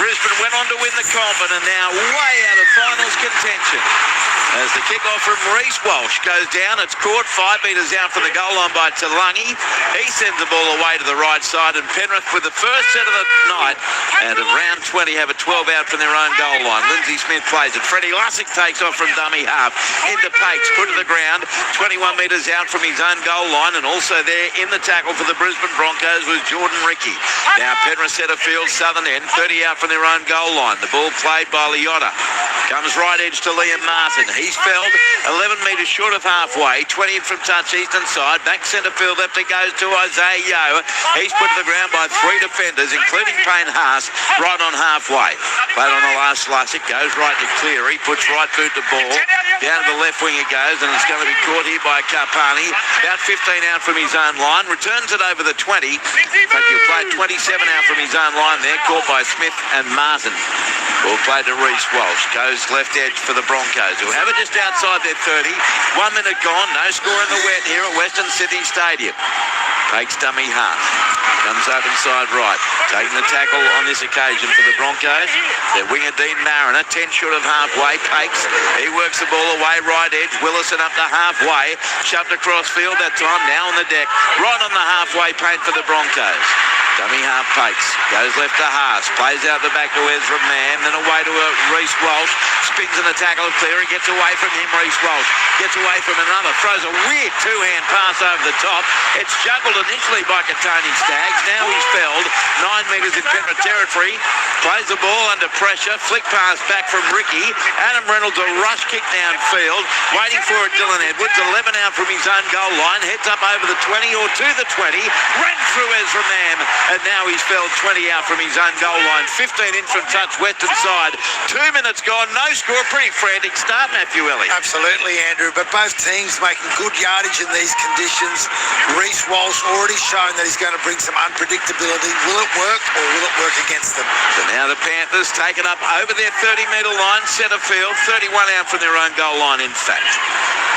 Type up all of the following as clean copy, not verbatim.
Brisbane went on to win the comp and are now way out of finals contention. As the kick-off from Reece Walsh goes down, it's caught 5 metres out from the goal line by Talangi. He sends the ball away to the right side, and Penrith with the first set of the night and of round 20 have a 12 out from their own goal line. Lindsay Smith plays it. Freddie Lussick takes off from dummy half into Pakes, put to the ground, 21 metres out from his own goal line, and also there in the tackle for the Brisbane Broncos was Jordan Ricky. Now Penrith set a field southern end, 30 out from their own goal line. The ball played by Liotta. Comes right edge to Liam Martin. He's felled 11 metres short of halfway, 20 in from touch eastern side. Back centre field left it goes to Isaiah Yeo. He's put to the ground by 3 defenders, including Payne Haas, right on halfway. Played on the last slice. It goes right to Cleary. Puts right boot to ball. Down to the left wing it goes, and it's going to be caught here by Karpani. About 15 out from his own line. Returns it over the 20. In fact, he'll play 27 out from his own line there. Caught by Smith and Martin. Ball played to Reece Walsh. Goes left edge for the Broncos, who have it just outside their 30. 1 minute gone. No score in the wet here at Western Sydney Stadium. Takes dummy half. Comes open side right. Taking the tackle on this occasion for the Broncos. Their winger Dean Mariner, 10 short of halfway. Pakes. He works the ball away right edge. Willison up to halfway. Shoved across field that time. Now on the deck. Right on the halfway paint for the Broncos. Dummy half Pakes. Goes left to Haas. Plays out the back to Ezra Mann. Then away to Reece Walsh. Spins in the tackle of Cleary. Gets away from him. Reece Walsh gets away from another. Throws a weird two-hand pass over the top. It's juggled initially by Katoni Staggs. Now he's felled 9 metres in Penrith territory. Plays the ball under pressure. Flick pass back from Ricky. Adam Reynolds a rush kick downfield. Waiting for it, Dylan Edwards. 11 out from his own goal line. Heads up over the 20 or to the 20. Ran through Ezra Mann. And now he's felled 20 out from his own goal line. 15 in from touch western side. 2 minutes gone. No score. Pretty frantic start, Matthew Elliott. Absolutely, Andrew. But both teams making good yardage in these conditions. Reece Walsh already shown that he's going to bring some unpredictability. Will it work or will it work against them? So now the Panthers taken up over their 30-metre line. Centre field. 31 out from their own goal line, in fact.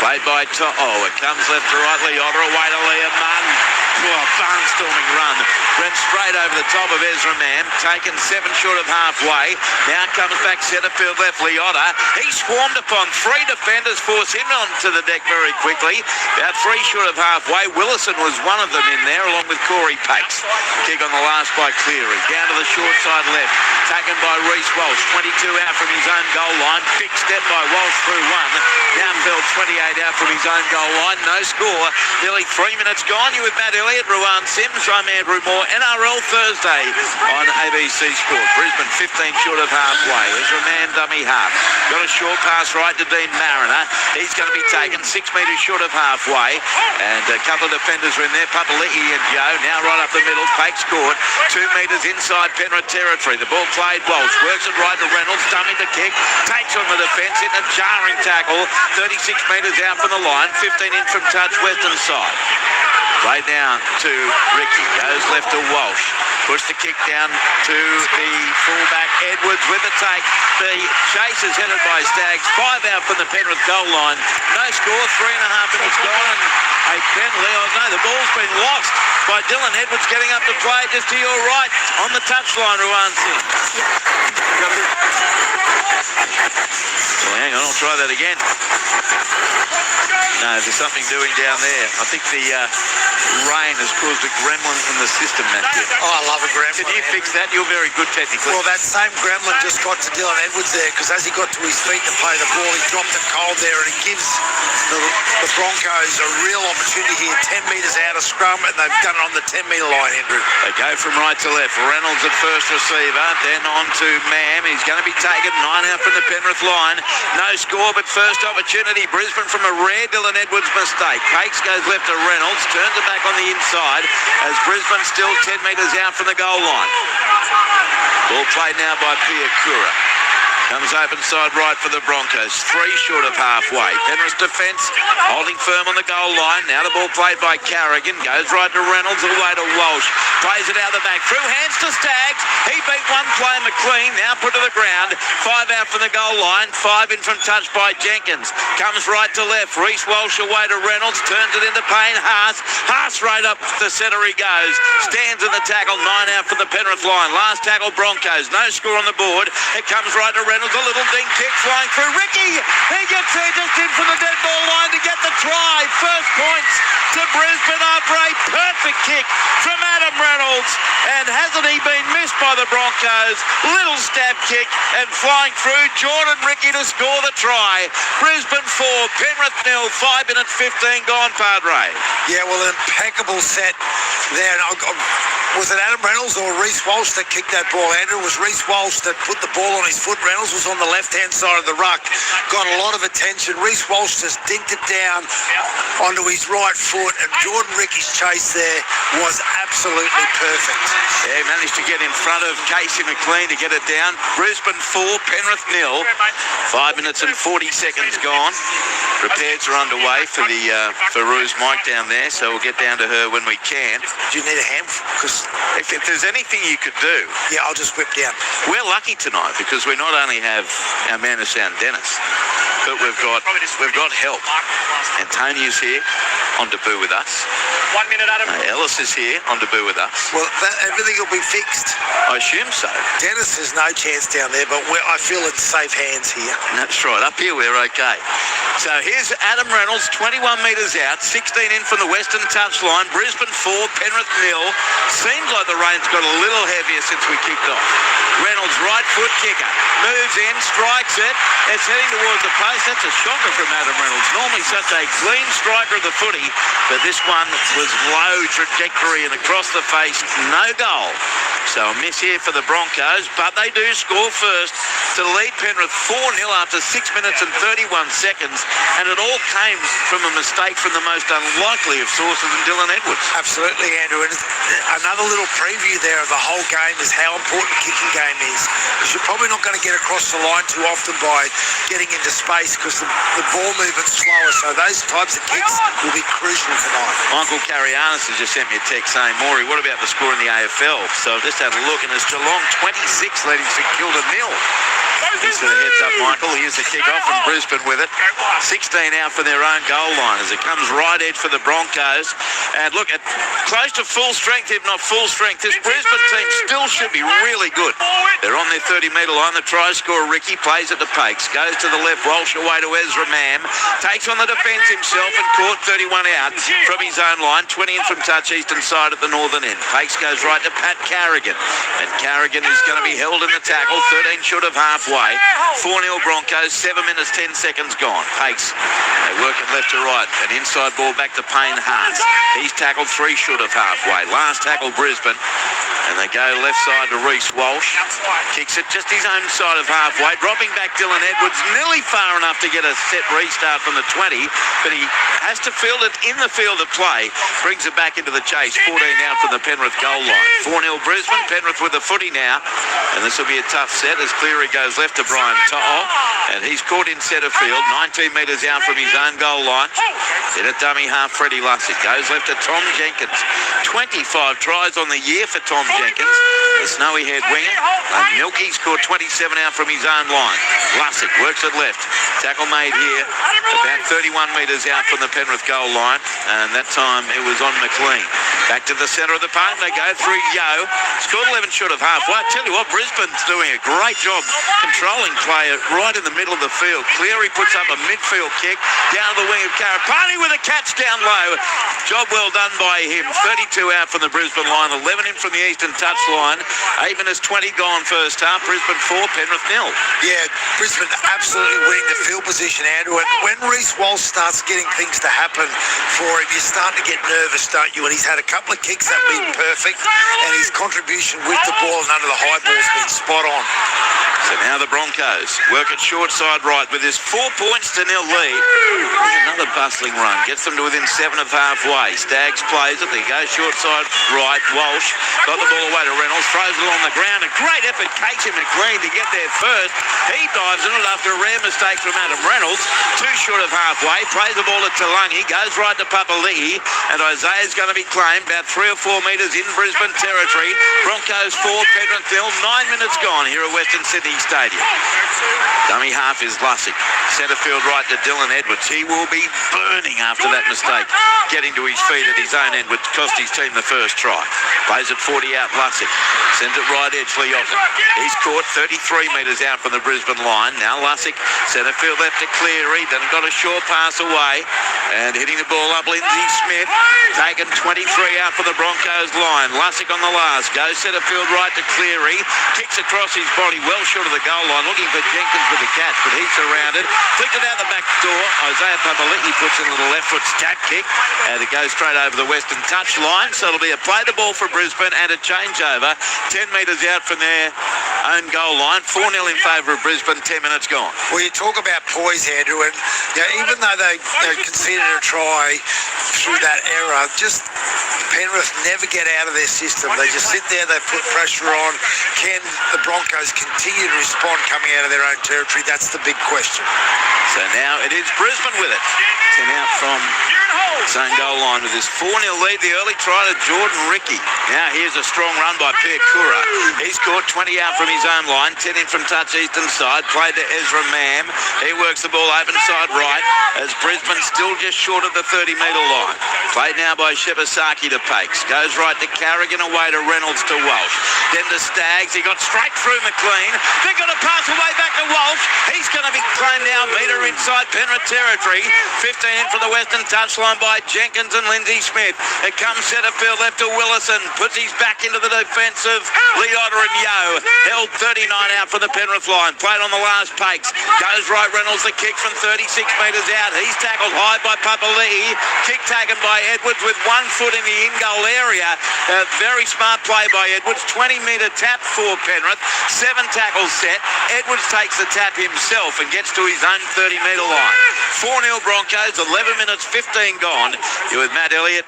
Played by it comes left to right. Liotta away to Liam Martin. Barnstorming run. Ran straight over the top of Ezra Mann. Taken 7 short of halfway. Now comes back centre field left. Liotta. He swarmed upon 3 defenders. Force him onto the deck very quickly. About 3 short of halfway. Willison was one of them in there, along with Corey Pakes. Kick on the last by Cleary. Down to the short side left. Taken by Reece Walsh. 22 out from his own goal line. Big step by Walsh through 1. Now felled 28 out from his own goal line. No score. Nearly 3 minutes gone. You with Matt Elliott, Ruan Sims. I'm Andrew Moore. NRL Thursday on ABC Sport. Brisbane 15 short of halfway. Ezra Mann dummy half. Got a short pass right to Dean Mariner. He's going to be taken 6 metres short of halfway. And a couple of defenders are in there. Papali'i and Joe. Now right up the middle. Pakes caught 2 metres inside Penrith territory. The ball played Walsh. Works it right to Reynolds. Dummy the kick. Takes on the defence. In a jarring tackle. 36 metres out from the line. 15 in from touch western side. Played now to Ricky. Goes left to Walsh. Push the kick down to the fullback Edwards with the take. The chase is headed by Staggs. 5 out from the Penrith goal line. No score. 3.5 minutes gone. And a penalty. Oh no, the ball's been lost by Dylan Edwards getting up to play just to your right on the touchline, Ruan Singh. Well, hang on, I'll try that again. No, there's something doing down there. I think the rain has caused a gremlin in the system, Matthew. Oh, I love a gremlin. Can you fix that? You're very good technically. Well, that same gremlin just got to Dylan Edwards there, because as he got to his feet to play the ball, he dropped it cold there, and it gives the Broncos a real opportunity here. 10 metres out of scrum, and they've done it on the 10-metre line, Andrew. They go from right to left. Reynolds at first receiver, then on to Mam. He's going to be taken 9 out from the Penrith line. No score, but first opportunity. Brisbane from a rare Dylan Edwards mistake. Pakes goes left to Reynolds, turns it back on the inside as Brisbane still 10 metres out from the goal line. Ball played now by Piakura. Comes open side right for the Broncos. 3 short of halfway. Penrith defence holding firm on the goal line. Now the ball played by Carrigan. Goes right to Reynolds, away to Walsh. Plays it out the back. Through hands to Staggs. He beat one player, McLean. Now put to the ground. 5 out from the goal line. 5 in from touch by Jenkins. Comes right to left. Reece Walsh away to Reynolds. Turns it into Payne. Haas right up the centre he goes. Stands in the tackle. 9 out from the Penrith line. Last tackle Broncos. No score on the board. It comes right to Reynolds. A little ding kick flying through. Ricky. He gets there just in from the dead ball line to get the try. First points to Brisbane after a perfect kick from Adam Reynolds. And hasn't he been missed by the Broncos? Little stab kick and flying through. Jordan Ricky to score the try. Brisbane 4, Penrith 0. 5 minutes 15 gone, Padre. Yeah, well, an impeccable set there. Was it Adam Reynolds or Reece Walsh that kicked that ball, Andrew? It was Reece Walsh that put the ball on his foot. Reynolds was on the left-hand side of the ruck. Got a lot of attention. Reece Walsh just dinked it down onto his right foot, and Jordan Ricky's chase there was absolutely perfect. Yeah, he managed to get in front of Casey McLean to get it down. Brisbane 4, Penrith 0. 5 minutes and 40 seconds gone. Repairs are underway for Rue's mic down there, so we'll get down to her when we can. Do you need a hand? Because if there's anything you could do, yeah, I'll just whip down. We're lucky tonight because we not only have our man of sound Dennis, but we've got help. Antonio's here on debut with us. 1 minute, Adam. Ellis is here on debut with us. Well, everything will be fixed. I assume so. Dennis has no chance down there, but I feel in safe hands here. That's right. Up here we're okay. So here's Adam Reynolds, 21 metres out, 16 in from the western touchline. Brisbane 4, Penrith 0. Seems like the rain's got a little heavier since we kicked off. Reynolds, right foot kicker, moves in, strikes it. It's heading towards the post. That's a shocker from Adam Reynolds. Normally such a clean striker of the footy, but this one was low trajectory and across the face, no goal. So a miss here for the Broncos, but they do score first to lead Penrith 4-0 after 6 minutes and 31 seconds, and it all came from a mistake from the most unlikely of sources in Dylan Edwards. Absolutely, Andrew. And another little preview there of the whole game is how important kicking game is. Because you're probably not going to get across the line too often by getting into space because the ball movement's slower. So those types of kicks will be crucial tonight. Michael Carianis has just sent me a text saying, Maury, what about the score in the AFL? So I've just had a look, and it's Geelong 26 leading St Kilda 0. Thanks for the heads up, Michael. Here's the kick-off from Brisbane with it. 16 out for their own goal line as it comes right edge for the Broncos. And look, at close to full strength, if not full strength. This Brisbane team still should be really good. They're on their 30-metre line. The try scorer, Ricky, plays it to Pakes. Goes to the left, Walsh away to Ezra Mam. Takes on the defence himself and caught 31 out from his own line. 20 in from touch, eastern side at the northern end. Pakes goes right to Pat Carrigan. And Carrigan is going to be held in the tackle. 13 short of halfway. 4-0 Broncos, 7 minutes 10 seconds gone. Pakes, they work it left to right. An inside ball back to Payne Haas. He's tackled 3 short of halfway. Last tackle Brisbane. And they go left side to Reece Walsh. Kicks it just his own side of halfway. Dropping back Dylan Edwards, nearly far enough to get a set restart from the 20. But he has to field it in the field of play. Brings it back into the chase. 14 out from the Penrith goal line. 4-0 Brisbane. Penrith with the footy now. And this will be a tough set as Cleary goes left to Brian To'o. And he's caught in centre field. 19 metres out from his own goal line. In a dummy half, Freddie Lussick. Goes left to Tom Jenkins. 25 tries on the year for Tom Jenkins, the snowy-haired winger. And Milky scored 27 out from his own line. Lussick works it left. Tackle made here, about 31 metres out from the Penrith goal line. And that time it was on McLean. Back to the centre of the park. They go through Yo. Scored 11 short of halfway. I tell you what, Brisbane's doing a great job controlling play right in the middle of the field. Cleary puts up a midfield kick down the wing of Karapani with a catch down low. Job well done by him. 32 out from the Brisbane line, 11 in from the eastern touch line. 8 minutes 20 gone first half. Brisbane 4, Penrith 0. Yeah, Brisbane absolutely winning the field position, Andrew. And when Reece Walsh starts getting things to happen for him, you're starting to get nervous, don't you? And he's had a couple of kicks that have been perfect, and his contribution with the ball and under the high ball's been spot on. So now the Broncos Broncos work it short side right with this 4 points to 0 lead. Another bustling run. Gets them to within 7 of halfway. Staggs plays it. There goes short side right. Walsh got the ball away to Reynolds. Throws it on the ground. A great effort, Casey McLean, to get there first. He dives in it after a rare mistake from Adam Reynolds. 2 short of halfway. Plays the ball to Talangi. Goes right to Papali'i. And Isaiah's going to be claimed about 3 or 4 metres in Brisbane territory. Broncos 4, Penrith 0. 9 minutes gone here at Western Sydney Stadium. Dummy half is Lussick. Centre field right to Dylan Edwards. He will be burning after that mistake. Getting to his feet at his own end would cost his team the first try. Plays it 40 out Lussick. Sends it right edge Leotta. He's caught 33 metres out from the Brisbane line. Now Lussick, centre field left to Cleary. Then got a short pass away. And hitting the ball up, Lindsay Smith. Taken 23 out for the Broncos line. Lussick on the last. Goes centre field right to Cleary. Kicks across his body well short of the goal line. Looking for Jenkins with the catch, but he's surrounded. Flicked it out the back door. Isaiah Papali'i puts in a little left foot stab kick. And it goes straight over the Western touch line. So it'll be a play the ball for Brisbane and a changeover. 10 metres out from their own goal line. 4-0 in favour of Brisbane. 10 minutes gone. Well, you talk about poise, Andrew, and even though they conceded a try through that error, just Penrith never get out of their system. They just sit there, they put pressure on. Can the Broncos continue to respond coming out of their own territory? That's the big question. So now it is Brisbane with it. 10 out from his own goal line with this 4-0 lead. The early try to Jordan Ricky. Now here's a strong run by Pierre Kura. He's caught 20 out from his own line. 10 in from touch eastern side. Played to Ezra Mam. He works the ball open side right as Brisbane still just short of the 30-metre line. Played now by Shibasaki to Pakes. Goes right to Carrigan, away to Reynolds to Walsh. Then to Staggs. He got straight through McLean. Then got a pass away back to Walsh. He's going to be claimed now, metre inside Penrith territory. 15 in from the Western touchline by Jenkins and Lindsay Smith. It comes centre field left to Willison. Puts his back into the defence of Leotta and Yo. Held 39 out from the Penrith line. Played on the last Pakes. Goes right Reynolds, the kick from 36 metres out. He's tackled high by Papali'i. Kick taken by Edwards with 1 foot in the in-goal area. A very smart play by Edwards. 20-metre tap for Penrith. 7 tackles set. Edwards takes the tap himself and gets to his own 30-metre line. 4-0 Broncos, 11 minutes, 15 gone. You're with Matt Elliott.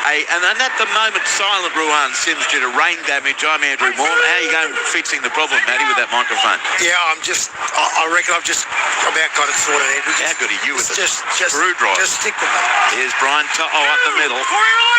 And at the moment, silent Ruan Sims due to rain damage. I'm Andrew Moore. How are you going fixing the problem, Matty, with that microphone? Yeah, I reckon I've just about got it sorted, Andrew. How good are you with the just screwdriver? Just stick with it. Here's Brian To'o up the middle.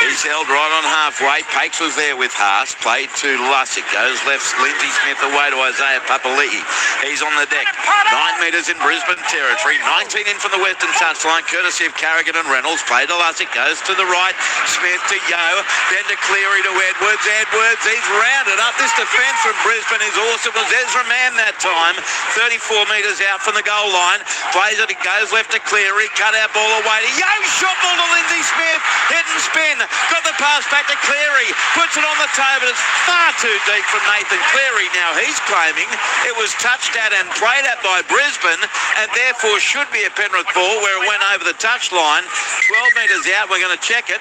He's held right on halfway. Pakes was there with Haas. Played to Lussick. Goes left. Lindsay Smith away to Isaiah Papali'i. He's on the deck. 9 metres in Brisbane territory. 19 in from the Western touchline, courtesy of Carrigan and Reynolds. Played to Lussick. Goes to the right. Smith to Yo. Then to Cleary to Edwards. Edwards, he's rounded up. This defence from Brisbane is awesome. It was Ezra Mann that time. 34 metres out from the goal line. Plays it. It goes left to Cleary. Cut out ball away to Yo. Shot ball to Lindsay Smith. Hit and spin. Got the pass back to Cleary. Puts it on the toe, but it's far too deep from Nathan Cleary. Now he's claiming it was touched at and played at by Brisbane and therefore should be a Penrith ball where it went over the touchline. 12 metres out. We're going to check it.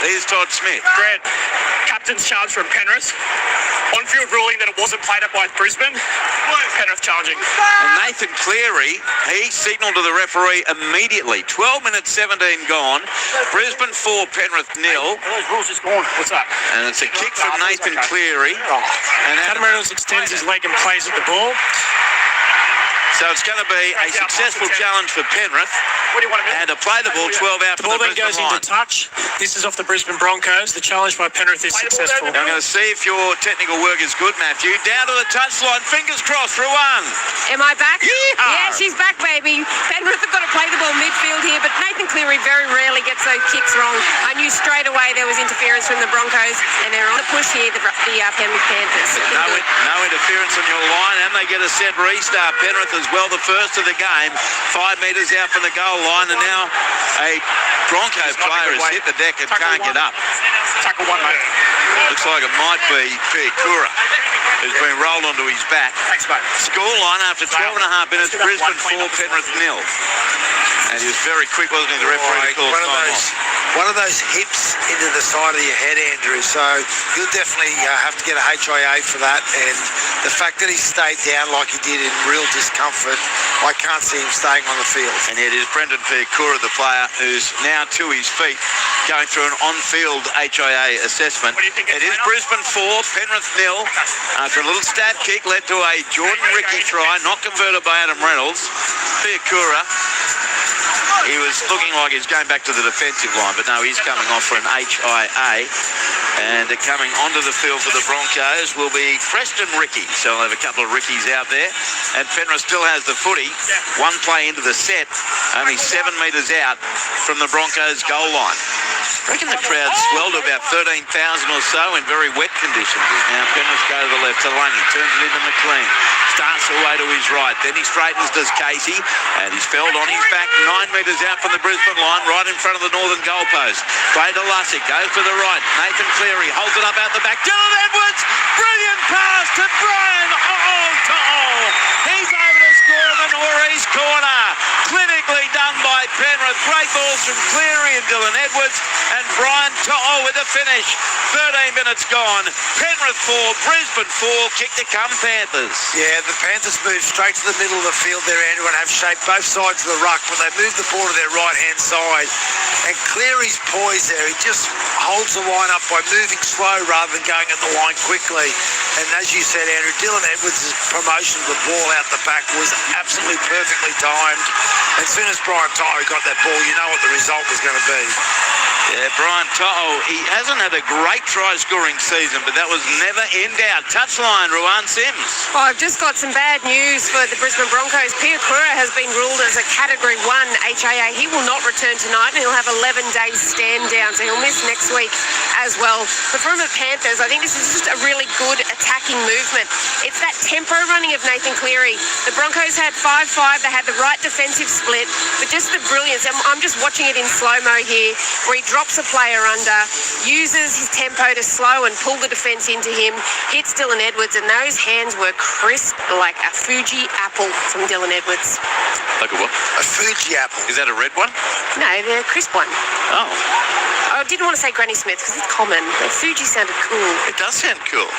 Here's Todd Smith. Grant, captain's charge from Penrith. On-field ruling that it wasn't played up by Brisbane. Penrith challenging. And Nathan Cleary, he signalled to the referee immediately. 12 minutes 17 gone. Brisbane 4, Penrith 0. Those rules just gone. What's that? And it's a kick from Nathan Cleary. And Adam Reynolds extends his leg and plays at the ball. So it's going to be a successful challenge for Penrith. What do you want to do? And to play the ball 12 out The from ball the then goes Brisbane into line. touch. This is off the Brisbane Broncos. The challenge by Penrith is successful. I'm going to see if your technical work is good, Matthew. Down to the touchline. Fingers crossed. Ruan. Am I back? Yeehaw! Yeah, she's back, baby. Penrith have got to play the ball midfield here, but Nathan Cleary very rarely gets those kicks wrong. I knew straight away there was interference from the Broncos, and they're on the push here, the Penrith Panthers. No interference on your line, and they get a set restart. Penrith as well, the first of the game. 5 metres out from the goal line, and now a Bronco player has hit the deck and can't get up. Tackle one, mate. Looks like it might be Pierre Kura. who's been rolled onto his back. Thanks, mate. Scoreline after 12 and a half minutes, Brisbane 4, Penrith 0. And he was very quick, wasn't he? The referee called time off. One of those hips into the side of your head, Andrew. So you'll definitely have to get a HIA for that. And the fact that he stayed down like he did in real discomfort, I can't see him staying on the field. And it is Brendan Fiacura, the player, who's now to his feet, going through an on-field HIA assessment. What do you think It is Brisbane 4, Penrith 0. After a little stab kick led to a Jordan Ricky try, not converted by Adam Reynolds. Fiacura, he was looking like he's going back to the defensive line, but no, he's coming off for an HIA. And coming onto the field for the Broncos will be Preston Ricky. So they'll have a couple of Rickies out there. And Penrith still has the footy. One play into the set, only 7 metres out from the Broncos goal line. I reckon the crowd swelled to about 13,000 or so in very wet conditions. Now Penrith go to the left to Lungy, turns it into McLean. Starts away to his right, then he straightens, does Casey, and he's felled on his back 9 metres out from the Brisbane line, right in front of the northern goalpost. Play to Lussick, goes to the right, Nathan Cleary holds it up out the back, Dylan Edwards, brilliant pass to Brian To'o. He's over to score in the northeast corner. Clinically done by Penrith, great balls from Cleary and Dylan Edwards, and Brian To'o with the finish. 13 minutes gone, Penrith 4, Brisbane 4, kick to come Panthers. Yeah, the Panthers move straight to the middle of the field there, Andrew, and have shaped both sides of the ruck when they move the ball to their right-hand side. And Cleary's poise there, he just holds the line up by moving slow rather than going at the line quickly. And as you said, Andrew, Dylan Edwards' promotion of the ball out the back was absolutely perfectly timed. As soon as Brian To'o got that ball, you know what the result was going to be. Yeah, Brian To'o, he hasn't had a great try-scoring season, but that was never in doubt. Touchline, Ruan Sims. Oh, I've just got some bad news for the Brisbane Broncos. Fiacura has been ruled as a Category 1 HIA. He will not return tonight, and he'll have 11 days stand down, so he'll miss next week as well. But from the Panthers, I think this is just a really good attacking movement. It's that tempo running of Nathan Cleary. The Broncos had 5-5. They had the right defensive split, but just the brilliance. I'm just watching it in slow-mo here, where he drops a player under, uses his tempo to slow and pull the defence into him, hits Dylan Edwards, and those hands were crisp like a Fuji apple from Dylan Edwards. Like a what? A Fuji apple. Is that a red one? No, the crisp one. Oh. I didn't want to say Granny Smith because it's common, but Fuji sounded cool. It does sound cool.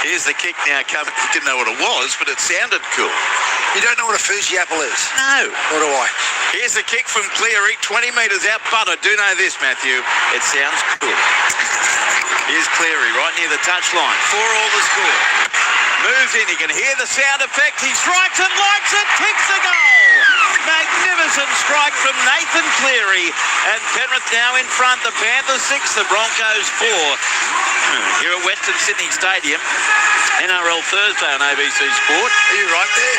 Here's the kick now coming. Didn't know what it was, but it sounded cool. You don't know what a Fuji apple is? No. Nor do I. Here's the kick from Cleary, 20 metres out, but I do know this, Matthew. It sounds cool. Here's Cleary right near the touchline. 4-all the score. Moves in, he can hear the sound effect. He strikes and likes it, kicks the goal. Magnificent strike from Nathan Cleary. And Penrith now in front. The Panthers 6, the Broncos 4. Here at Western Sydney Stadium. NRL Thursday on ABC Sport. Are you right there?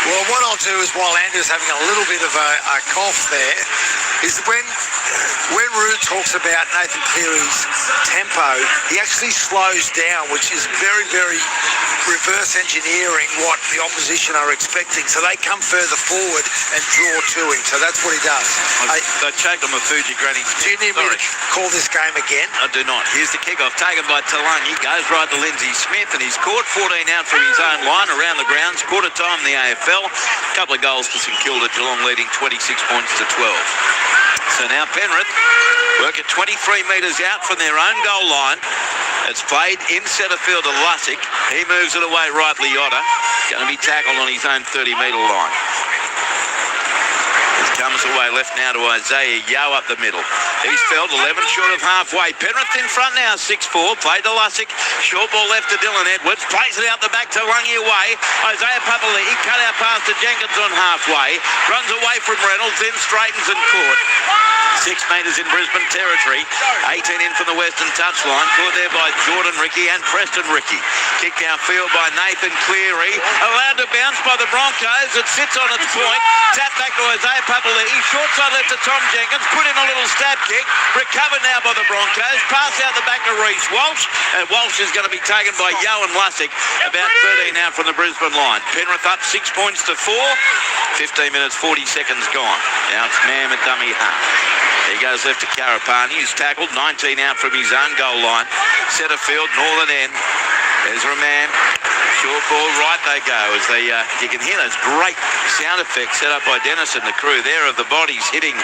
Well, what I'll do is, while Andrew's having a little bit of a cough there, is when Rue talks about Nathan Cleary's tempo, he actually slows down, which is very, very reverse engineering what the opposition are expecting. So they come further forward and draw to him. So that's what he does. They choked on a Fuji Granny. Do you need me to call this game again? I do not. Here's the kickoff taken by Talangi. Goes right to Lindsay Smith, and he's caught 14 out from his own line around the grounds. Quarter time in the AFL. A couple of goals for St Kilda. Geelong leading 26 points to 12. So now Penrith work at 23 metres out from their own goal line. It's played in centre field to Lussick. He moves it away right, Liotta. Going to be tackled on his own 30-metre line. It comes away left now to Isaiah Yeo up the middle. He's felled 11 short of halfway. Penrith in front now, 6-4. Played to Lussick. Short ball left to Dylan Edwards. Plays it out the back to Lungy away. Isaiah Papali'i cut out pass to Jenkins on halfway. Runs away from Reynolds, then straightens and caught. 6 metres in Brisbane territory. 18 in from the western touchline. Caught there by Jordan Ricky and Preston Ricky. Kicked downfield by Nathan Cleary. Allowed to bounce by the Broncos. It sits on its point. Tap back to Isaiah Papali'i. Short side left to Tom Jenkins. Put in a little stab kick. Recovered now by the Broncos. Pass out the back to Reece Walsh. And Walsh is going to be taken by Yeo and Lussick. About 13 out from the Brisbane line. Penrith up 6 points to 4. 15 minutes, 40 seconds gone. Now it's Mam at dummy half. He goes left to Karapani, who's tackled, 19 out from his own goal line. Centre field, northern end. Ezra Mann. Short ball, right they go. As they, you can hear those great sound effects set up by Dennis and the crew there of the bodies hitting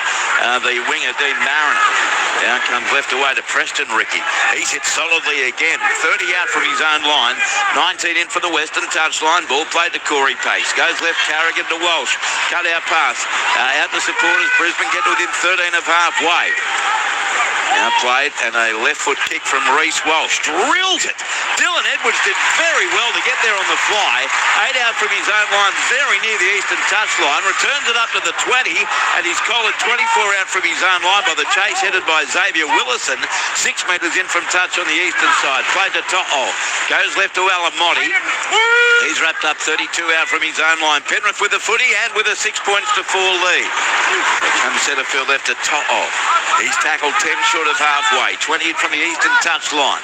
the winger, Dean Mariner. Now comes left away to Preston Ricky. He's hit solidly again. 30 out from his own line. 19 in for the Western touchline. Ball played to Corey Pace. Goes left, Carrigan to Walsh. Cut out pass. Out the supporters. Brisbane get within 13 of halfway. Now played, and a left foot kick from Reece Walsh. Drills it. Dylan Edwards did very well to get there on the fly. 8 out from his own line, very near the eastern touchline. Returns it up to the 20, and he's collared 24 out from his own line by the chase headed by Xavier Willison. 6 metres in from touch on the eastern side. Played to To'o. Goes left to Alamotti. He's wrapped up 32 out from his own line. Penrith with the footy and with a 6 points to 4 lead. Comes centrefield left to To'o. He's tackled 10 short of halfway. 20 in from the eastern touchline.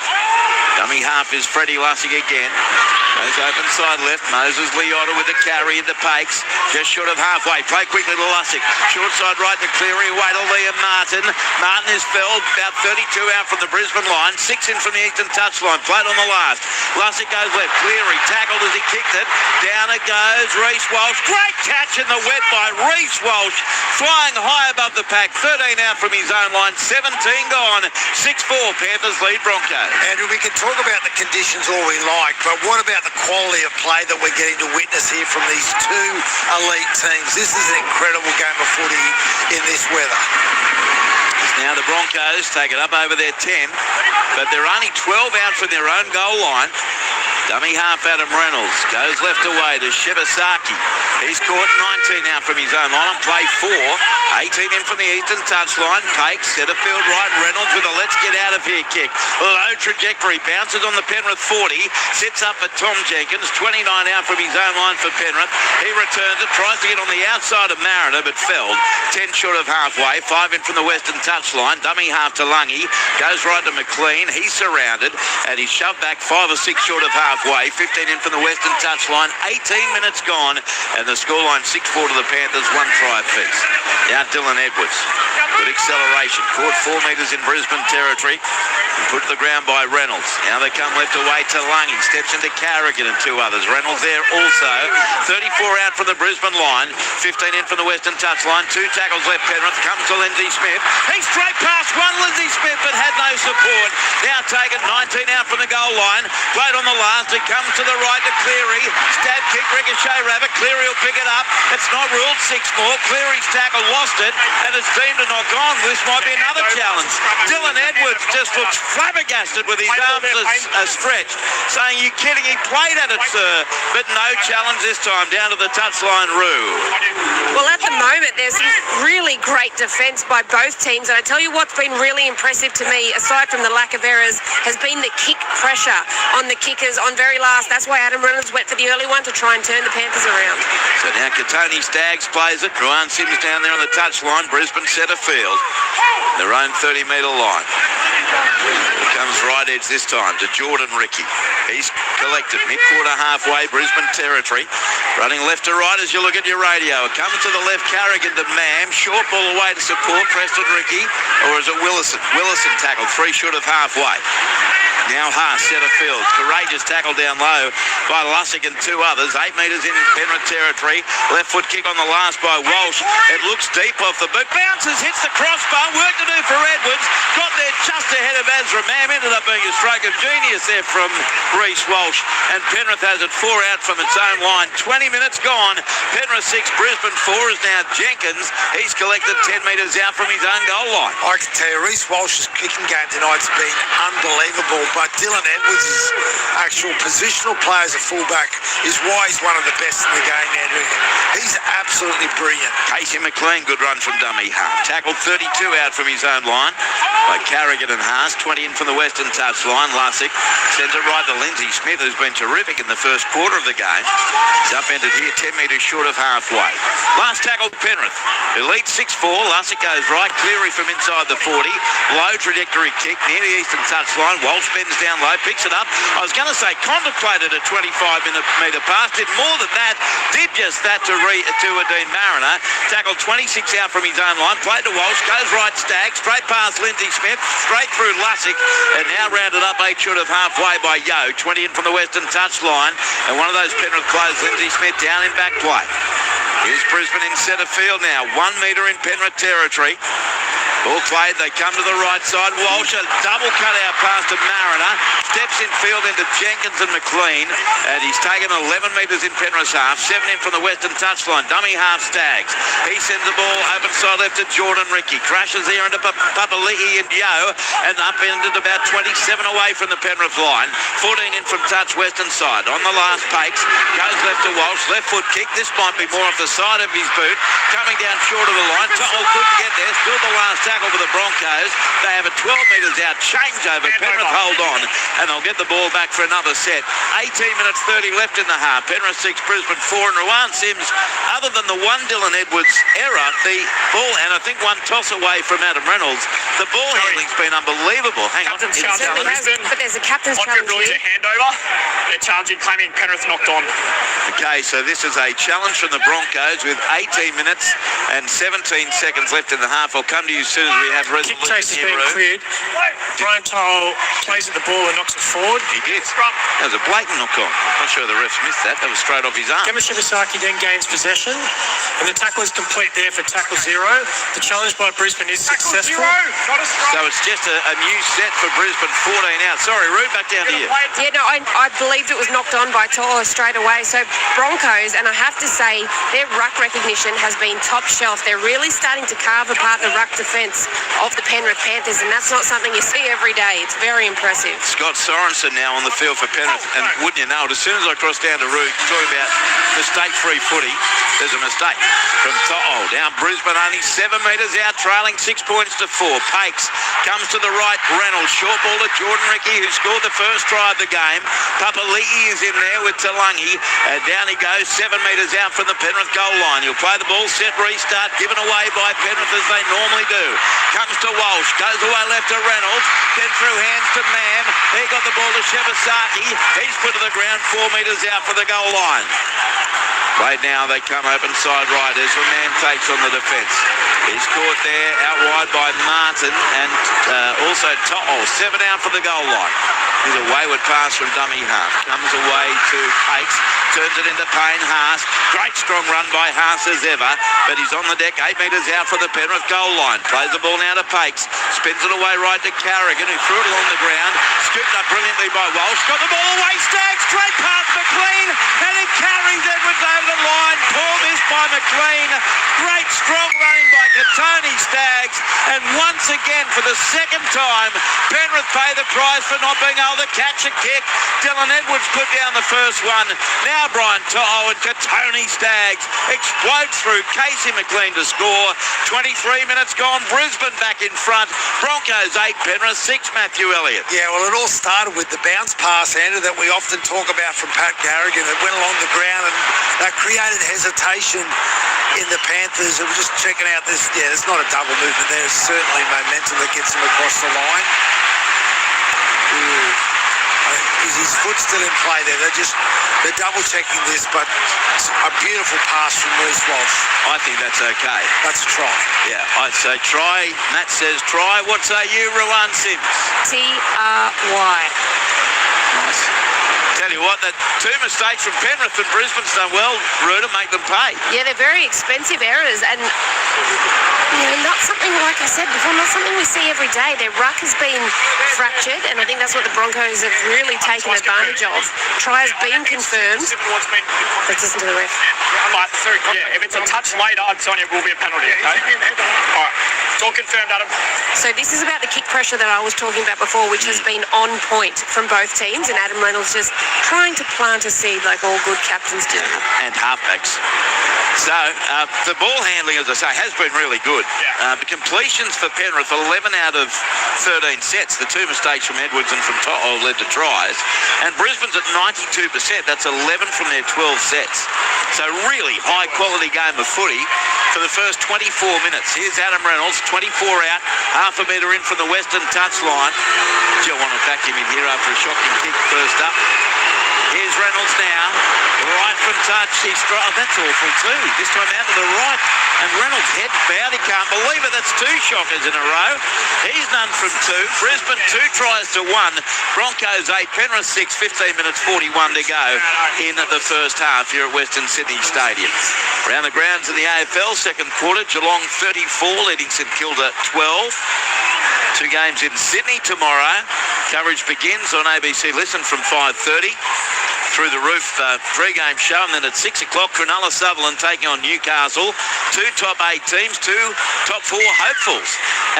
Dummy half is Freddie Lussick again. Goes open side left. Moses Leota with the carry into Pakes. Just short of halfway. Play quickly to Lussick. Short side right to Cleary. Away to Liam Martin. Martin is felled. About 32 out from the Brisbane line. 6 in from the eastern touchline. Played on the last. Lussick goes left. Cleary tackled as he kicked it. Down it goes. Reece Walsh. Great catch in the wet by Reece Walsh. Flying high above the pack. 13 out from his own line. 17 gone. 6-4 Panthers lead Broncos. Andrew, we can talk about the conditions all we like, but what about the quality of play that we're getting to witness here from these two elite teams? This is an incredible game of footy in this weather. Now the Broncos take it up over their 10, but they're only 12 out from their own goal line. Dummy half Adam Reynolds goes left away to Shibasaki. He's caught 19 out from his own line on play 4. 18 in from the eastern touchline. Takes centrefield right. Reynolds with a let's get out of here kick. Low trajectory. Bounces on the Penrith 40. Sits up for Tom Jenkins. 29 out from his own line for Penrith. He returns it. Tries to get on the outside of Mariner but felled. 10 short of halfway. 5 in from the western touchline. Dummy half to Lungy. Goes right to McLean. He's surrounded and he's shoved back 5 or 6 short of halfway. 15 in from the western touchline. 18 minutes gone and the scoreline 6-4 to the Panthers. 1 try apiece. Now Dylan Edwards. Good acceleration. Caught 4 metres in Brisbane territory. Put to the ground by Reynolds. Now they come left away to Lungy. Steps into Carrigan and 2 others. Reynolds there also. 34 out from the Brisbane line. 15 in from the western touchline. 2 tackles left Penrith. Comes to Lindsay Smith. He's straight past one Lindsay Smith but had no support. Now taken 19 out from the goal line. Played on the last. It comes to the right to Cleary. Stab kick, ricochet rabbit. Cleary will pick it up. It's not ruled 6 more. Cleary's tackle lost it and it's deemed a knock on. This might be another challenge. Dylan Edwards just looks flabbergasted with his arms stretched, saying, "You kidding? He played at it, sir." But no challenge this time. Down to the touchline, Roo. Well, at the moment, there's some really great defence by both teams. And I tell you what's been really impressive to me, aside from the lack of errors, has been the kick pressure on the kickers on very last. That's why Adam Reynolds went for the early one to try and turn the Panthers around. So now Katoni Staggs plays it. Ryan Sims down there on the touchline. Brisbane centre field. Their own 30-metre line. Here comes right edge this time to Jordan Ricky. He's collected mid-quarter halfway Brisbane territory. Running left to right as you look at your radio. It comes to the left, Carrigan to Mam. Short ball away to support Preston Ricky. Or is it Willison? Willison tackled 3 short of halfway. Now Haas, centre field. Courageous tackle down low by Lussick and 2 others. 8 metres in Penrith territory. Left foot kick on the last by Walsh. It looks deep off the boot. Bounces, hits the crossbar. Work to do for Edwards. Got there just ahead of Ezra Mam. Ended up being a stroke of genius there from Reece Walsh. And Penrith has it 4 out from its own line. 20 minutes gone. Penrith 6, Brisbane 4 is now Jenkins. He's collected 10 metres out from his own goal line. I can tell you, Reece Walsh's kicking game tonight's been unbelievable. But Dylan Edwards' actual positional play as a fullback is why he's one of the best in the game, Andrew. He's absolutely brilliant. Casey McLean, good run from dummy half. Tackled 32 out from his own line by Carrigan and Haas. 20 in from the western touchline. Lussick sends it right to Lindsay Smith, who's been terrific in the first quarter of the game. He's upended here 10 metres short of halfway. Last tackle Penrith. Elite 6-4. Lussick goes right. Cleary from inside the 40. Low trajectory kick near the eastern touchline. Walsh bending spins down low, picks it up. I was going to say contemplated a 25-metre pass, did more than that, did just that to Dean Mariner. Tackled 26 out from his own line, played to Walsh, goes right Stagg, straight past Lindsay Smith, straight through Lussick, and now rounded up 8 short of halfway by Yo. 20 in from the western touchline, and one of those Penrith closed, Lindsay Smith down in back play. Here's Brisbane in centre field now, 1 metre in Penrith territory. Ball played, they come to the right side. Walsh, a double cut-out pass to Mariner. Steps in field into Jenkins and McLean. And he's taken 11 metres in Penrith's half. 7 in from the western touchline. Dummy half Staggs. He sends the ball open side left to Jordan Ricky. Crashes there into Papali'i and Yo. And upended about 27 away from the Penrith line. 14 in from touch western side. On the last Pakes. Goes left to Walsh. Left foot kick. This might be more off the side of his boot. Coming down short of the line. To'o couldn't get there. Still the last tackle for the Broncos. They have a 12 metres out changeover. Penrith hold on, and they'll get the ball back for another set. 18 minutes 30 left in the half. Penrith 6, Brisbane 4, and Rowan Sims, other than the one Dylan Edwards error, the ball, and I think one toss away from Adam Reynolds, the ball handling's been unbelievable. Hang on. Captain's challenge, Brisbane, but there's a captain's challenge a here. handover. They're challenging, claiming Penrith knocked on. Okay, so this is a challenge from the Broncos with 18 minutes and 17 seconds left in the half. I'll come to you soon as we have Kick resolution chase has here, been Roo. cleared. Brian To'o plays at the ball and knocks it forward. He did. That was a blatant knock on. I'm not sure the refs missed that. That was straight off his arm. Gemma Shibasaki then gains possession, and the tackle is complete there for tackle 0. The challenge by Brisbane is successful. So it's just a new set for Brisbane, 14 out. Sorry, Roo, back down to you. Yeah, no, I believed it was knocked on by To'o straight away. So Broncos, and I have to say, their ruck recognition has been top shelf. They're really starting to carve apart the ruck defence of the Penrith Panthers, and that's not something you see every day. It's very impressive. Scott Sorensen now on the field for Penrith, and wouldn't you know it, as soon as I cross down to Roo, talking about mistake-free footy, there's a mistake from To'o. Now Brisbane only 7 metres out, trailing 6 points to 4. Pakes comes to the right, Reynolds, short ball to Jordan Ricky, who scored the first try of the game. Papali'i is in there with Talangi, and down he goes, 7 metres out from the Penrith goal line. He'll play the ball, set, restart, given away by Penrith as they normally do. Comes to Walsh, goes away left to Reynolds, then through hands to Mam. He got the ball to Shibasaki. He's put to the ground 4 metres out for the goal line. Right now they come open side right as a man takes on the defence. He's caught there out wide by Martin and also To'o. 7 out for the goal line. Here's a wayward pass from dummy half. Comes away to Pakes. Turns it into Payne Haas. Great strong run by Haas as ever. But he's on the deck 8 metres out for the Penrith goal line. Plays the ball now to Pakes. Spins it away right to Carrigan, who threw it along the ground. Scooped up brilliantly by Walsh. Got the ball away. Staggs straight past McLean. And he carries Edwards over the line. Poor miss by McLean. Great strong running by Tony Staggs. And once again, for the second time, Penrith pay the price for not being able to catch a kick. Dylan Edwards put down the first one. Now Brian To'o and Tony Staggs explodes through Casey McLean to score. 23 minutes gone. Brisbane back in front. Broncos 8, Penrith 6, Matthew Elliott. Yeah, well, it all started with the bounce pass, Andrew, that we often talk about from Pat Carrigan. It went along the ground and that created hesitation in the Panthers. It was just checking out this. Yeah, it's not a double movement there. It's certainly momentum that gets them across the line. Is his foot still in play there? They're double checking this, but a beautiful pass from Reece Walsh. I think that's okay. That's a try. Yeah, I'd say try. Matt says try. What say you, Rowan Sims? T-R-Y. Nice. Tell you what, the 2 mistakes from Penrith and Brisbane's done well, Ruda, make them pay. Yeah, they're very expensive errors, and not something, like I said before, not something we see every day. Their ruck has been fractured, and I think that's what the Broncos have really taken advantage of. Try has been confirmed. Let's listen to the ref. If it's a touch later, I'm telling you, it will be a penalty, okay? All right. It's all confirmed, Adam. So this is about the kick pressure that I was talking about before, which has been on point from both teams, and Adam Reynolds just trying to plant a seed like all good captains do. And halfbacks. So the ball handling, as I say, has been really good. The completions for Penrith, 11 out of 13 sets. The 2 mistakes from Edwards and from To'o led to tries. And Brisbane's at 92%. That's 11 from their 12 sets. So really high quality game of footy for the first 24 minutes. Here's Adam Reynolds, 24 out, half a metre in from the western touchline. Gee, I want to back him in here after a shocking kick first up. Here's Reynolds now, right from touch. That's awful too. This time out to the right. And Reynolds' head bowed. He can't believe it. That's 2 shockers in a row. He's none from 2. Brisbane 2 tries to 1. Broncos 8, Penrith 6, 15 minutes 41 to go in the first half here at Western Sydney Stadium. Around the grounds in the AFL, second quarter, Geelong 34, leading St Kilda 12. 2 games in Sydney tomorrow. Coverage begins on ABC Listen from 5:30. Through the roof pre-game show, and then at 6 o'clock, Cronulla Sutherland taking on Newcastle. 2 top 8 teams, 2 top 4 hopefuls.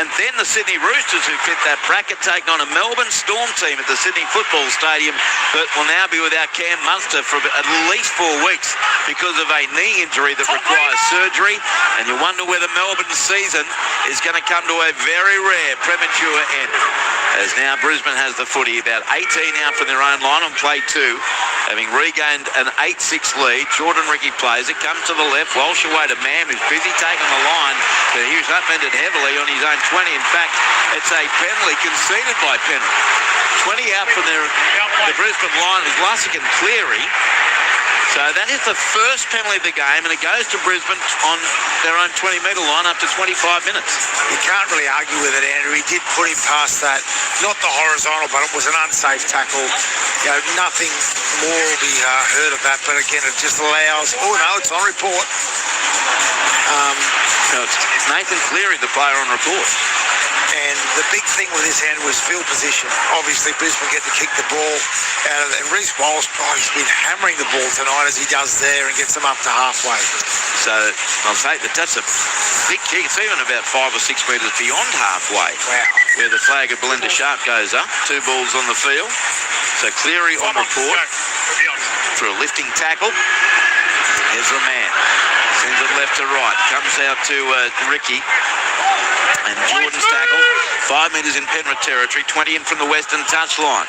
And then the Sydney Roosters, who fit that bracket, taking on a Melbourne Storm team at the Sydney Football Stadium that will now be without Cam Munster for at least 4 weeks because of a knee injury that requires surgery. And you wonder whether Melbourne's season is going to come to a very rare premature end. As now Brisbane has the footy, about 18 out from their own line on play 2. Having regained an 8-6 lead, Jordan Ricky plays it, comes to the left, Walsh away to Mam, who's busy taking the line, but he was upended heavily on his own 20. In fact, it's a penalty conceded by Penrith. 20 out from the Brisbane line with Lussick and Cleary. So that is the first penalty of the game, and it goes to Brisbane on their own 20-metre line up to 25 minutes. You can't really argue with it, Andrew. He did put him past that. Not the horizontal, but it was an unsafe tackle. You know, nothing more will be heard of that, but again, it just allows... Oh, no, it's on report. No, it's Nathan Cleary, the player on report. And the big thing with this, Andrew, was field position. Obviously, Brisbane get to kick the ball out of it. And Reece Walsh, he's been hammering the ball tonight as he does there and gets them up to halfway. So I'll take that. That's a big kick. It's even about 5 or 6 metres beyond halfway. Wow. Where the flag of Belinda Sharp goes up. 2 balls on the field. So Cleary on report for a lifting tackle. Here's the man. Sends it left to right. Comes out to Ricky. And Jordan's tackle, 5 metres in Penrith territory, 20 in from the western touchline.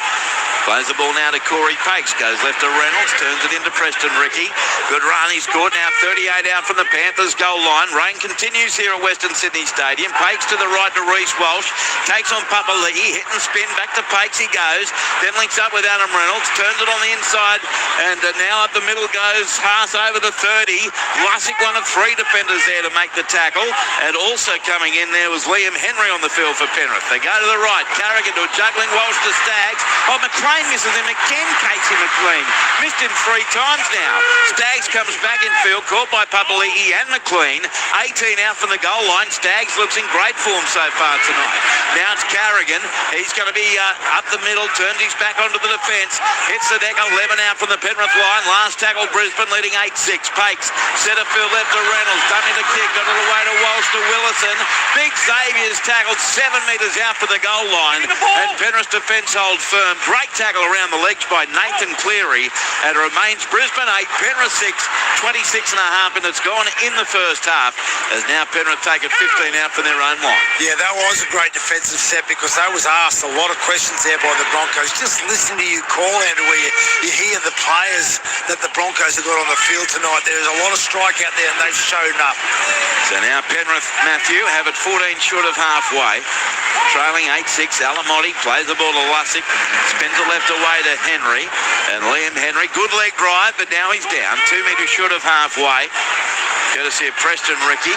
Plays the ball now to Corey Pakes, goes left to Reynolds, turns it into Preston Ricky. Good run, he's caught now 38 out from the Panthers goal line. Rain continues here at Western Sydney Stadium. Pakes to the right to Reece Walsh, takes on Papali'i, hit and spin, back to Pakes he goes, then links up with Adam Reynolds, turns it on the inside, and now up the middle goes Haas over the 30. Lussick, one of 3 defenders there to make the tackle, and also coming in there was Liam Henry on the field for Penrith. They go to the right, Carrigan to a juggling Walsh to Staggs. Oh, McLean misses him again, Casey McLean. Missed him 3 times now. Staggs comes back in field, caught by Papali'i and McLean. 18 out from the goal line. Staggs looks in great form so far tonight. Now it's Carrigan. He's going to be up the middle, turns his back onto the defence. Hits the deck, 11 out from the Penrith line. Last tackle, Brisbane leading 8-6. Pakes, centre field left to Reynolds. Dummy the kick, got it away to Walsh to Willison. Big Xavier's tackled 7 metres out for the goal line. And Penrith's defence hold firm. Great tackle around the legs by Nathan Cleary. And it remains Brisbane 8, Penrith 6, 26 and a half minutes gone in the first half. As now Penrith take it 15 out from their own line. Yeah, that was a great defensive set because they was asked a lot of questions there by the Broncos. Just listen to you call, Andrew, where you hear the players that the Broncos have got on the field tonight. There's a lot of strike out there and they've shown up. So now Penrith, Matthew, have it 14 short of halfway. Trailing 8-6, Alamotti plays the ball to Lussick, spins it left away to Henry, and Liam Henry, good leg drive, but now he's down, 2 metres short of halfway. Courtesy of Preston Ricky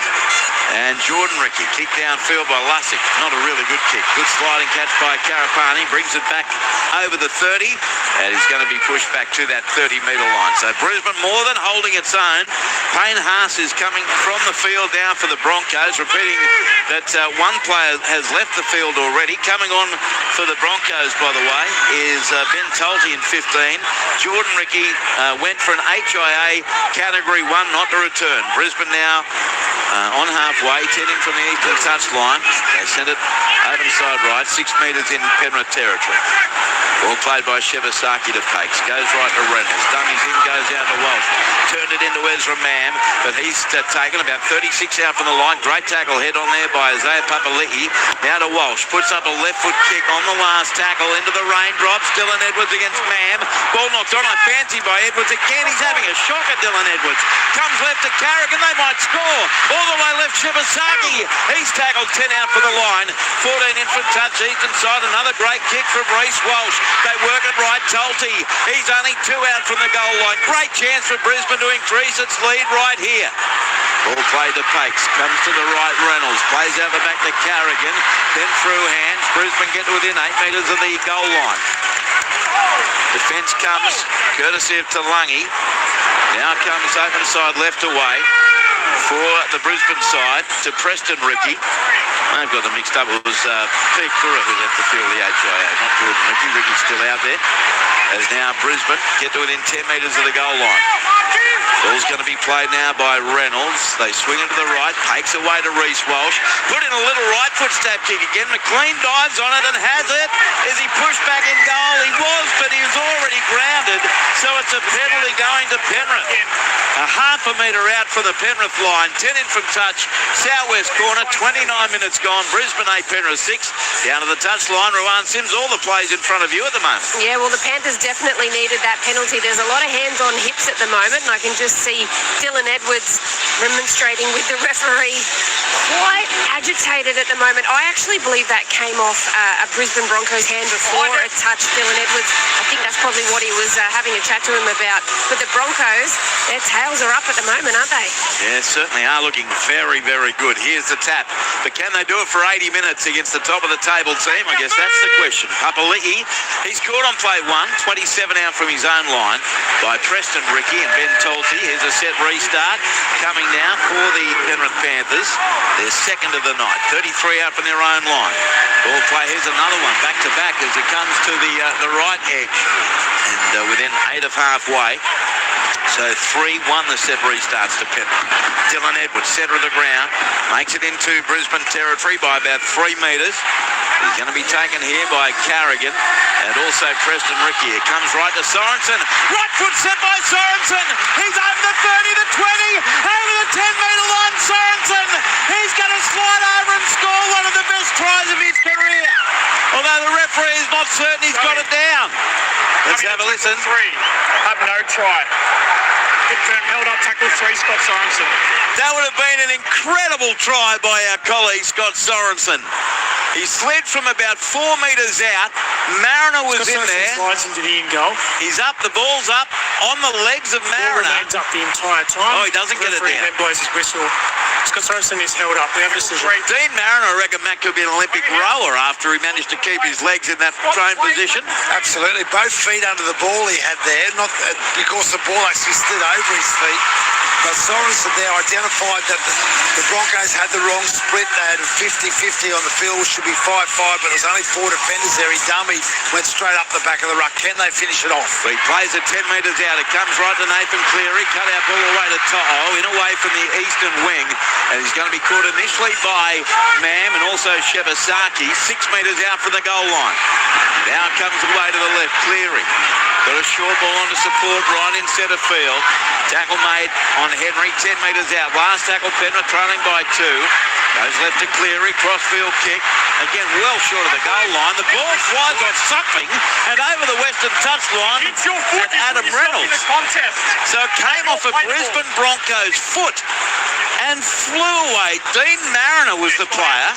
and Jordan Ricky. Kick downfield by Lussick. Not a really good kick. Good sliding catch by Karapani. Brings it back over the 30. And he's going to be pushed back to that 30-metre line. So Brisbane more than holding its own. Payne Haas is coming from the field now for the Broncos. Repeating that one player has left the field already. Coming on for the Broncos, by the way, is Ben Tolte in 15. Jordan Ricky went for an HIA Category 1 not to return. Brisbane now on halfway, 10 in from the eastern touchline. They send it over the side right, 6 metres in Penrith territory. Ball played by Shevasaki to Pakes. Goes right to Reynolds. Dummies in, goes out to Walsh. turned it into Ezra Mam, but he's taken about 36 out from the line. Great tackle head on there by Isaiah Papali'i. Now to Walsh, puts up a left foot kick on the last tackle into the raindrops. Dylan Edwards against Mam. Ball knocked on, I fancy by Edwards again. He's having a shock at Dylan Edwards. Comes left to Carrigan, they might score. All the way left, Shibasaki. He's tackled 10 out for the line. 14 in for touch, eastern side. Another great kick from Reece Walsh. They work it right, Tulty. He's only 2 out from the goal line. Great chance for Brisbane to increase its lead right here. Ball played to Pakes. Comes to the right, Reynolds. Plays out the back to Carrigan. Then through hands. Brisbane get to within 8 metres of the goal line. Defence comes, courtesy of Talangi. Now comes open side left away for the Brisbane side to Preston Ricky. I've got them mixed up. It was Pete Kura who left the field of the HIA, not Jordan Ricky. Ricky's still out there. As now Brisbane get to within 10 metres of the goal line. Ball's going to be played now by Reynolds. They swing it to the right. Takes away to Reece Walsh. Put in a little right foot stab kick again. McLean dives on it and has it. Is he pushed back in goal? He was, but he was already grounded. So it's a penalty going to Penrith. A half a metre out from the Penrith line. 10 in from touch. Southwest corner. 29 minutes gone. Brisbane 8, Penrith 6. Down to the touch line. Rowan Sims, all the plays in front of you at the moment. Yeah, well, the Panthers definitely needed that penalty. There's a lot of hands on hips at the moment, and I can just see Dylan Edwards remonstrating with the referee. Quite agitated at the moment. I actually believe that came off a Brisbane Broncos hand before it touched Dylan Edwards. I think that's probably what he was having a chat to him about. But the Broncos, their tails are up at the moment, aren't they? Yeah, certainly are looking very, very good. Here's the tap. But can they do it for 80 minutes against the top of the table team? I guess that's the question. Papali'i, he's caught on play 1, 27 out from his own line by Preston Ricky and Ben Tulty. Here's a set restart coming now for the Penrith Panthers. Their second of the night. 33 out from their own line. Ball play, here's another one. Back to back as it comes to the right edge. And within 8 of halfway. So 3-1 the set restarts to Penrith. Dylan Edwards, centre of the ground, makes it into Brisbane territory by about 3 metres. He's going to be taken here by Carrigan and also Preston Ricky. It comes right to Sorensen. Right foot set by Sorensen. He's over the 30 to 20. Over the 10-metre line, Sorensen. He's going to slide over and score one of the best tries of his career. Although the referee is not certain he's got it down. Let's have a listen. 3. Have no try. Confirmed, held up, tackle 3, Scott Sorensen. That would have been an incredible try by our colleague Scott Sorensen. He slid from about 4 metres out. Mariner was in there. Slides into the in goal. He's up. The ball's up on the legs of Mariner. Remains up the entire time. Oh, he doesn't get it down. Then blows his whistle. Scott Sorensen is held up. We have a decision. Dean Mariner, I reckon Matt could be an Olympic rower after he managed to keep his legs in that prone position. Absolutely. Both feet under the ball he had there, not because the ball actually slid over his feet. But Sorensen there identified that the Broncos had the wrong split. They had a 50-50 on the field, which should be 5-5, but there's only 4 defenders there. He dummied, went straight up the back of the ruck. Can they finish it off? He plays it 10 metres out. It comes right to Nathan Cleary. Cut out ball away to To'o, in away from the eastern wing. And he's going to be caught initially by Mam and also Shibasaki, 6 metres out from the goal line. Now comes away to the left, Cleary. Got a short ball on to support right in centre field. Tackle made on Henry, 10 metres out. Last tackle, Penrith trailing by 2. Goes left to Cleary, crossfield kick. Again, well short of the goal line. The ball flies off something and over the western touchline at Adam Reynolds. So it came off a Brisbane Broncos foot and flew away. Dean Mariner was the player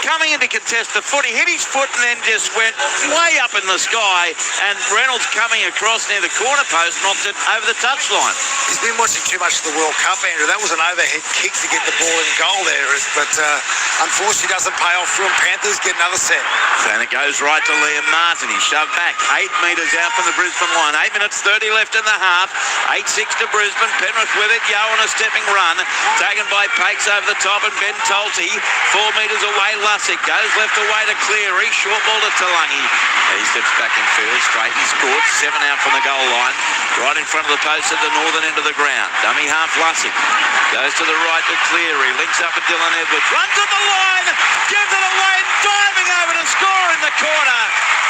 coming in to contest the foot. He hit his foot and then just went way up in the sky, and Reynolds coming across near the corner post knocked it over the touchline. He's been watching too much of the World Cup, Andrew. That was an overhead kick to get the ball in goal there, but unfortunately doesn't pay off for him. Panthers get another set. And it goes right to Liam Martin. He's shoved back 8 metres out from the Brisbane line. 8 minutes 30 left in the half. 8-6 to Brisbane. Penrith with it. Yo on a stepping run. Taken by Pakes over the top and Ben Tulty. 4 metres away, Lussick goes left away to Cleary. Short ball to Talangi. He steps back in field, straight and scored. 7 out from the goal line. Right in front of the post at the northern end of the ground. Dummy half Lussick. Goes to the right to Cleary. Links up with Dylan Edwards. Runs at the line. Gives it away. Diving over to score in the corner.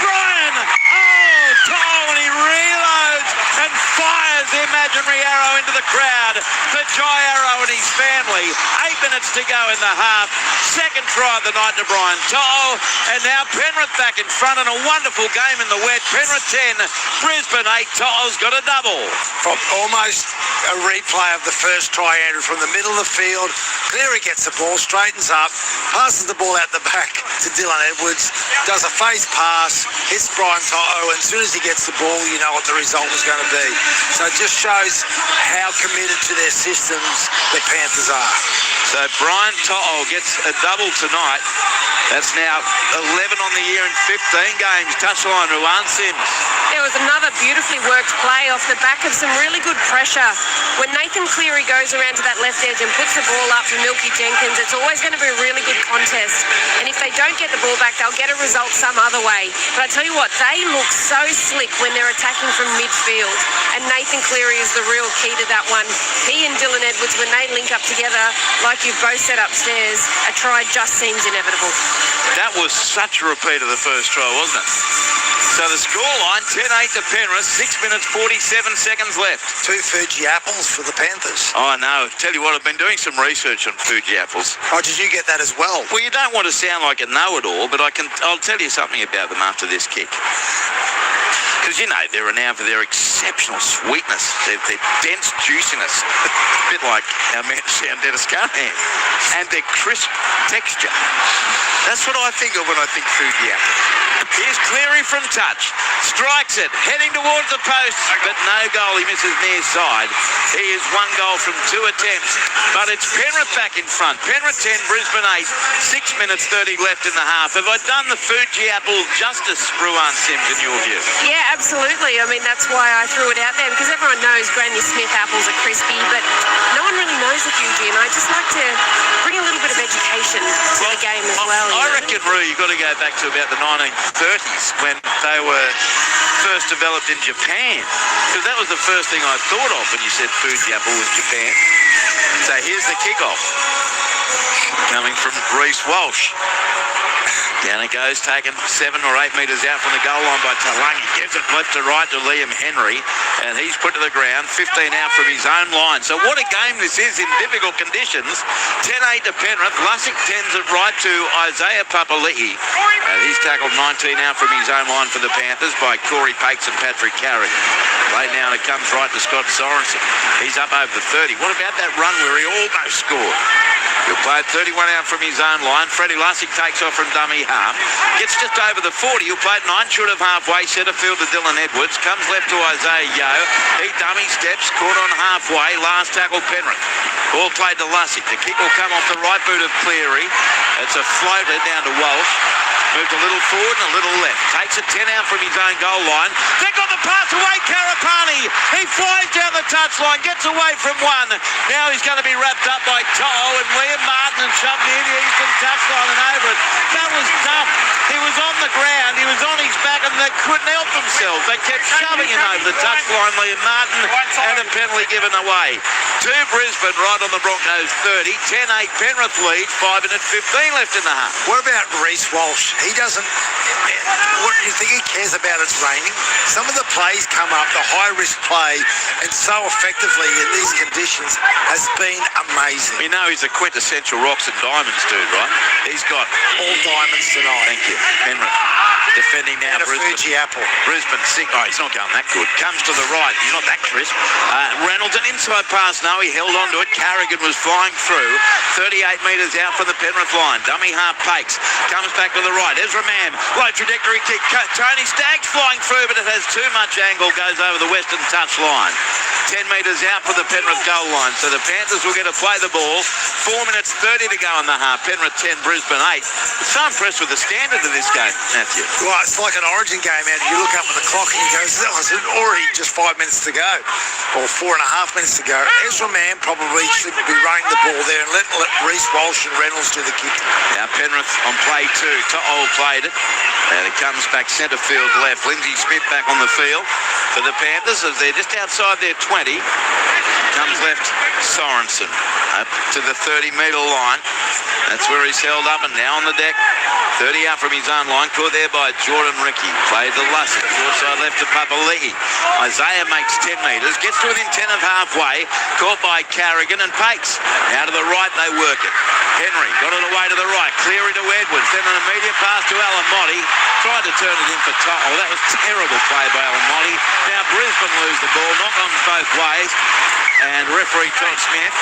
Brian Oh, Toll, and he reloads and fires the imaginary arrow into the crowd for Jai Arrow and his family. 8 minutes to go in the half. Second try of the night to Brian Toll. And now Penrith back in front in a wonderful game in the wet. Penrith 10, Brisbane 8. Toll's got a double. From almost a replay of the first try, Andrew, from the middle of the field. Cleary gets the ball, straightens up, passes the ball out the back to Dylan Edwards, does a face pass, hits Brian To'o, and as soon as he gets the ball, you know what the result was going to be. So it just shows how committed to their systems the Panthers are. So Brian To'o gets a double tonight. That's now 11 on the year in 15 games. Touchline, Ruan Sims. There was another beautifully worked play off the back of some really good pressure. When Nathan Cleary goes around to that left edge and puts the ball up for Milky Jenkins, it's always going to be a really good contest. And if they don't get the ball back, they'll get a result some other way. But I tell you what, they look so slick when they're attacking from midfield. And Nathan Cleary is the real key to that one. He and Dylan Edwards, when they link up together, like you've both said upstairs, a try just seems inevitable. That was such a repeat of the first try, wasn't it? So the scoreline, 10-8 to Penrith, 6 minutes 47 seconds left. 2 Fuji apples for the Panthers. Oh, no. Tell you what, I've been doing some research on Fuji apples. Oh, did you get that as well? Well, you don't want to sound like a know-it-all, but I'll tell you something about them after this kick. Because, you know, they're renowned for their exceptional sweetness, their dense juiciness, a bit like our man Sam Dennis Callahan, and their crisp texture. That's what I think of when I think Fuji apple. Here's Cleary from touch. Strikes it, heading towards the post, but no goal. He misses near side. He is 1 goal from 2 attempts. But it's Penrith back in front. Penrith 10, Brisbane 8. 6 minutes 30 left in the half. Have I done the Fuji apple justice, Ruan Sims, in your view? Yeah, absolutely. I mean, that's why I threw it out there, because everyone knows Granny Smith apples are crispy, but no one really knows the Fuji, and I just like to bring a little bit of education to the game as well. I reckon, Roo, you've got to go back to about the 1930s when they were first developed in Japan, because that was the first thing I thought of when you said Fuji apple was Japan. So here's the kickoff coming from Reece Walsh. Down it goes, taken 7 or 8 metres out from the goal line by Talangi. Gives it left to right to Liam Henry, and he's put to the ground, 15 out from his own line. So what a game this is in difficult conditions. 10-8 to Penrith. Lussick tends it right to Isaiah Papali'i. And he's tackled 19 out from his own line for the Panthers by Corey Pakes and Patrick Carrigan. Late now, and it comes right to Scott Sorensen. He's up over the 30. What about that run where he almost scored? He'll play 31 out from his own line. Freddie Lussick takes off from dummy half. Gets just over the 40. He'll play 9 short of halfway. Centre field to Dylan Edwards. Comes left to Isaiah Yeo. He dummy steps. Caught on halfway. Last tackle Penrith. Ball played to Lussick. The kick will come off the right boot of Cleary. It's a floater down to Walsh. Moved a little forward and a little left. Takes a 10 out from his own goal line. They got the pass away, Karapani. He flies down the touchline, gets away from one. Now he's going to be wrapped up by To'o and Liam Martin and shoved near the eastern touchline and over it. That was dumb. He was on the ground, he was on his back, and they couldn't help themselves. They kept shoving him over the touchline, Liam Martin, and a penalty given away. To Brisbane, right on the Broncos 30. 10-8 Penrith lead, 5 minutes 15 left in the half. What about Reece Walsh? He doesn't... What do you think he cares about it's raining? Some of the plays come up, the high-risk play, and so effectively in these conditions has been amazing. You know he's a quintessential rocks and diamonds dude, right? He's got All diamonds tonight. Thank you. Penrith defending now. And a Brisbane. Fuji apple. Brisbane sick. Oh, he's not going that good. Comes to the right. He's not that crisp. Reynolds, an inside pass. No, he held on to it. Carrigan was flying through. 38 metres out from the Penrith line. Dummy half Pakes. Comes back to the right. Ezra Mam. Low trajectory kick. Tony Stagg's flying through, but it has too much angle. Goes over the western touch line. 10 metres out for the Penrith goal line. So the Panthers will get to play the ball. 4 minutes 30 to go in the half. Penrith 10, Brisbane 8. So impressed with the standard of this game, Matthew. Well, it's like an Origin game, and you look up at the clock and you go, that was already just 5 minutes to go, or 4.5 minutes to go. Ezra Mam probably should be running the ball there and let Reece Walsh and Reynolds do the kick. Now Penrith on play 2. To'o played it. And it comes back centre field left. Lindsay Smith back on the field for the Panthers as they're just outside their 20. Comes left Sorensen up to the 30-metre line. That's where he's held up and now on the deck. 30 out from his his own line. Caught there by Jordan Ricky. Played to Lussick. Short side left to Papali'i. Isaiah makes 10 metres. Gets to within 10 of halfway. Caught by Carrigan and Pakes. Now to the right they work it. Henry got it away to the right. Cleary to Edwards. Then an immediate pass to Alamotti. Tried to turn it in for Todd. Oh, that was terrible play by Alamotti. Now Brisbane lose the ball. Knock-ons both ways. And referee Todd Smith,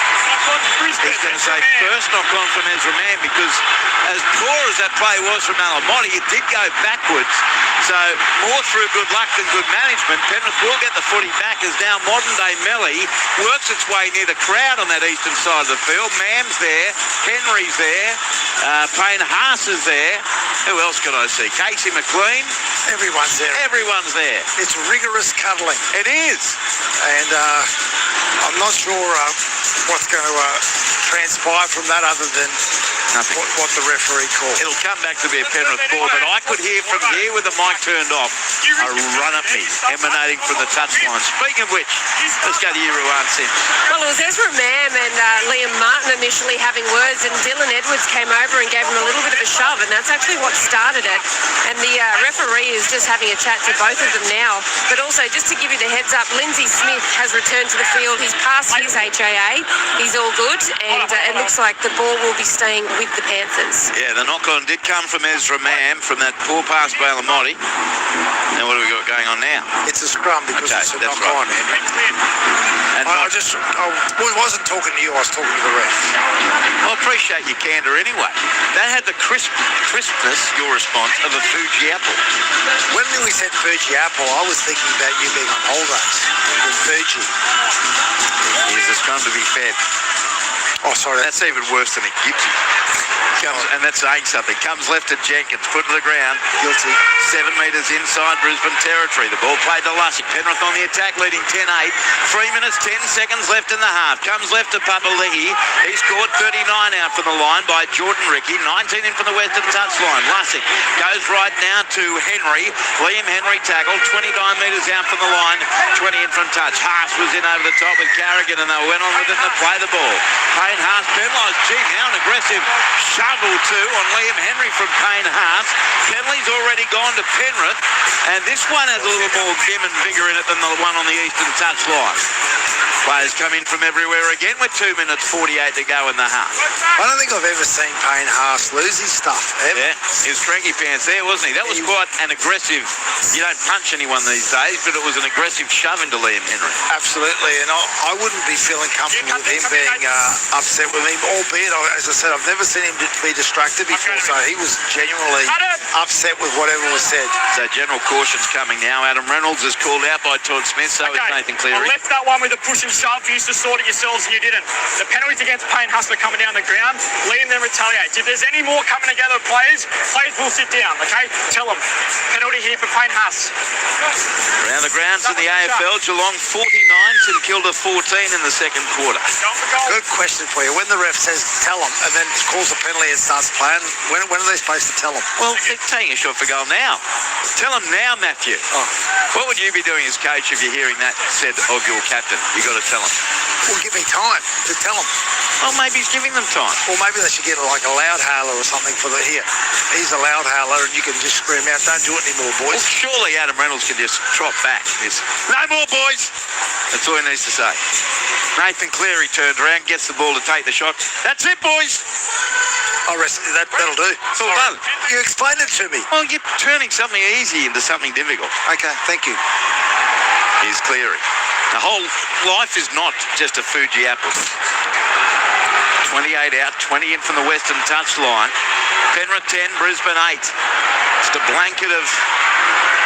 he's going to say first knock-on from Ezra Mann, because as poor as that play was from Alamotti, it did go backwards. So more through good luck than good management. Penrith will get the footy back as now modern-day Melly works its way near the crowd on that eastern side of the field. Mam's there, Henry's there, Payne Haas is there. Who else can I see? Casey McLean. Everyone's there. Everyone's there. It's rigorous cuddling. It is. And I'm not sure what's going to transpire from that other than nothing. What the referee called. It'll come back to be a Penrith ball, but I could hear from here with the mic turned off a run at me emanating from the touchline. Speaking of which, let's go to Yeruan Sims. Well, it was Ezra Mam and Liam Martin initially having words, and Dylan Edwards came over and gave him a little bit of a shove, and that's actually what started it. And the referee is just having a chat to both of them now. But also, just to give you the heads up, Lindsay Smith has returned to the field. He's passed his HAA. He's all good, and it looks like the ball will be staying with the Panthers. Yeah, the knock-on did come from Ezra Mam from that poor pass by Alamotti. Now what have we got going on now? It's a scrum because it's a knock-on. And I wasn't talking to you, I was talking to the ref. I appreciate your candour anyway. That had the crispness, your response, of a Fuji apple. When we said Fuji apple, I was thinking about you being on holidays with Fuji. Here's the scrum to be fed. Oh, sorry. That's even worse than it gives you. And that's saying something. Comes left to Jenkins, put to the ground. Guilty. 7 metres inside Brisbane territory. The ball played to Lussick. Penrith on the attack, leading 10-8. 3 minutes, 10 seconds left in the half. Comes left to Papali'i. He scored 39 out from the line by Jordan Ricky. 19 in from the western touchline. Lussick goes right now to Henry. Liam Henry tackled. 29 metres out from the line. 20 in from touch. Haas was in over the top with Carrigan, and they went on with it to play the ball. Payne Haas penalised. Gee, now an aggressive shovel too on Liam Henry from Payne Haas. Penalty's already gone to Penrith, and this one has a little more vim and vigour in it than the one on the eastern touchline. Players come in from everywhere again with 2 minutes 48 to go in the half. I don't think I've ever seen Payne Haas lose his stuff, ever. Yeah, he was cranky pants there, wasn't he? That was quite an aggressive, you don't punch anyone these days, but it was an aggressive shove into Liam Henry. Absolutely, and I wouldn't be feeling comfortable with him being upset with me, albeit, as I said, I've never seen him be distracted before, so he was genuinely upset with whatever was said. So general caution's coming now. Adam Reynolds is called out by Todd Smith, so is Nathan Cleary. I left that one with a push and shove. You used to sort it yourselves and you didn't. The penalties against Payne Haas are coming down the ground. Liam then retaliates. If there's any more coming together, players will sit down, okay? Tell them. Penalty here for Payne Haas. Around the grounds in the AFL, Geelong 49, St Kilda 14 in the second quarter. Good question for you. When the ref says tell them and then calls a penalty and starts playing, when are they supposed to tell them? Well, they're taking a shot for goal now. Tell them now, Matthew. Oh. What would you be doing as coach if you're hearing that said of your captain? You got to tell them. Well, give me time to tell them. Well, maybe he's giving them time. Or maybe they should get like a loud hailer or something for the here. He's a loud hailer and you can just scream out, don't do it anymore, boys. Well, surely Adam Reynolds can just trot back. It's, no more, boys. That's all he needs to say. Nathan Cleary turns around, gets the ball to take the shot. That's it, boys. I reckon that'll do. It's all done. You explained it to me. Well, you're turning something easy into something difficult. Okay, thank you. Here's Cleary. The whole life is not just a Fuji apple. 28 out, 20 in from the western touchline. Penrith 10, Brisbane 8. Just a blanket of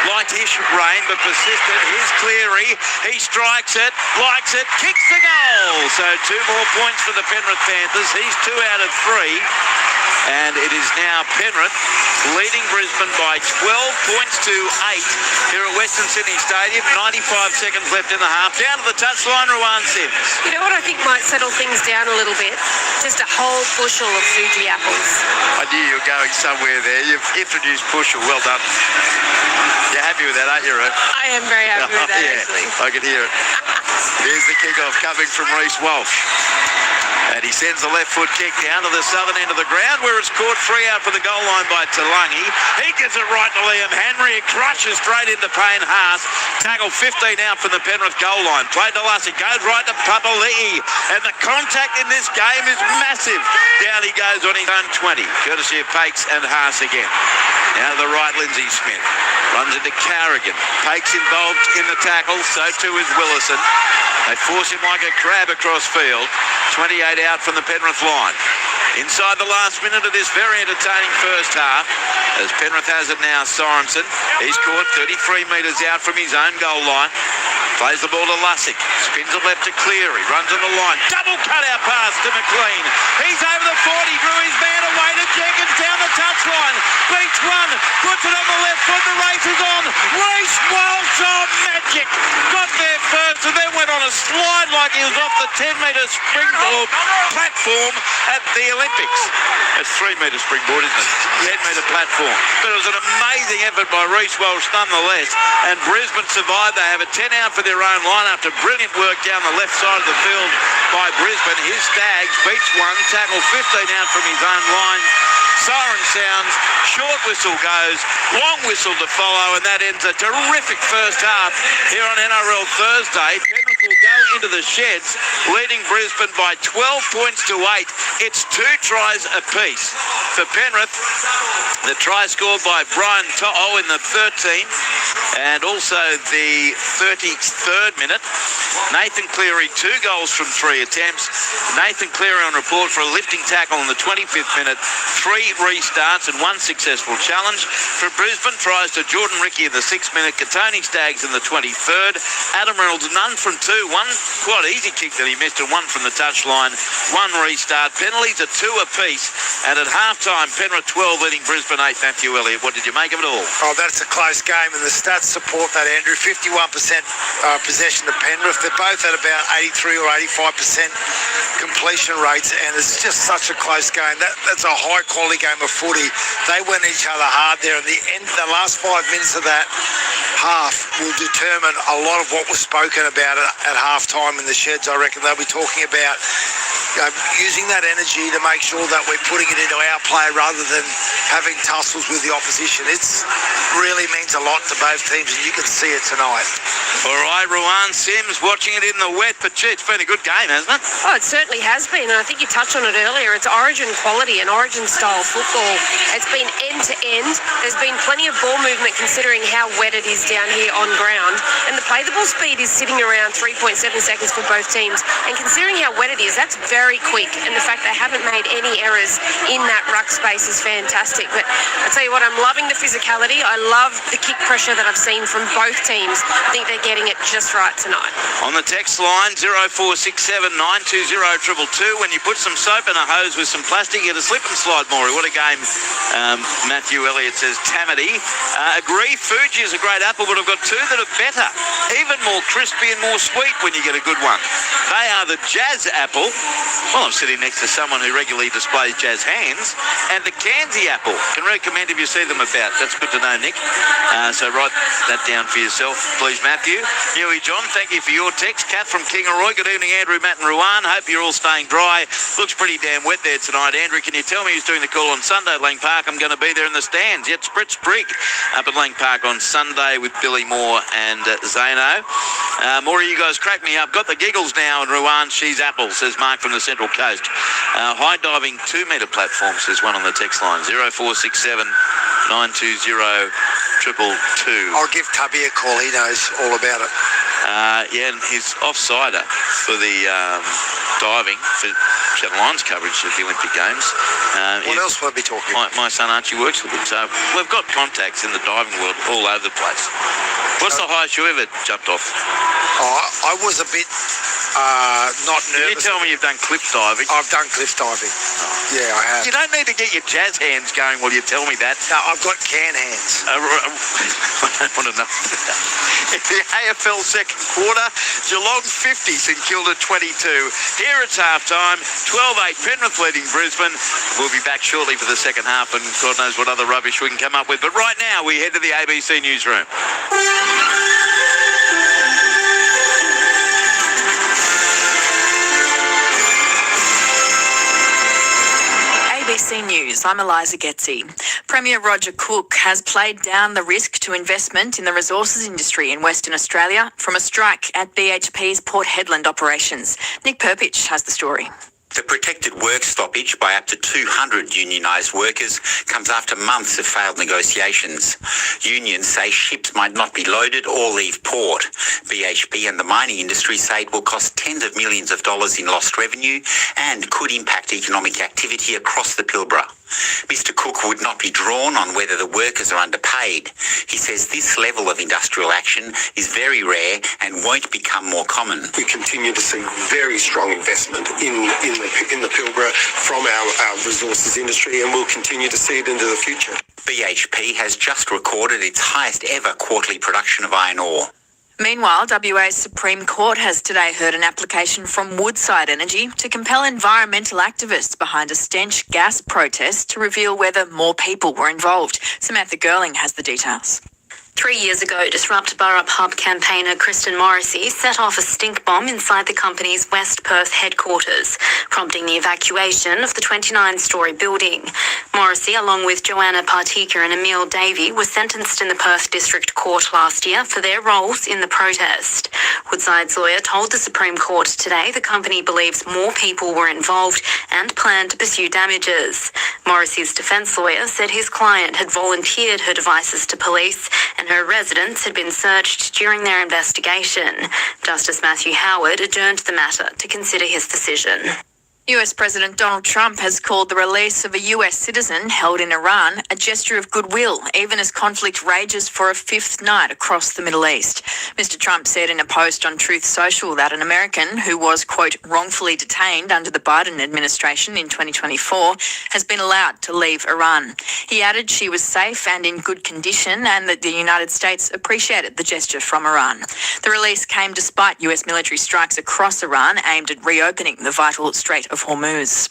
lightish rain, but persistent. Here's Cleary. He strikes it, likes it, kicks the goal. So 2 more points for the Penrith Panthers. He's 2 out of 3. And it is now Penrith leading Brisbane by 12 points to 8 here at Western Sydney Stadium. 95 seconds left in the half. Down to the touchline, Ruan Sims. You know what I think might settle things down a little bit? Just a whole bushel of Fuji apples. I knew you were going somewhere there. You've introduced bushel. Well done. You're happy with that, aren't you, Ruth? I am very happy with that, yeah, actually. I can hear it. Here's the kickoff coming from Reece Walsh. And And he sends the left foot kick down to the southern end of the ground where it's caught free out for the goal line by Talangi. He gives it right to Liam Henry. It crushes straight into Payne Haas. Tackle 15 out from the Penrith goal line. Played to Lassie. Goes right to Papali'i. And the contact in this game is massive. Down he goes on his own 20. Courtesy of Pakes and Haas again. Now to the right, Lindsay Smith. Runs into Carrigan. Pakes involved in the tackle. So too is Willison. They force him like a crab across field. 28 out from the Penrith line. Inside the last minute of this very entertaining first half, as Penrith has it now, Sorensen. He's caught 33 metres out from his own goal line. Plays the ball to Lussick. Spins it left to Cleary. Runs on the line. Double cut-out pass to McLean. He's over the 40. Drew his man away to Jenkins down the touchline. Beats one. Puts it on the left foot. The race is on. Reece Walsh on magic. Got there first and then went on a slide like he was off the 10-metre springboard platform at the Olympics. It's 3-metre springboard, isn't it? 10-metre platform. But it was an amazing effort by Reece Walsh nonetheless. And Brisbane survived. They have a 10 out for their own line after brilliant work down the left side of the field by Brisbane. His Stags beats one. Tackle 15 out from his own line. Siren sounds, short whistle goes, long whistle to follow, and that ends a terrific first half here on NRL Thursday. Penrith will go into the sheds, leading Brisbane by 12 points to 8. It's 2 tries apiece. For Penrith, the try scored by Brian To'o in the 13th and also the 33rd minute. Nathan Cleary, 2 goals from 3 attempts. Nathan Cleary on report for a lifting tackle in the 25th minute. 3 restarts and 1 successful challenge. For Brisbane, tries to Jordan Ricky in the 6th minute. Katoni Staggs in the 23rd. Adam Reynolds, none from 2. 1 quite easy kick that he missed and 1 from the touchline. 1 restart. Penalties are 2 apiece. And at half-time, Penrith 12 leading Brisbane 8. Matthew Elliott, what did you make of it all? Oh, that's a close game, and the stats support that, Andrew. 51% possession to Penrith. They're both at about 83 or 85% completion rates, and it's just such a close game. That's a high-quality game of footy. They went each other hard there, and the last 5 minutes of that half will determine a lot of what was spoken about at half-time in the sheds. I reckon they'll be talking about using that energy to make sure that we're putting it into our play rather than having tussles with the opposition. It really means a lot to both teams, and you can see it tonight. All right, Ruan Sims watching it in the wet, but gee, it's been a good game, hasn't it? Oh, it certainly has been, and I think you touched on it earlier. It's origin quality and origin-style football. It's been end-to-end. There's been plenty of ball movement considering how wet it is down here on ground, and the play-the-ball speed is sitting around 3.7 seconds for both teams, and considering how wet it is, that's very quick, and the fact they haven't made any errors in that ruck space is fantastic. But I tell you what, I'm loving the physicality. I love the kick pressure that I've seen from both teams. I think they're getting it just right tonight. On the text line, 0467 920 222. When you put some soap in a hose with some plastic, you get a slip and slide, Maury. What a game. Matthew Elliott says, Tamati. Agree, Fuji is a great apple, but I've got 2 that are better. Even more crispy and more sweet when you get a good one. They are the Jazz apple. Well, I'm sitting next to someone who regularly displays Jazz hands. And the Cairnsy apple. Can recommend if you see them about. That's good to know, Nick. So write that down for yourself, please, Matthew. Huey John, thank you for your text. Kath from Kingaroy. Good evening, Andrew, Matt and Ruan. Hope you're all staying dry. Looks pretty damn wet there tonight. Andrew, can you tell me who's doing the call on Sunday at Lang Park? I'm going to be there in the stands. Yet Spritz Brig up at Lang Park on Sunday with Billy Moore and Zano. Maury, you guys crack me up. Got the giggles now, and Ruan, she's apple, says Mark from the Central Coast. High diving 2-metre platform, says one on the text line. 0467 920 222. I'll give Tubby a call. He knows all about it. And he's off-sider for the diving for Channel 9's coverage of the Olympic Games. What else will I be talking about? My son Archie works with him, so we've got contacts in the diving world all over the place. What's the highest you ever jumped off? I was a bit not nervous. Can you tell me you've done cliff diving? I've done cliff diving. Yeah, I have. You don't need to get your jazz hands going while you tell me that. No, I've got can hands. I don't want to know. In the AFL second quarter, Geelong 50, St Kilda 22. Here it's half-time, 12-8, Penrith leading Brisbane. We'll be back shortly for the second half, and God knows what other rubbish we can come up with. But right now, we head to the ABC newsroom. ABC News, I'm Eliza Getzi. Premier Roger Cook has played down the risk to investment in the resources industry in Western Australia from a strike at BHP's Port Hedland operations. Nick Perpich has the story. The protected work stoppage by up to 200 unionised workers comes after months of failed negotiations. Unions say ships might not be loaded or leave port. BHP and the mining industry say it will cost tens of millions of dollars in lost revenue and could impact economic activity across the Pilbara. Mr Cook would not be drawn on whether the workers are underpaid. He says this level of industrial action is very rare and won't become more common. We continue to see very strong investment in the Pilbara from our resources industry, and we'll continue to see it into the future. BHP has just recorded its highest ever quarterly production of iron ore. Meanwhile, WA's Supreme Court has today heard an application from Woodside Energy to compel environmental activists behind a stench gas protest to reveal whether more people were involved. Samantha Girling has the details. 3 years ago, Disrupt Burrup Hub campaigner Kristen Morrissey set off a stink bomb inside the company's West Perth headquarters, prompting the evacuation of the 29-storey building. Morrissey, along with Joanna Partika and Emil Davey, were sentenced in the Perth District Court last year for their roles in the protest. Woodside's lawyer told the Supreme Court today the company believes more people were involved and planned to pursue damages. Morrissey's defence lawyer said his client had volunteered her devices to police and her residence had been searched during their investigation. Justice Matthew Howard adjourned the matter to consider his decision. US President Donald Trump has called the release of a US citizen held in Iran a gesture of goodwill, even as conflict rages for a fifth night across the Middle East. Mr. Trump said in a post on Truth Social that an American who was, quote, wrongfully detained under the Biden administration in 2024 has been allowed to leave Iran. He added she was safe and in good condition and that the United States appreciated the gesture from Iran. The release came despite US military strikes across Iran aimed at reopening the vital Strait of Hormuz.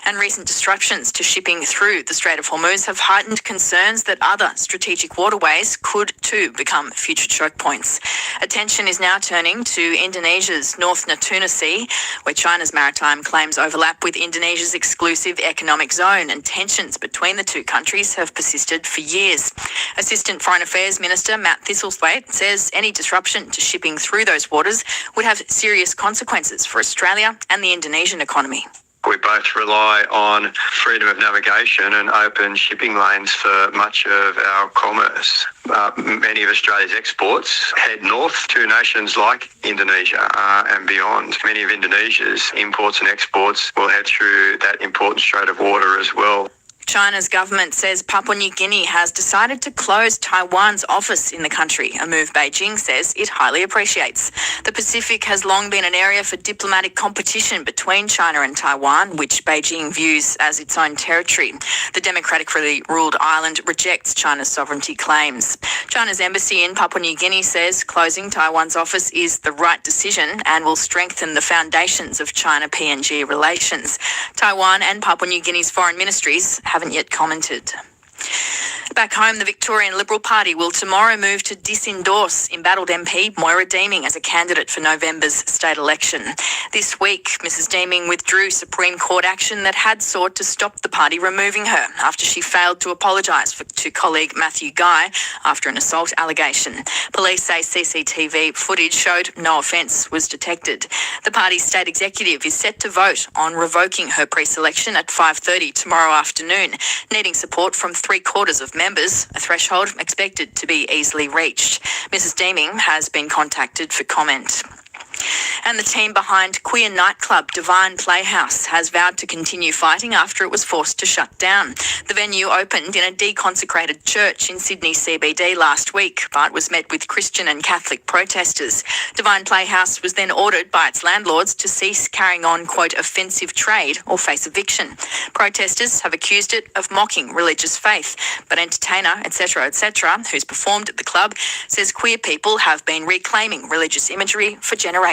And recent disruptions to shipping through the Strait of Hormuz have heightened concerns that other strategic waterways could too become future choke points. Attention is now turning to Indonesia's North Natuna Sea, where China's maritime claims overlap with Indonesia's exclusive economic zone, and tensions between the two countries have persisted for years. Assistant Foreign Affairs Minister Matt Thistlethwaite says any disruption to shipping through those waters would have serious consequences for Australia and the Indonesian economy. We both rely on freedom of navigation and open shipping lanes for much of our commerce. Many of Australia's exports head north to nations like Indonesia and beyond. Many of Indonesia's imports and exports will head through that important strait of water as well. China's government says Papua New Guinea has decided to close Taiwan's office in the country, a move Beijing says it highly appreciates. The Pacific has long been an area for diplomatic competition between China and Taiwan, which Beijing views as its own territory. The democratically ruled island rejects China's sovereignty claims. China's embassy in Papua New Guinea says closing Taiwan's office is the right decision and will strengthen the foundations of China-PNG relations. Taiwan and Papua New Guinea's foreign ministries haven't yet commented. Back home, the Victorian Liberal Party will tomorrow move to disendorse embattled MP Moira Deeming as a candidate for November's state election. This week, Mrs Deeming withdrew Supreme Court action that had sought to stop the party removing her after she failed to apologise to colleague Matthew Guy after an assault allegation. Police say CCTV footage showed no offence was detected. The party's state executive is set to vote on revoking her pre-selection at 5:30 tomorrow afternoon, needing support from 3/4 of members, a threshold expected to be easily reached. Mrs Deeming has been contacted for comment. And the team behind queer nightclub Divine Playhouse has vowed to continue fighting after it was forced to shut down. The venue opened in a deconsecrated church in Sydney CBD last week, but was met with Christian and Catholic protesters. Divine Playhouse was then ordered by its landlords to cease carrying on, quote, offensive trade or face eviction. Protesters have accused it of mocking religious faith, but entertainer, etc., who's performed at the club, says queer people have been reclaiming religious imagery for generations.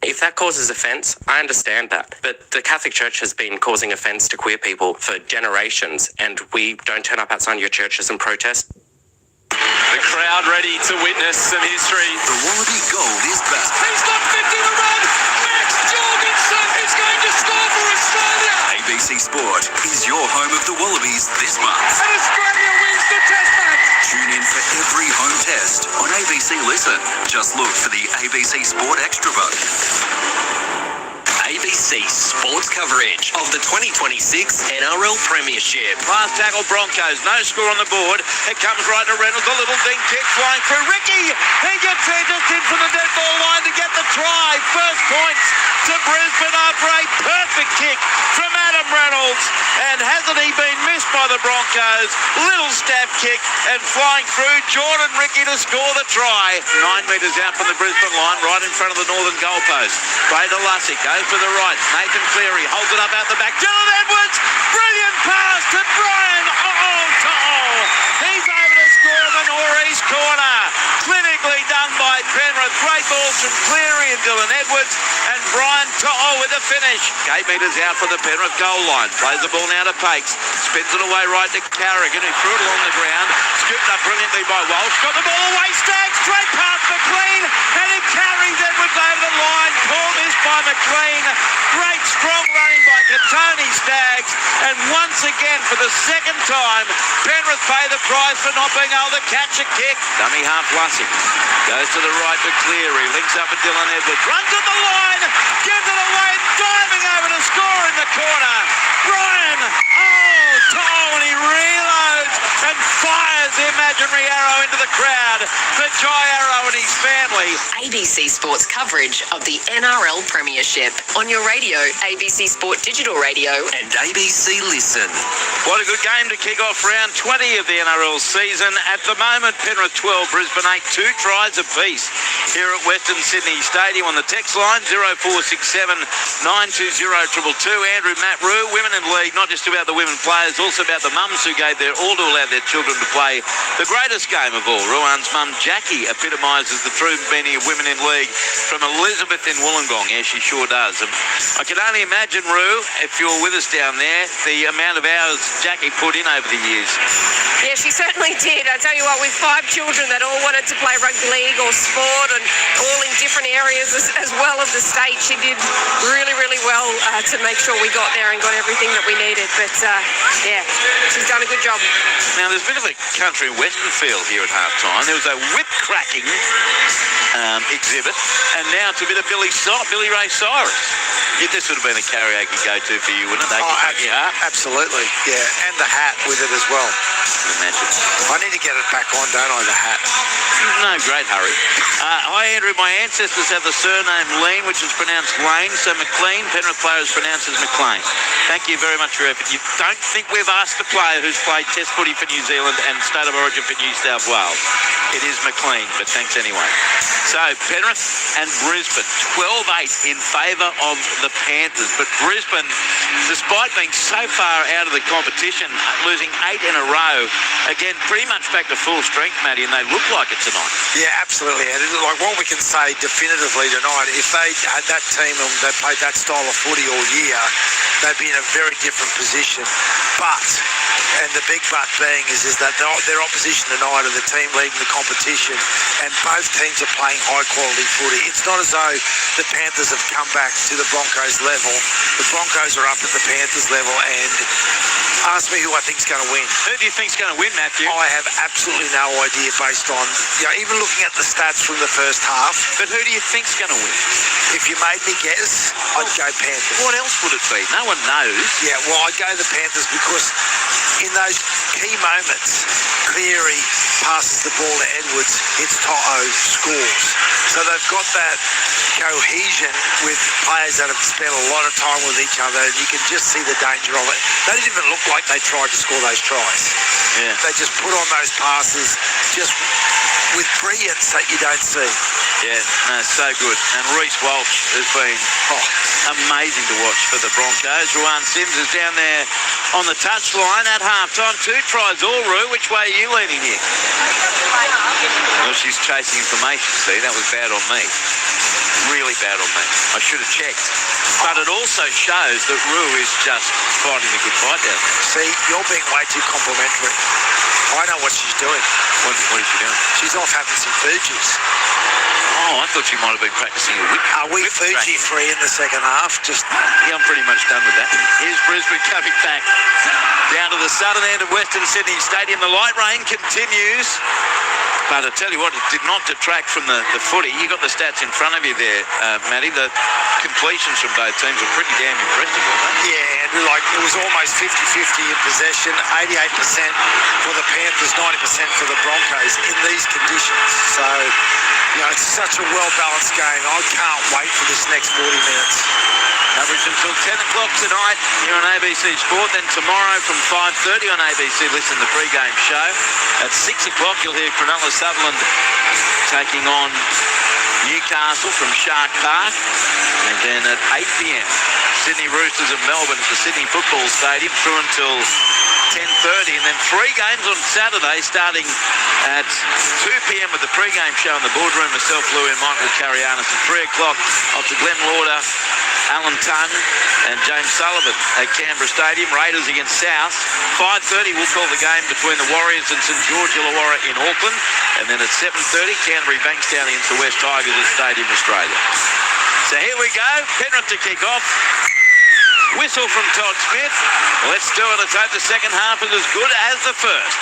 If that causes offence, I understand that. But the Catholic Church has been causing offence to queer people for generations, and we don't turn up outside your churches and protest. The crowd ready to witness some history. The Wallaby Gold is back. He's got 50 to run. Max Jorgensen is going to score for Australia. ABC Sport is your home of the Wallabies this month. And Australia wins the Test match. Tune in for every home test on ABC Listen. Just look for the ABC Sport Extra button. ABC Sports coverage of the 2026 NRL Premiership. Last tackle Broncos, no score on the board. It comes right to Reynolds, a little ding kick flying through. Ricky, he gets there just in from the dead ball line to get the try. First points to Brisbane after a perfect kick from Adam Reynolds. And hasn't he been missed by the Broncos? Little stab kick and flying through. Jordan Ricky to score the try. 9 metres out from the Brisbane line, right in front of the northern goalpost. Play to Lussick, goes to the right. Nathan Cleary holds it up out the back. Dylan Edwards, brilliant pass to Brian To'o. He's over to score in the northeast corner. Clinically done by Penrith. Great balls from Cleary and Dylan Edwards. And Brian To'o with a finish. 8 metres out from the Penrith goal line. Plays the ball now to Pakes. Spins it away right to Carrigan, who threw it along the ground. Scooped up brilliantly by Walsh. Got the ball away. Staggs straight past McLean. And he carries Edwards over the line. Called this by McLean. Great strong running by Katoni Staggs. And once again, for the second time, Penrith pay the price for not being able to catch a kick. Dummy half Lussick. Goes to the right to Cleary. Links up with Dylan Edwards. Runs at the line. Gives it away. Diving over to score in the corner. Brian To'o, and he reloads and fires the imaginary arrow into the crowd for Jai Arrow and his family. ABC Sports coverage of the NRL Premiership on your radio, ABC Sport Digital Radio And ABC Listen. What a good game to kick off round 20 of the NRL season. At the moment, Penrith 12, Brisbane 8, 2 tries apiece here at Western Sydney Stadium. On the text line, 0467 920 222. Andrew, Matt Rue, Women in League, not just about the women players, also about the mums who gave their all to allow their children to play the greatest game of all. Ruan's mum, Jackie, epitomises the true meaning of Women in League from Elizabeth in Wollongong. Yeah, she sure does. And I can only imagine, Rue, if you're with us down there, the amount of hours Jackie put in over the years. Yeah, she certainly did. I tell you what, with 5 children that all wanted to play rugby league or sport and all in different areas as well of the state, she did really, really well to make sure we got there and got everything that we needed. But yeah, she's done a good job. Now, there's a bit of a country and western feel here at halftime. There was a whip-cracking exhibit, and now it's a bit of Billy Ray Cyrus. This would have been a karaoke go-to for you, wouldn't it? Absolutely, yeah, and the hat with it as well. Imagine. I need to get it back on, don't I, the hat? No great hurry. Hi, Andrew. My ancestors have the surname Lean, which is pronounced Lane, so McLean, Penrith player, is pronounced as McLean. Thank you very much for your effort. You don't think we've asked a player who's played Test footy for New Zealand and State of Origin for New South Wales. It is McLean, but thanks anyway. So, Penrith and Brisbane, 12-8 in favour of the Panthers. But Brisbane, despite being so far out of the competition, losing 8 in a row, again, pretty much back to full strength, Matty, and they look like it tonight. Yeah, absolutely. And like what we can say definitively tonight, if they had that team and they played that style of footy all year, they'd be in a very different position. But, and the big but being is that their opposition tonight are the team leading the competition, and both teams are playing high quality footy. It's not as though the Panthers have come back to the Broncos level. The Broncos are up at the Panthers level, and ask me who I think's going to win. Who do you think's going to win, Matthew? I have absolutely no idea based on, even looking at the stats from the first half. But who do you think's going to win? If you made me guess, I'd go Panthers. What else would it be? No one knows. Yeah, well, I'd go the Panthers because in those key moments, Cleary passes the ball to Edwards, hits To'o, scores. So they've got that cohesion with players that have spent a lot of time with each other, and you can just see the danger of it. They didn't even look like they tried to score those tries. Yeah. They just put on those passes just with brilliance that you don't see. Yeah, no, so good. And Reece Walsh has been amazing to watch for the Broncos. Ruan Sims is down there on the touchline at halftime. 2 tries all, Roo. Which way are you leaning here? Well, she's chasing information, see. That was bad on me. Really bad on me. I should have checked. But it also shows that Roo is just fighting a good fight down there. See, you're being way too complimentary. I know what she's doing. What is she doing? She's off having some Fuji's. Oh, I thought you might have been practicing a whip. Are we Fuji free in the second half? Yeah, I'm pretty much done with that. Here's Brisbane coming back down to the southern end of Western Sydney Stadium. The light rain continues. But I tell you what, it did not detract from the footy. You got the stats in front of you there, Matty. The completions from both teams were pretty damn impressive, weren't they? Yeah, Andrew, like it was almost 50-50 in possession, 88% for the Panthers, 90% for the Broncos in these conditions. So, it's such a well-balanced game. I can't wait for this next 40 minutes. Coverage until 10 o'clock tonight here on ABC Sport. Then tomorrow from 5:30 on ABC Listen, the pre-game show. At 6 o'clock you'll hear Cronulla Sutherland taking on Newcastle from Shark Park. And then at 8 p.m, Sydney Roosters and Melbourne at the Sydney Football Stadium through until 10:30. And then 3 games on Saturday starting at 2 p.m. with the pre-game show in the boardroom. Myself, Louis and Michael Carianis at 3 o'clock off to Glenn Lauder, Alan Tongue and James Sullivan at Canberra Stadium. Raiders against South. 5:30 we'll call the game between the Warriors and St George Illawarra in Auckland. And then at 7:30 Canterbury Bankstown against the West Tigers at Stadium Australia. So here we go. Penrith to kick off. Whistle from Todd Smith. Let's do it. Let's hope the second half is as good as the first.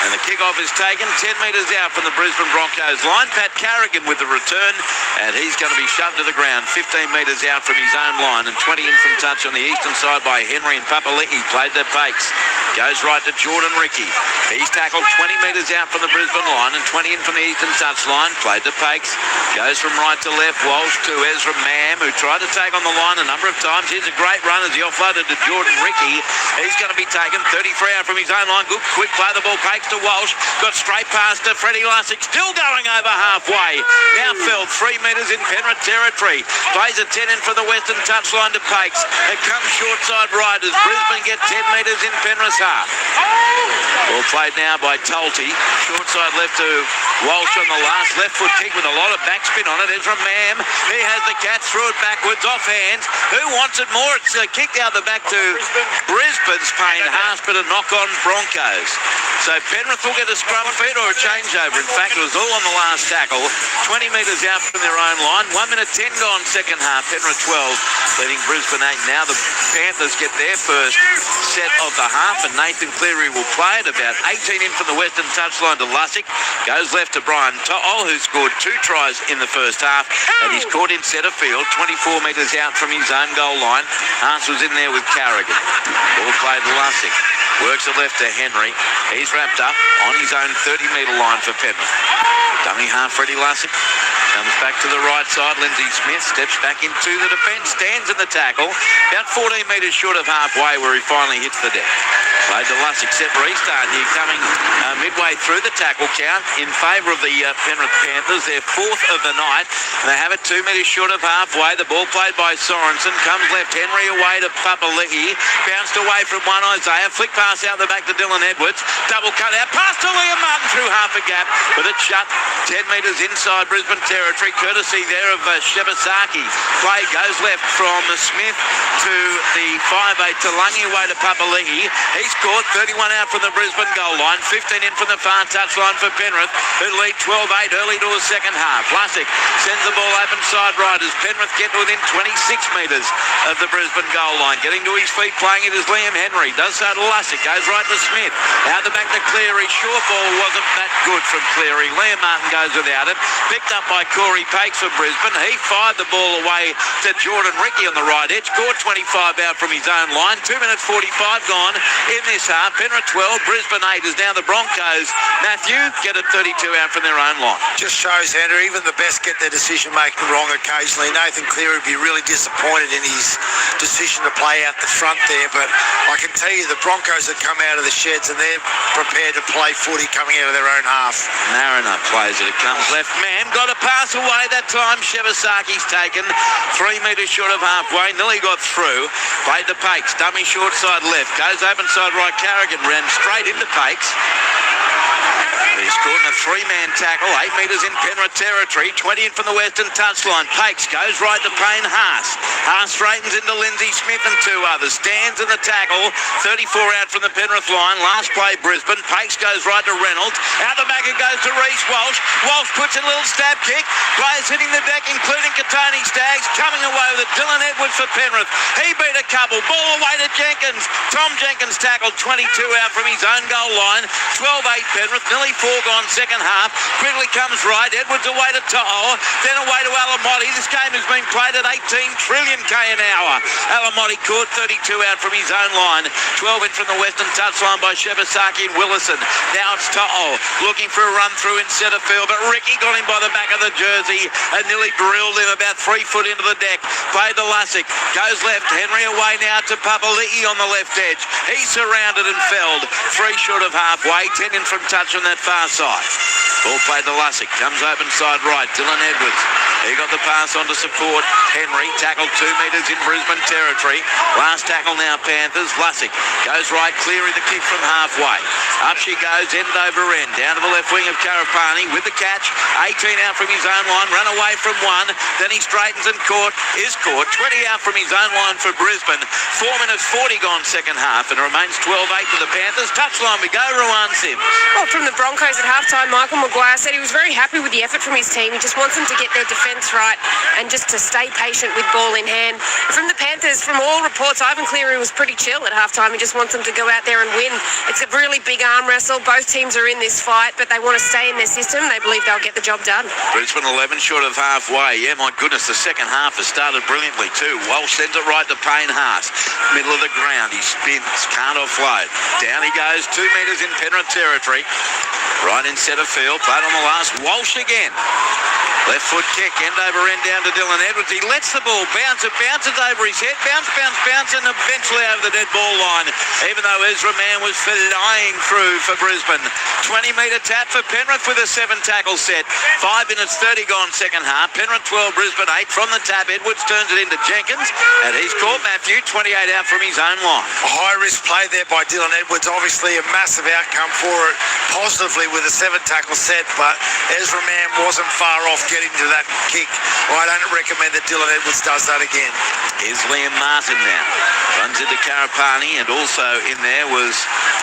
And the kickoff is taken 10 metres out from the Brisbane Broncos line. Pat Carrigan with the return, and he's going to be shoved to the ground 15 metres out from his own line, and 20 in from touch on the eastern side by Henry, and Papali'i played the Pakes. Goes right to Jordan Ricky. He's tackled 20 metres out from the Brisbane line and 20 in from the eastern touch line. Played the Pakes. Goes from right to left. Walsh to Ezra Mam, who tried to take on the line a number of times. Here's a great run as he offloaded to Jordan Ricky. He's going to be taken 33 out from his own line. Good quick play the ball. Pakes to Walsh. Got straight past to Freddie Lussick. Still going over halfway. Now fell 3 metres in Penrith territory. Plays a 10 in from the western touchline to Pakes. It comes short side right as Brisbane get 10 metres in Penrith's half. Ball played now by Tulty. Short side left to Walsh on the last. Left foot kick with a lot of backspin on it. Ezra Mam. He has the catch. Threw it backwards off hands. Who wants it more? It's kicked out the back to Brisbane's Payne Haas, but a knock on Broncos. So Penrith will get a scrum feed or a changeover. In fact, it was all on the last tackle. 20 metres out from their own line. 1 minute 10 gone second half. Penrith 12, leading Brisbane 8. Now the Panthers get their first set of the half, and Nathan Cleary will play it. About 18 in from the western touchline to Lussick. Goes left to Brian To'o, who scored 2 tries in the first half, and he's caught in centre field, 24 metres out from his own goal line. Haas was in there with Carrigan. Ball played to Lussick. Works it left to Henry. He's wrapped up on his own 30-metre line for Penrith. Dummy half, Freddie Lussick. Comes back to the right side. Lindsay Smith steps back into the defence. Stands in the tackle. About 14 metres short of halfway where he finally hits the deck. Played to Lussick. Set restart here coming midway through the tackle count in favour of the Penrith Panthers. Their 4th of the night. And they have it 2 metres short of halfway. The ball played by Sorensen. Comes left. Henry away to Papali'i. Bounced away from one Isaiah. Flick pass out the back to Dylan Edwards. Double cut out. Pass to Liam Martin through half a gap. But it's shut 10 metres inside Brisbane territory. Courtesy there of Shibasaki. Play goes left from Smith to the 5'8 Talangi away to Papali'i. He scored 31 out from the Brisbane goal line. 15 in from the far touchline for Penrith, who lead 12-8 early to a second half. Lussick sends the ball open side right as Penrith get within 26 metres of the Brisbane goal line. Getting to his feet, playing it is Liam Henry. Does so to Lussick. Goes right to Smith. Out the back to Cleary. Short ball wasn't that good from Cleary. Liam Martin goes without it. Picked up by Corey Pakes for Brisbane. He fired the ball away to Jordan Ricky on the right edge. Scored 25 out from his own line. 2 minutes 45 gone in this half. Penrith 12, Brisbane 8 is now the Broncos. Matthew get a 32 out from their own line. Just shows, Andrew, even the best get their decision-making wrong occasionally. Nathan Cleary would be really disappointed in his decision to play out the front there, but I can tell you the Broncos have come out of the sheds and they're prepared to play footy coming out of their own half. Mariner plays it. It comes left. Man got a pass away that time. Shibasaki's taken 3 metres short of halfway. Nearly got through. Played the Pakes. Dummy short side left. Goes open side right. Carrigan ran straight into Pakes. He's caught in a three-man tackle, 8 metres in Penrith territory, 20 in from the western touchline. Pakes goes right to Payne Haas. Haas straightens into Lindsay Smith and two others. Stands in the tackle, 34 out from the Penrith line. Last play Brisbane. Pakes goes right to Reynolds. Out the back it goes to Reece Walsh. Walsh puts a little stab kick. Players hitting the deck, including Katoni Staggs. Coming away with it, Dylan Edwards for Penrith. He beat a couple. Ball away to Jenkins. Tom Jenkins tackled 22 out from his own goal line. 12-8 Penrith. Nearly 4 gone second half. Quigley comes right. Edwards away to To'o. Then away to Alamotti. This game has been played at 18 trillion k an hour. Alamotti caught 32 out from his own line. 12 in from the western touchline by Shebasaki and Willison. Now it's To'o looking for a run through in centre field, but Ricky got him by the back of the jersey and nearly drilled him about 3 foot into the deck. Played to Lussick. Goes left. Henry away now to Papali'i on the left edge. He's surrounded and felled. 3 short of halfway. 10 in from touch on that far side. Ball played to Lussick. Comes open side right. Dylan Edwards. He got the pass on to support Henry. Tackled 2 metres in Brisbane territory. Last tackle now Panthers. Lussick goes right. Cleary the kick from halfway. Up she goes, end over end. Down to the left wing of Karapani with the catch. 18 out from his own line. Run away from one. Then he straightens and is caught. 20 out from his own line for Brisbane. 4 minutes 40 gone second half. And it remains 12-8 for the Panthers. Touchline we go. Ruan Sims. Well, from the Broncos at halftime, Michael Maguire said he was very happy with the effort from his team. He just wants them to get their defence right and just to stay patient with ball in hand. From the Panthers, from all reports, Ivan Cleary was pretty chill at halftime. He just wants them to go out there and win. It's a really big arm wrestle. Both teams are in this fight, but they want to stay in their system. They believe they'll get the job done. Brisbane 11 short of halfway. Yeah, my goodness, the second half has started brilliantly too. Walsh sends it right to Payne Haas. Middle of the ground. He spins. Can't offload. Down he goes. 2 metres in Penrith territory. Right in centre field. Played on the last. Walsh again. Left foot kick, end over end down to Dylan Edwards. He lets the ball bounce. It bounces over his head. Bounce, and eventually over the dead ball line. Even though Ezra Mann was flying through for Brisbane. 20-metre tap for Penrith with a 7-tackle set. 5 minutes 30 gone second half. Penrith 12, Brisbane 8. From the tap, Edwards turns it into Jenkins. And he's caught Matthew, 28 out from his own line. A high-risk play there by Dylan Edwards. Obviously a massive outcome for it. Positively with a 7-tackle set, but Ezra Mann wasn't far off getting to that kick. I don't recommend that Dylan Edwards does that again. Here's Liam Martin now. Runs into Karapani, and also in there was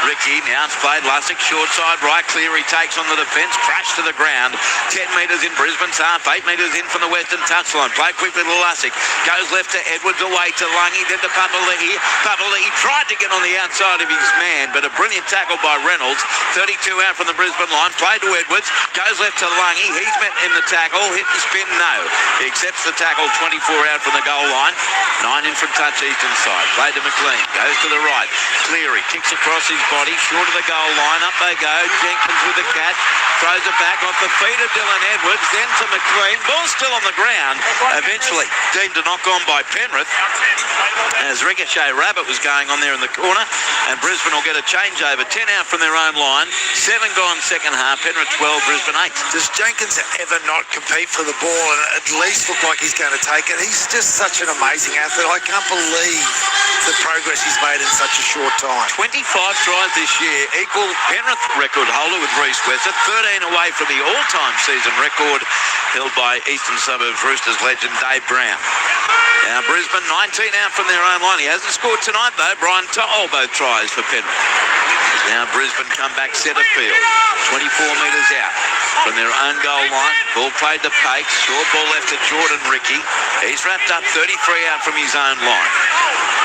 Ricky. Now it's played Lussick, short side right. Cleary takes on the defence, crash to the ground. 10 metres in Brisbane's half, 8 metres in from the western touchline. Play quickly to Lussick. Goes left to Edwards, away to Lungy, then to Papali'i. Papali'i tried to get on the outside of his man, but a brilliant tackle by Reynolds. 32 out from the Brisbane line. Played to Edwards. Goes left to Lungy. He's met in the tackle. Hit the spin, no. He accepts the tackle, 24 out from the goal line. 9 in from touch eastern side. Played to McLean. Goes to the right. Cleary kicks across his body. Short of the goal line. Up they go. Jenkins with the catch. Throws it back off the feet of Dylan Edwards. Then to McLean. Ball still on the ground. Eventually deemed to knock on by Penrith. As Ricochet Rabbit was going on there in the corner. And Brisbane will get a changeover. 10 out from their own line. 7 gone second half. Penrith 12, Brisbane 8. Does Jenkins ever not compete for the ball and at least look like he's going to take it? He's just such an amazing athlete. I can't believe the progress he's made in such a short time. 25 tries this year, equal Penrith record holder with Reece Wester, 13 away from the all-time season record held by Eastern Suburbs Roosters legend Dave Brown. Now Brisbane 19 out from their own line. He hasn't scored tonight though. Brian To'o both tries for Penrith. Now Brisbane come back centre field, 24 metres out from their own goal line. Ball played to Pakes. Short ball left to Jordan Ricky. He's wrapped up 33 out from his own line.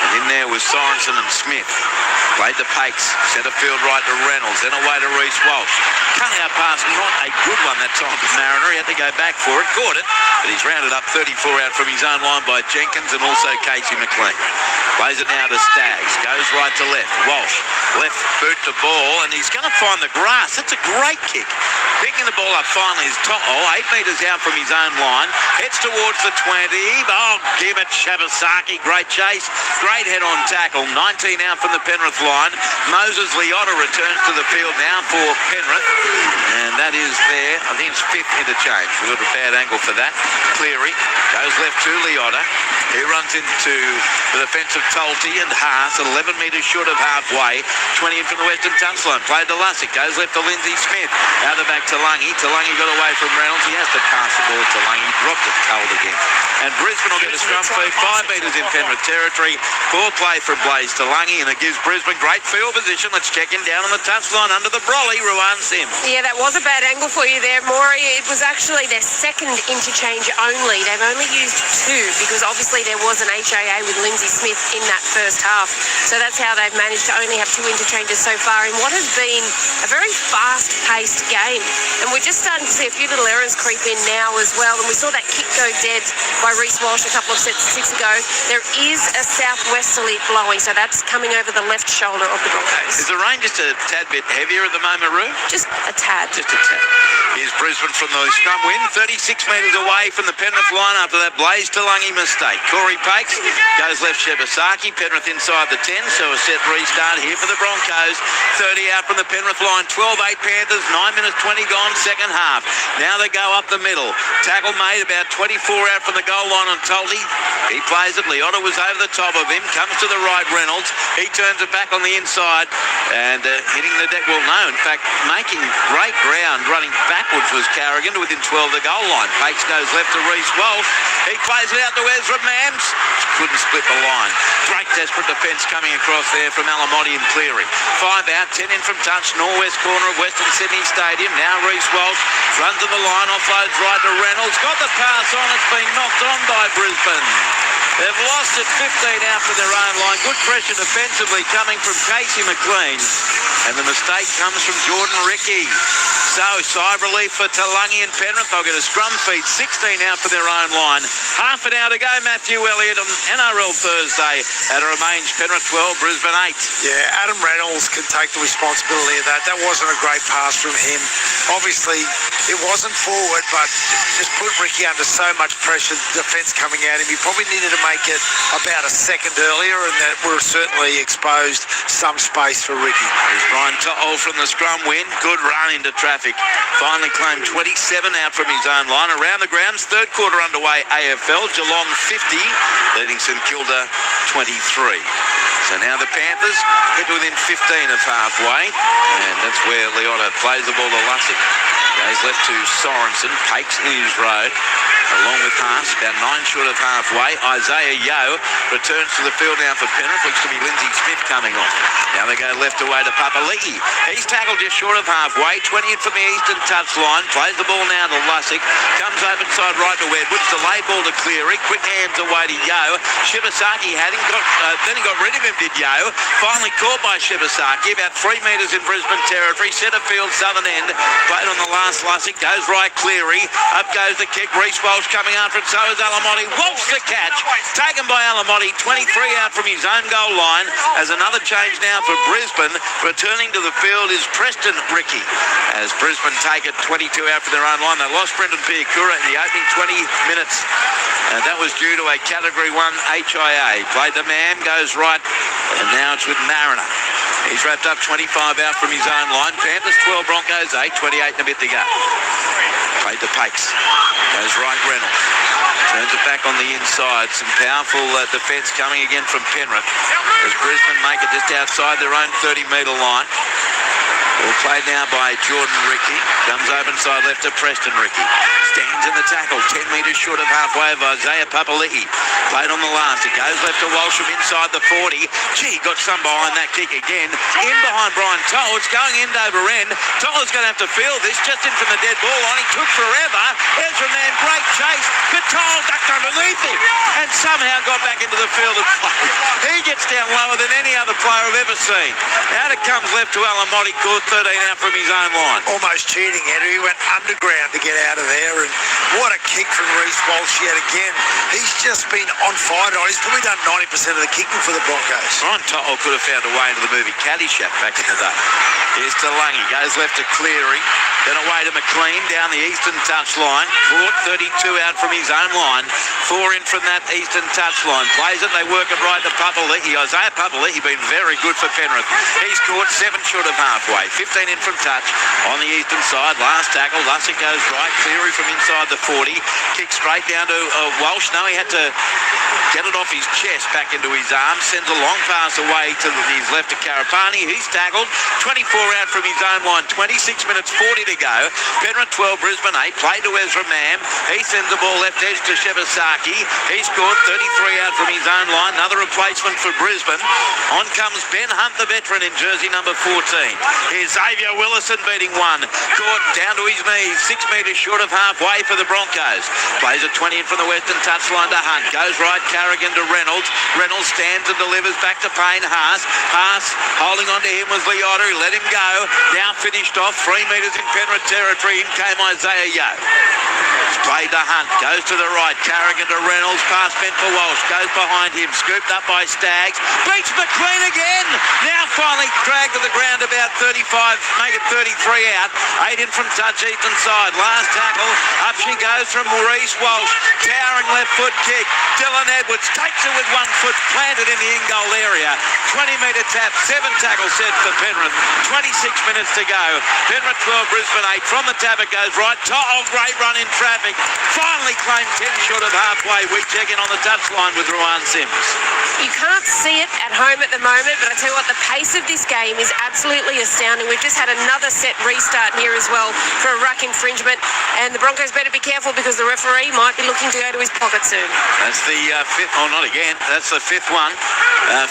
And in there was Sorensen and Smith. Played to Pakes. Centre field right to Reynolds. Then away to Reece Walsh. Cut out pass, not a good one that time to Mariner. He had to go back for it. Caught it. But he's rounded up 34 out from his own line by Jenkins and also Casey McLean. Plays it now to Staggs. Goes right to left. Walsh. Left boot to ball. And he's going to find the grass. That's a great kick. Picking the ball up finally is To'o. 8 metres out from his own line. Heads towards the 20. Oh, give it Shebasaki. Great chase. Great head-on tackle. 19 out from the Penrith line. Moses Liotta returns to the field now for Penrith. And that is there. I think it's fifth interchange. We've got a bad angle for that. Cleary goes left to Liotta. He runs into the defence of Tolte and Haas, 11 metres short of halfway. 20 in from the western touchline. Played to Lussick. Goes left to Lindsay Smith. Out the back to Lungy. Lungy got away from Reynolds. He has to pass the ball to Lungy. Dropped it cold again. And Brisbane will get a scrum feed. 5 metres in Penrith territory. Poor play from Blaze to Lungy, and it gives Brisbane great field position. Let's check him down on the touchline under the brolly. Ruan Sims. Yeah, that was a bad angle for you there, Maury. It was actually their second interchange only. They've only used 2 because obviously there was an HIA with Lindsay Smith in that first half. So that's how they've managed to only have 2 interchanges so far in what has been a very fast-paced game. And we're just starting to see a few little errors creep in now as well. And we saw that kick go dead by Reece Walsh a couple of sets ago. There is a southwesterly blowing, so that's coming over the left shoulder of the Broncos. Is the rain just a tad bit heavier at the moment, Roo? Just a tad. Just a tad. Here's Brisbane from the scrum win, 36 metres away from the Penrith line after that Blaze to Lungy mistake. Corey Pakes goes left Shibasaki, Penrith inside the 10, so a set restart here for the Broncos. 30 out from the Penrith line, 12-8 Panthers, 9 minutes 20 gone, second half. Now they go up the middle. Tackle made about 24 out from the goal line on Tolte. He plays it. Liotta was over the top of him, comes to the right, Reynolds. He turns it back on the inside and hitting the deck. Well, no, in fact, making great ground, running backwards was Carrigan to within 12 of the goal line. Pakes goes left to Reece Walsh. He plays it out to Ezra Mams. Couldn't split the line. Great desperate defence coming across there from Alamotti and Cleary. 5 out, 10 in from touch, northwest corner of Western Sydney Stadium. Now Reece Walsh runs to the line, offloads right to Reynolds. Got the pass on, it's been knocked on by Brisbane. They've lost it 15 out for their own line. Good pressure defensively coming from Casey McLean. And the mistake comes from Jordan Ricky. So, side relief for Talangi and Penrith. They'll get a scrum feed, 16 out for their own line. Half an hour to go, Matthew Elliott on NRL Thursday. And it remains Penrith 12, Brisbane 8. Yeah, Adam Reynolds can take the responsibility of that. That wasn't a great pass from him. Obviously, it wasn't forward, but just put Ricky under so much pressure, defence coming at him. He probably needed to make it about a second earlier, and that would have certainly exposed some space for Ricky. Here's Brian To'o from the scrum win. Good run into traffic. Finally claimed 27 out from his own line. Around the grounds, third quarter underway AFL. Geelong 50, leading St Kilda 23. So now the Panthers get within 15 of halfway, and that's where Liotta plays the ball to Lussick. Goes left to Sorensen, Pakes in his road, along with Haas, about 9 short of halfway. Isaiah Yeo returns to the field now for Penrith. Looks to be Lindsay Smith coming off. Now they go left away to Papali'i. He's tackled just short of halfway, 20 in from the eastern touchline. Plays the ball now to Lussick. Comes open side right to Edwards. Delay ball to Cleary. Quick hands away to Yeo. Shibasaki had him. Then he got rid of him, did Yeo. Finally caught by Shibasaki. About 3 metres in Brisbane territory. Centre field, southern end. Played on the last Lussick. Goes right, Cleary. Up goes the kick. Reece Walsh coming after it. So is Alamotti. Walsh the catch. Taken by Alamotti. 23 out from his own goal line. As another change now for Brisbane. Returning to the field is Preston Ricky. As Brisbane take it 22 out for their own line. They lost Brendan Piakura in the opening 20 minutes. And that was due to a Category 1 HIA. Played the man, goes right. And now it's with Mariner. He's wrapped up 25 out from his own line. Panthers 12, Broncos 8, 28 and a bit to go. Played to Pakes. Goes right, Reynolds. Turns it back on the inside. Some powerful defence coming again from Penrith. As Brisbane make it just outside their own 30-metre line. All played now by Jordan Ricky. Comes open side left to Preston Ricky. Stands in the tackle, 10 metres short of halfway of Isaiah Papali'i. Played on the last. It goes left to Walsh from inside the 40. Gee, got some behind that kick again. In behind Brian Toll. It's going end over end. Toller's going to have to field this. Just in from the dead ball line. He took forever. Ezra Man, great chase. But Toll ducked underneath him and somehow got back into the field of play. He gets down lower than any other player I've ever seen. Out it comes left to Alamotti. Caught 13 out from his own line. Almost cheating, Henry. He went underground to get out of there, and what a kick from Reece Walsh yet again. He's just been on fire. He's probably done 90% of the kicking for the Broncos. Ron To'o could have found a way into the movie Caddyshack back in the day. Here's to Lungy. Goes left to Cleary. Then away to McLean down the eastern touchline. Brought 32 out from his own line. 4 in from that eastern touchline. Plays it, they work it right to Papali'i. Isaiah Papali'i been very good for Penrith. He's caught 7 short of halfway. 15 in from touch on the eastern side. Last tackle. Lussick goes right. Cleary from inside the 40. Kicks straight down to Walsh. No, he had to get it off his chest back into his arm. Sends a long pass away to his left to Karapani. He's tackled. 24 out from his own line. 26 minutes 40 to go. Penrith 12, Brisbane 8. Play to Ezra Mam. He sends the ball left edge to Shibasaki. He's scored 33 out from his own line. Another replacement for Brisbane. On comes Ben Hunt, the veteran, in jersey number 14. Here's Xavier Willison beating one. Caught down to his knees. 6 metres short of halfway for the Broncos. Plays at 20 in from the western touchline to Hunt. Goes right, Carrigan to Reynolds. Reynolds stands and delivers back to Payne Haas. Haas holding on to him was Leota, who let him go. Now finished off 3 metres in Penrith territory. In came Isaiah Yeo. It's played to Hunt. Goes to the right. Carrigan to Reynolds. Pass meant for Walsh. Goes behind him. Scooped up by Staggs. Beats McLean again. Now finally dragged to the ground about 35. Make it 33 out. 8 in from touch eastern side. Last tackle. Up she goes from Maurice Walsh. Towering left foot kick. Dylan Edwards takes it with 1 foot. Planted in the in-goal area. 20-metre tap. 7 tackles set for Penrith. 26 minutes to go. Penrith 12, Brisbane 8. From the tap it goes right. Oh, great run in traffic. Finally claimed 10 short of halfway. We check in on the touchline with Ruan Sims. You can't see it at home at the moment, but I tell you what, the pace of this game is absolutely astounding. We've just had another set restart here as well for a ruck infringement, and the Broncos better be careful because the referee might be looking to go to his pocket soon. That's the fifth, oh not again, that's the 5th one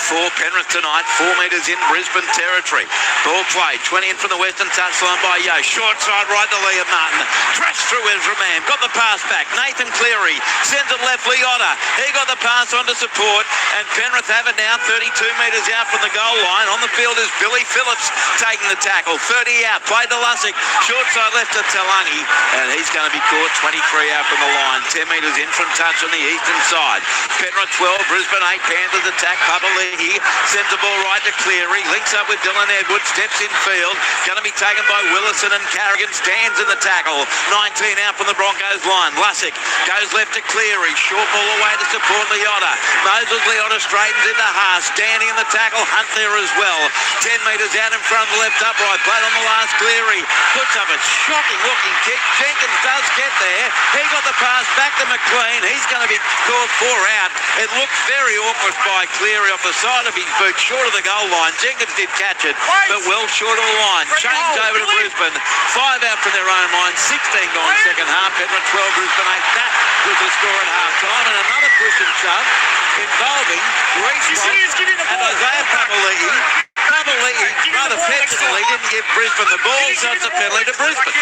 for Penrith tonight. 4 metres in Brisbane territory. Ball played, 20 in from the western touchline by Yeo. Short side right to Liam Martin. Crashed through Ezra Mam. Got the pass back. Nathan Cleary sends it left. Leota. He got the pass on to support, and Penrith have it now 32 metres out from the goal line. On the field is Billy Phillips taking the tackle. 30 out. Played to Lussick. Short side left to Talangi, and he's going to be caught 23 out from the line. 10 metres in from touch on the eastern side. Penrith 12, Brisbane 8. Panthers attack. Papali'i sends the ball right to Cleary. Links up with Dylan Edwards. Steps in field. Going to be taken by Willison, and Carrigan stands in the tackle. 19 out from the Broncos line. Lussick goes left to Cleary. Short ball away to support Leota. Moses Leota straightens into Haas. Standing in the tackle. Hunt there as well. 10 metres out in front of the left upright. Played on the last. Cleary puts up a shocking looking kick. Jenkins does get there. He got the pass back to McLean. He's going to be called 4 out. It looked very awkward by Cleary off the side of his boot, short of the goal line. Jenkins did catch it, but well short of the line. Change over to Brisbane. 5 out from their own line. 16 gone second half. Penrith 12, Brisbane 8. That was the score at half time. And another push and shove involving Reece Walsh and Isaiah Papali'i. Papali'i rather petulantly didn't give Brisbane the ball, so it's a penalty to Brisbane.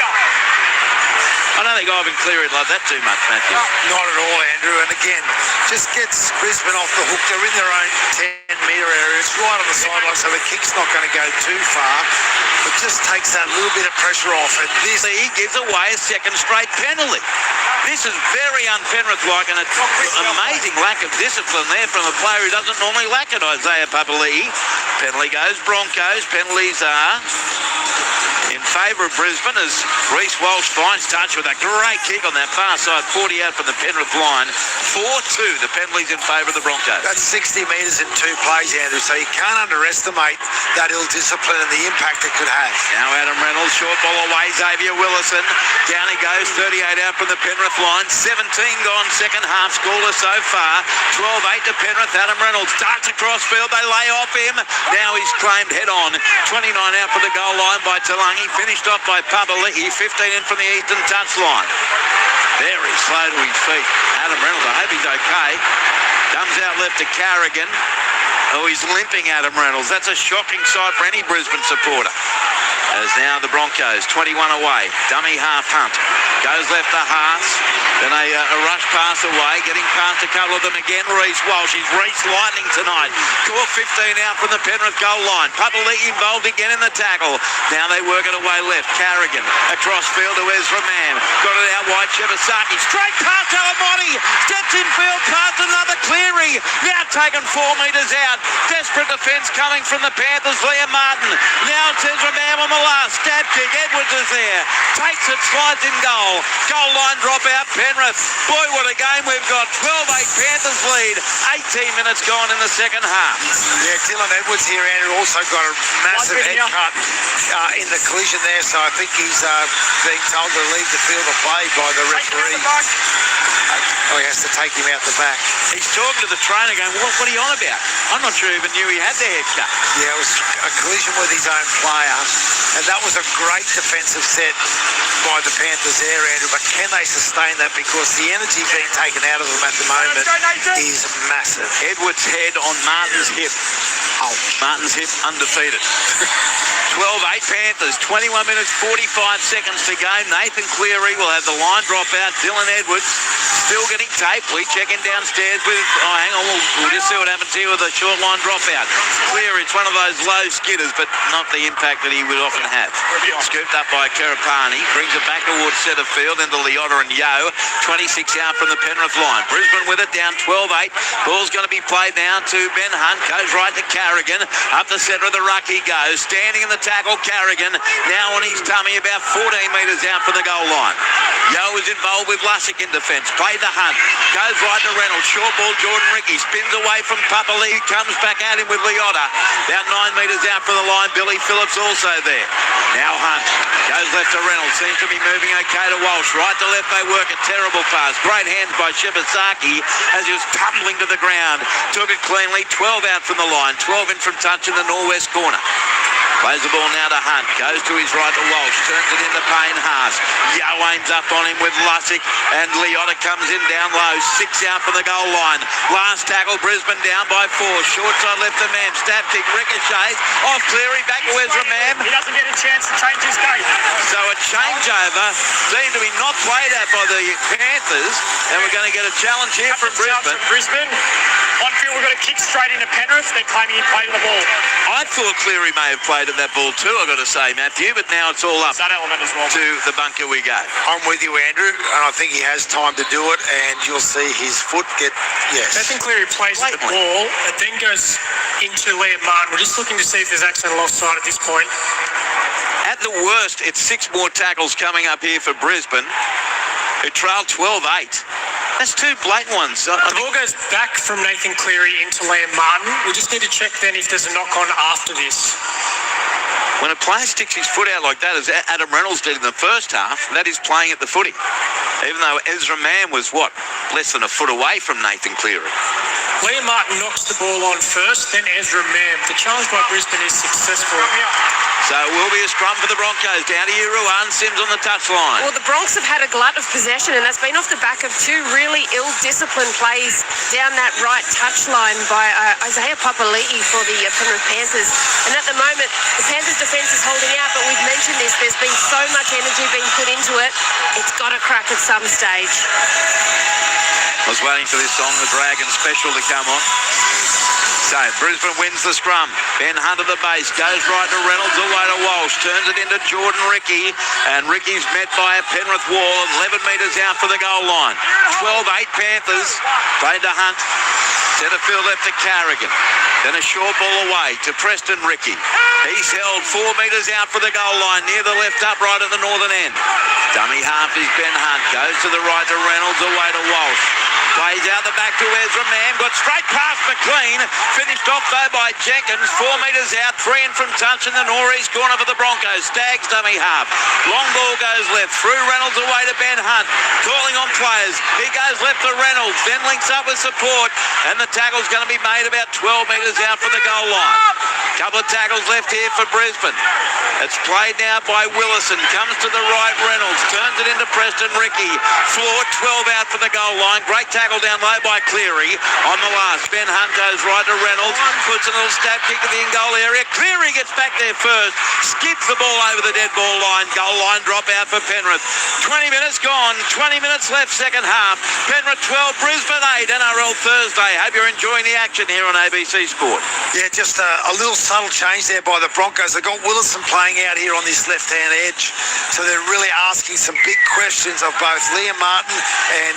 I don't think Ivan Cleary would love that too much, Matthew. Not at all, Andrew. And again, just gets Brisbane off the hook. They're in their own 10-metre area. It's right on the sideline, so the kick's not going to go too far. It just takes that little bit of pressure off. And this, he gives away a second straight penalty. This is very un-Penrith-like, and it's an amazing lack of discipline there from a player who doesn't normally lack it, Isaiah Papali'i. Penalty goes Broncos. Penalties are in favour of Brisbane as Reece Walsh finds touch with a great kick on that far side, 40 out from the Penrith line. 4-2, the penalties in favour of the Broncos. That's 60 metres in 2 plays, Andrew, so you can't underestimate that ill discipline and the impact it could have. Now Adam Reynolds, short ball away, Xavier Willison. Down he goes, 38 out from the Penrith line. 17 gone second half, scoreless so far. 12-8 to Penrith. Adam Reynolds darts across field, they lay off him. Now he's claimed head on. 29 out for the goal line by Talangi. Finished off by Papali'i. 15 in from the eastern touchline. Very slow to his feet. Adam Reynolds, I hope he's okay. Comes out left to Carrigan. Oh, he's limping, Adam Reynolds. That's a shocking sight for any Brisbane supporter. As now the Broncos, 21 away. Dummy half Hunt. Goes left to Haas. Then a rush pass away. Getting past a couple of them again. Reece Walsh. He's Reece lightning tonight. Caught 15 out from the Penrith goal line. Papali'i involved again in the tackle. Now they work it away left. Carrigan across field to Ezra Mam. Got it out wide. Shibasaki. Straight past Alamotti. Steps in field past another Cleary. Now taken 4 metres out. Desperate defence coming from the Panthers. Liam Martin. Now it's Ezra Mam on the last stab kick. Edwards is there. Takes it, slides in goal. Goal line drop out, Penrith. Boy, what a game we've got. 12-8 Panthers lead. 18 minutes gone in the second half. Yeah, Dylan Edwards here, Andrew, also got a massive head cut in the collision there, so I think he's being told to leave the field of play by the referee. Oh, he has to take him out the back. He's talking to the trainer going, what are you on about? I'm not sure he even knew he had the head cut. Yeah, it was a collision with his own player, and that was a great defensive set by the Panthers there, Andrew, but can they sustain that? Because the energy being taken out of them at the moment is massive. Edwards' head on Martin's hip. Oh, Martin's hip undefeated. 12-8 Panthers, 21 minutes 45 seconds to go. Nathan Cleary will have the line drop out. Dylan Edwards still getting tape. We check in downstairs with, hang on, we'll just see what happens here with a short line drop out. Cleary, it's one of those low skidders, but not the impact that he would often have. Scooped up by Karapani, brings it back towards centre field into Leota and Yo. 26 out from the Penrith line. Brisbane with it, down 12-8. Ball's going to be played now to Ben Hunt. Goes right to Carrigan. Up the centre of the ruck he goes. Standing in the tackle, Carrigan. Now on his tummy, about 14 metres out from the goal line. Yo is involved with Lussick in defence. Played the Hunt. Goes right to Reynolds. Short ball, Jordan Ricky. Spins away from Papali. Comes back at him with Leota. About 9 metres out from the line. Billy Phillips also there. Now Hunt. Goes left to Reynolds. Seems to be moving okay to Walsh. Right to left they work. A terrible pass. Great hands by Shibasaki as he was tumbling to the ground. Took it cleanly. 12 out from the line. 12 in from touch in the northwest corner. Plays the ball now to Hunt. Goes to his right to Walsh. Turns it into Payne Haas. Yo aims up on him with Lussick. And Leota comes in down low. 6 out from the goal line. Last tackle, Brisbane down by 4. Short side left to Mam. Stab kick, ricochets. Off Cleary, back to Ezra Mam. He doesn't get a chance to change his gate. So a changeover seemed to be not played at by the Panthers. And we're going to get a challenge here from Brisbane. On field, we've got a kick straight into Penrith. They're claiming he played the ball. I thought Cleary may have played at that ball too, I've got to say, Matthew, but now it's all up that element as well. To the bunker we go. I'm with you, Andrew, and I think he has time to do it, and you'll see his foot get, yes. Nathan Cleary plays at the ball. It then goes into Liam Martin. We're just looking to see if there's actually an offside at this point. At the worst, it's 6 more tackles coming up here for Brisbane, who trailed 12-8. That's 2 blatant ones. The ball goes back from Nathan Cleary into Liam Martin. We just need to check then if there's a knock-on after this. When a player sticks his foot out like that, as Adam Reynolds did in the first half, that is playing at the footy. Even though Ezra Mam was, less than a foot away from Nathan Cleary. Liam Martin knocks the ball on first, then Ezra Mam. The challenge by Brisbane is successful. So it will be a scrum for the Broncos. Down to Ruan. Sims on the touchline. Well, the Bronx have had a glut of possession, and that's been off the back of 2 really ill-disciplined plays down that right touchline by Isaiah Papali'i for the Penrith Panthers. And at the moment, the Panthers defence is holding out, but we've mentioned this. There's been so much energy being put into it. It's got to crack at some stage. I was waiting for this song, the Dragon Special, to come on. So Brisbane wins the scrum. Ben Hunt at the base. Goes right to Reynolds, away to Walsh. Turns it into Jordan Ricky. And Ricky's met by a Penrith wall 11 metres out for the goal line. 12-8 Panthers. Played to Hunt. Centre field left to Carrigan. Then a short ball away to Preston Ricky. He's held 4 metres out for the goal line near the left upright at the northern end. Dummy half is Ben Hunt. Goes to the right to Reynolds, away to Walsh. Plays out the back to Ezra Mam. Got straight past McLean. Finished off though by Jenkins. 4 metres out. 3 in from touch in the northeast corner for the Broncos. Staggs dummy half. Long ball goes left. Through Reynolds away to Ben Hunt. Calling on players. He goes left to Reynolds. Then links up with support. And the tackle's going to be made about 12 metres out from the goal line. Couple of tackles left here for Brisbane. It's played now by Willison. Comes to the right, Reynolds. Turns it into Preston Ricky. Floor 12 out for the goal line. Great tackle down low by Cleary. On the last, Ben Hunt goes right to Reynolds. Puts a little stab kick to the in-goal area. Cleary gets back there first. Skids the ball over the dead ball line. Goal line drop out for Penrith. 20 minutes gone. 20 minutes left second half. Penrith 12, Brisbane 8. NRL Thursday. Hope you're enjoying the action here on ABC Sport. Yeah, just a little subtle change there by the Broncos. They've got Willison playing out here on this left-hand edge. So they're really asking some big questions of both Liam Martin and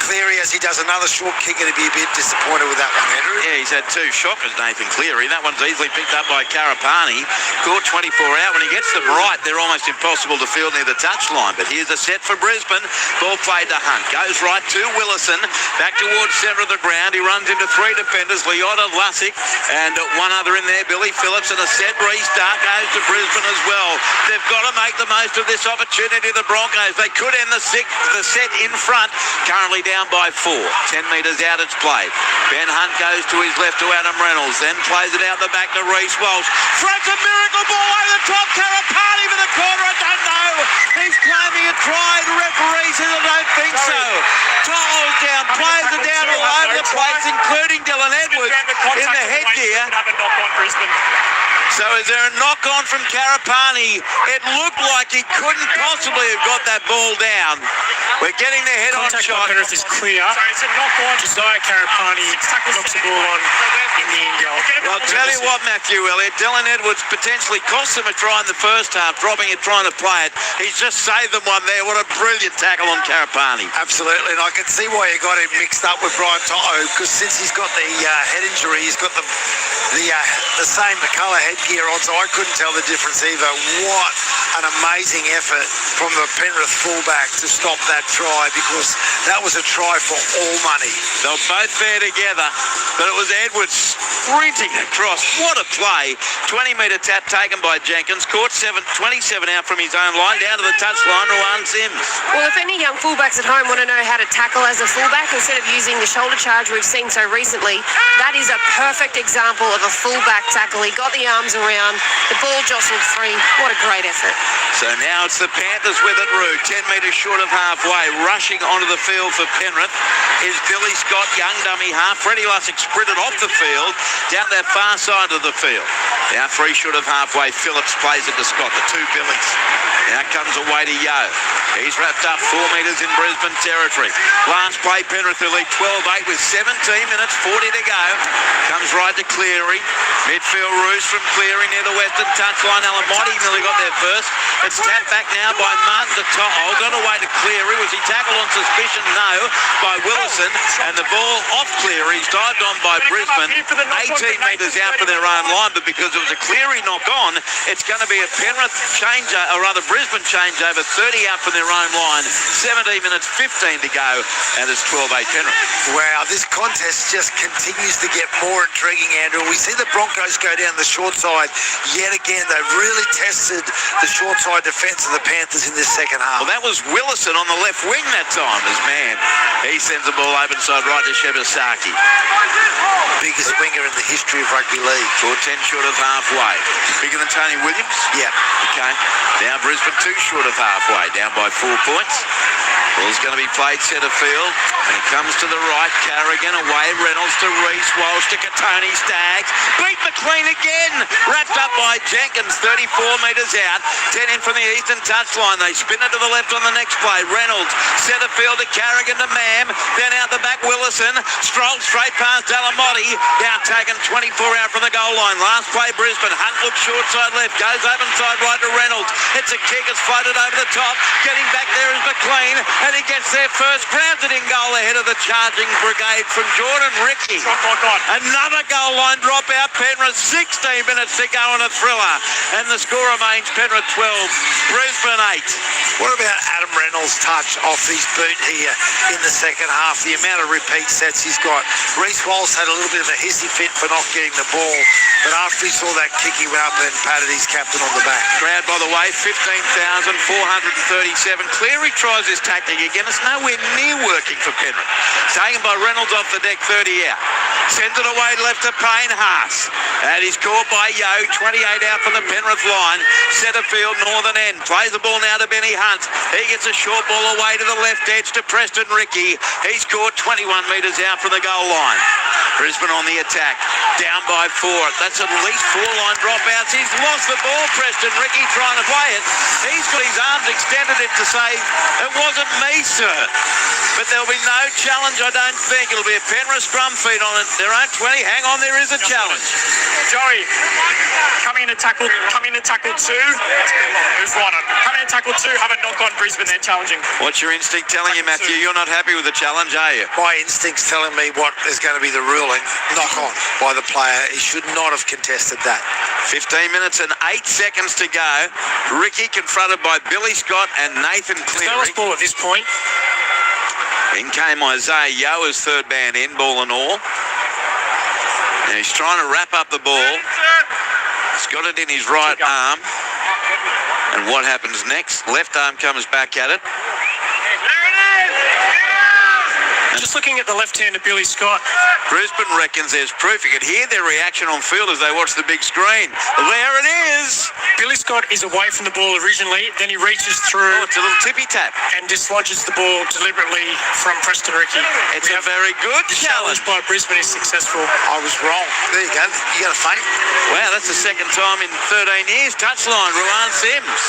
Cleary, as he does another short kick, and he'd be a bit disappointed with that one, Andrew. Yeah, he's had two shockers, Nathan Cleary. That one's easily picked up by Karapani. Caught 24 out. When he gets them right, they're almost impossible to field near the touchline. But here's a set for Brisbane. Ball played to Hunt. Goes right to Willison. Back towards centre of the ground. He runs into three defenders. Leota, Lussick, and one other in there, Billy Phillips. And a set restart goes to Brisbane as well. They've got to make the most of this opportunity, the Broncos. They could end the set in front. Currently down by 4. 10 metres out it's played. Ben Hunt goes to his left to Adam Reynolds. Then plays it out the back to Reece Walsh. Throws a miracle ball over the top. Karapani for the corner. I don't know. He's claiming a try. The referee says I don't think so. Toho's down. Players are down all over the place, including Dylan Edwards in the headgear. So is there a knock-on from Karapani? It looked like he couldn't possibly have got that ball down. We're getting the head-on shot. Penrith is clear. Josiah Karapani knocks the ball on in the end goal. Well, I'll tell you what, Matthew Elliott, Dylan Edwards potentially cost them a try in the first half, dropping it, trying to play it. He's just saved them one there. What a brilliant tackle on Karapani. Absolutely, and I can see why you got him mixed up with Brian To'o, because since he's got the head injury, he's got the same colour headgear on, so I couldn't tell the difference either. What an amazing effort from the Penrith fullback to stop that try, because that was a try for all money. They were both there together, but it was Edwards sprinting across. What a play. 20-metre tap taken by Jenkins. Caught 27 out from his own line, down to the touchline, Ruan Sims. Well, if any young fullbacks at home want to know how to tackle as a fullback instead of using the shoulder charge we've seen so recently, that is a perfect example of a fullback tackle. He got the arms around, the ball jostled free. What a great effort. So now it's the Panthers with it, Roo. 10 metres short of halfway. Rushing onto the field for Penrith is Billy Scott, young dummy half. Freddie Lussick sprinted off the field, down that far side of the field. Now 3 short of halfway. Phillips plays it to Scott, the 2 Billies. Now comes away to Yo. He's wrapped up 4 metres in Brisbane territory. Last play, Penrith will lead 12-8 with 17 minutes, 40 to go. Comes right to Cleary. Midfield roost from Cleary near the western touchline. Alamotti nearly got there first. It's tapped back now by Martin to To'o. Got away to Cleary. Was he tackled on suspicion? No, by Willison. And the ball off Cleary. He's dived on by Brisbane. 18 metres out for their own line, but because it was a Cleary knock-on, it's going to be a Penrith changeover, or rather Brisbane changeover. 30 out from their own line. 17 minutes, 15 to go, and it's 12-8 Penrith. Wow, this contest just continues to get more intriguing, Andrew. We see the Broncos go down the short side yet again. They've really tested the short side defence of the Panthers in this second half. Well, that was Willison on the left wing that time, as man. He sends the ball open side right to Shebasaki. Biggest winger in the history of rugby league. 10 short of halfway. Bigger than Tony Williams? Yeah. Okay. Now Brisbane 2 short of halfway, down by 4 points. Ball's going to be played centre field, and it comes to the right. Carrigan away, Reynolds to Reece Walsh to Katoni Staggs. Beat McLean again, wrapped up by Jenkins, 34 metres out. 10 in from the eastern touchline. They spin it to the left on the next play. Reynolds, centre field to Carrigan to Mam, then out the back Willison, strolls straight past Alamotti, now taken 24 out from the goal line. Last play Brisbane, Hunt looks short side left, goes open side right to Reynolds. It's a kick, it's floated over the top. Getting back there is McLean, and he gets there first, grounds it in goal ahead of the charging brigade from Jordan Ricky. Another goal line dropout, Penrith 16 minutes to go on a thriller, and the score remains Penrith 12, Brisbane 8. What about Adam Reynolds' touch off his boot here in the second half? The amount of repeat sets he's got. Reece Walsh had a little bit of a hissy fit for not getting the ball, but after he saw that kick, he went up and patted his captain on the back. Crowd, by the way, 15,437. Cleary tries this tactic again. It's nowhere near working for Penrith. Taken by Reynolds off the deck, 30 out. Sends it away left to Payne Haas. And he's caught by Yo, 28 out from the Penrith line. Centre field, northern end. Plays the ball now to Benny Hunt. He gets a short ball away to the left edge to Preston Ricky. He's caught 21 metres out from the goal line. Brisbane on the attack. down by 4. That's at least 4 line dropouts. He's lost the ball, Preston. Ricky trying to play it. He's got his arms extended it to say, it wasn't me, sir. But there'll be no challenge, I don't think. It'll be a Penrith scrum feed on it. There aren't 20. Hang on, there is a challenge. Joey, coming in to tackle 2. Who's right on? Coming in to tackle 2, have a knock on Brisbane. They're challenging. What's your instinct telling you, Matthew? You're not happy with the challenge, are you? My instinct's telling me what is going to be the ruling. Knock on by the player. He should not have contested that. 15 minutes and 8 seconds to go. Ricky confronted by Billy Scott and Nathan Cleary. Ball at this point. In came Isaiah Yeo as third man in, ball and all. Now he's trying to wrap up the ball. He's got it in his right arm. And what happens next? Left arm comes back at it. Just looking at the left-hander Billy Scott. Brisbane reckons there's proof. You could hear their reaction on field as they watch the big screen. There it is. Billy Scott is away from the ball originally, then he reaches through. Oh, it's a little tippy tap. And dislodges the ball deliberately from Preston Ricky. It's a very good challenge. By Brisbane is successful. I was wrong. There you go. You got a feint. Wow, that's the second time in 13 years. Touchline, Ruan Sims.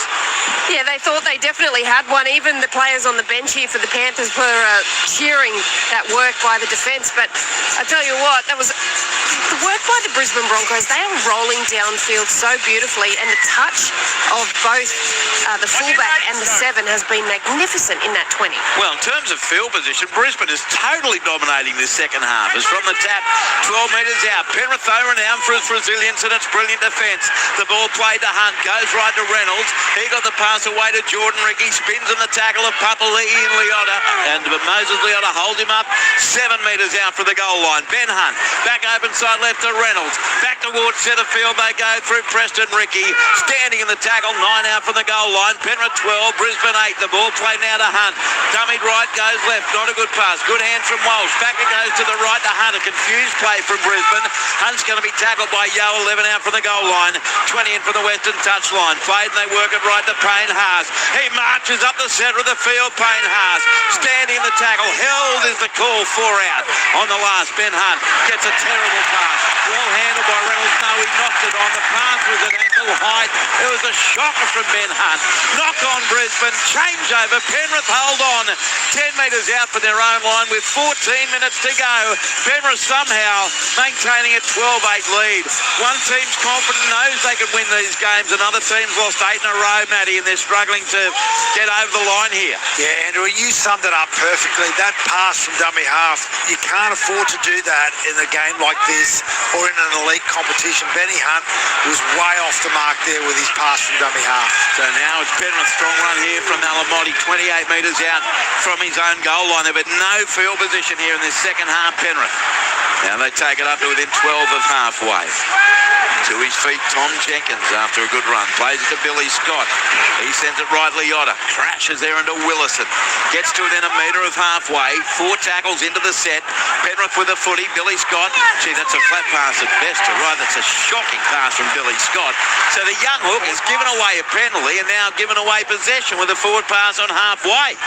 Yeah, they thought they definitely had one. Even the players on the bench here for the Panthers were cheering that work by the defence. But I tell you what, that was the work by the Brisbane Broncos. They are rolling downfield so beautifully, and the touch of both the fullback and the 7 has been magnificent in that 20. Well, in terms of field position, Brisbane is totally dominating this second half. It's from the tap, 12 metres out. Penrith over and down for his resilience and its brilliant defence. The ball played to Hunt, goes right to Reynolds. He got the pass away to Jordan. Ricky spins in the tackle of Papali'i and Leota. And Moses Leota holds him up 7 metres out for the goal line. Ben Hunt, back open side left to Reynolds. Back towards centre field they go through Preston Ricky. Standing in the tackle, 9 out from the goal line. Penrith 12, Brisbane 8. The ball played now to Hunt. Dummied right, goes left. Not a good pass. Good hand from Walsh. Back it goes to the right to Hunt. A confused play from Brisbane. Hunt's going to be tackled by Yeo, 11 out from the goal line. 20 in from the western touchline. Played and they work it right to Payne Haas. He marches up the centre of the field, Payne Haas. Standing in the tackle. Held is the call, 4 out. On the last, Ben Hunt gets a terrible pass. Well handled by Reynolds. No, he knocked it on. The pass was at ankle height. It was a shocker from Ben Hunt. Knock on Brisbane. Change over. Penrith hold on. 10 metres out for their own line with 14 minutes to go. Penrith somehow maintaining a 12-8 lead. One team's confident, knows they can win these games. Another team's lost 8 in a row, Matty, and they're struggling to get over the line here. Yeah, Andrew, you summed it up perfectly. That pass from dummy half, you can't afford to do that in a game like this or in an elite competition. Benny Hunt was way off the mark there with his pass from dummy half. So now it's Penrith strong run here from Alamotti, 28 metres out from his own goal line. They've had no field position here in this second half, Penrith. Now they take it up to within 12 of halfway. To his feet, Tom Jenkins after a good run. Plays it to Billy Scott. He sends it right Leota. Crashes there into Willison. Gets to within a metre of halfway. 4 tackles into the set. Penrith with a footy. Billy Scott. Gee, that's a flat pass at best to right. That's a shocking pass from Billy Scott. So the young hook has given away a penalty and now given away possession with a forward pass on halfway.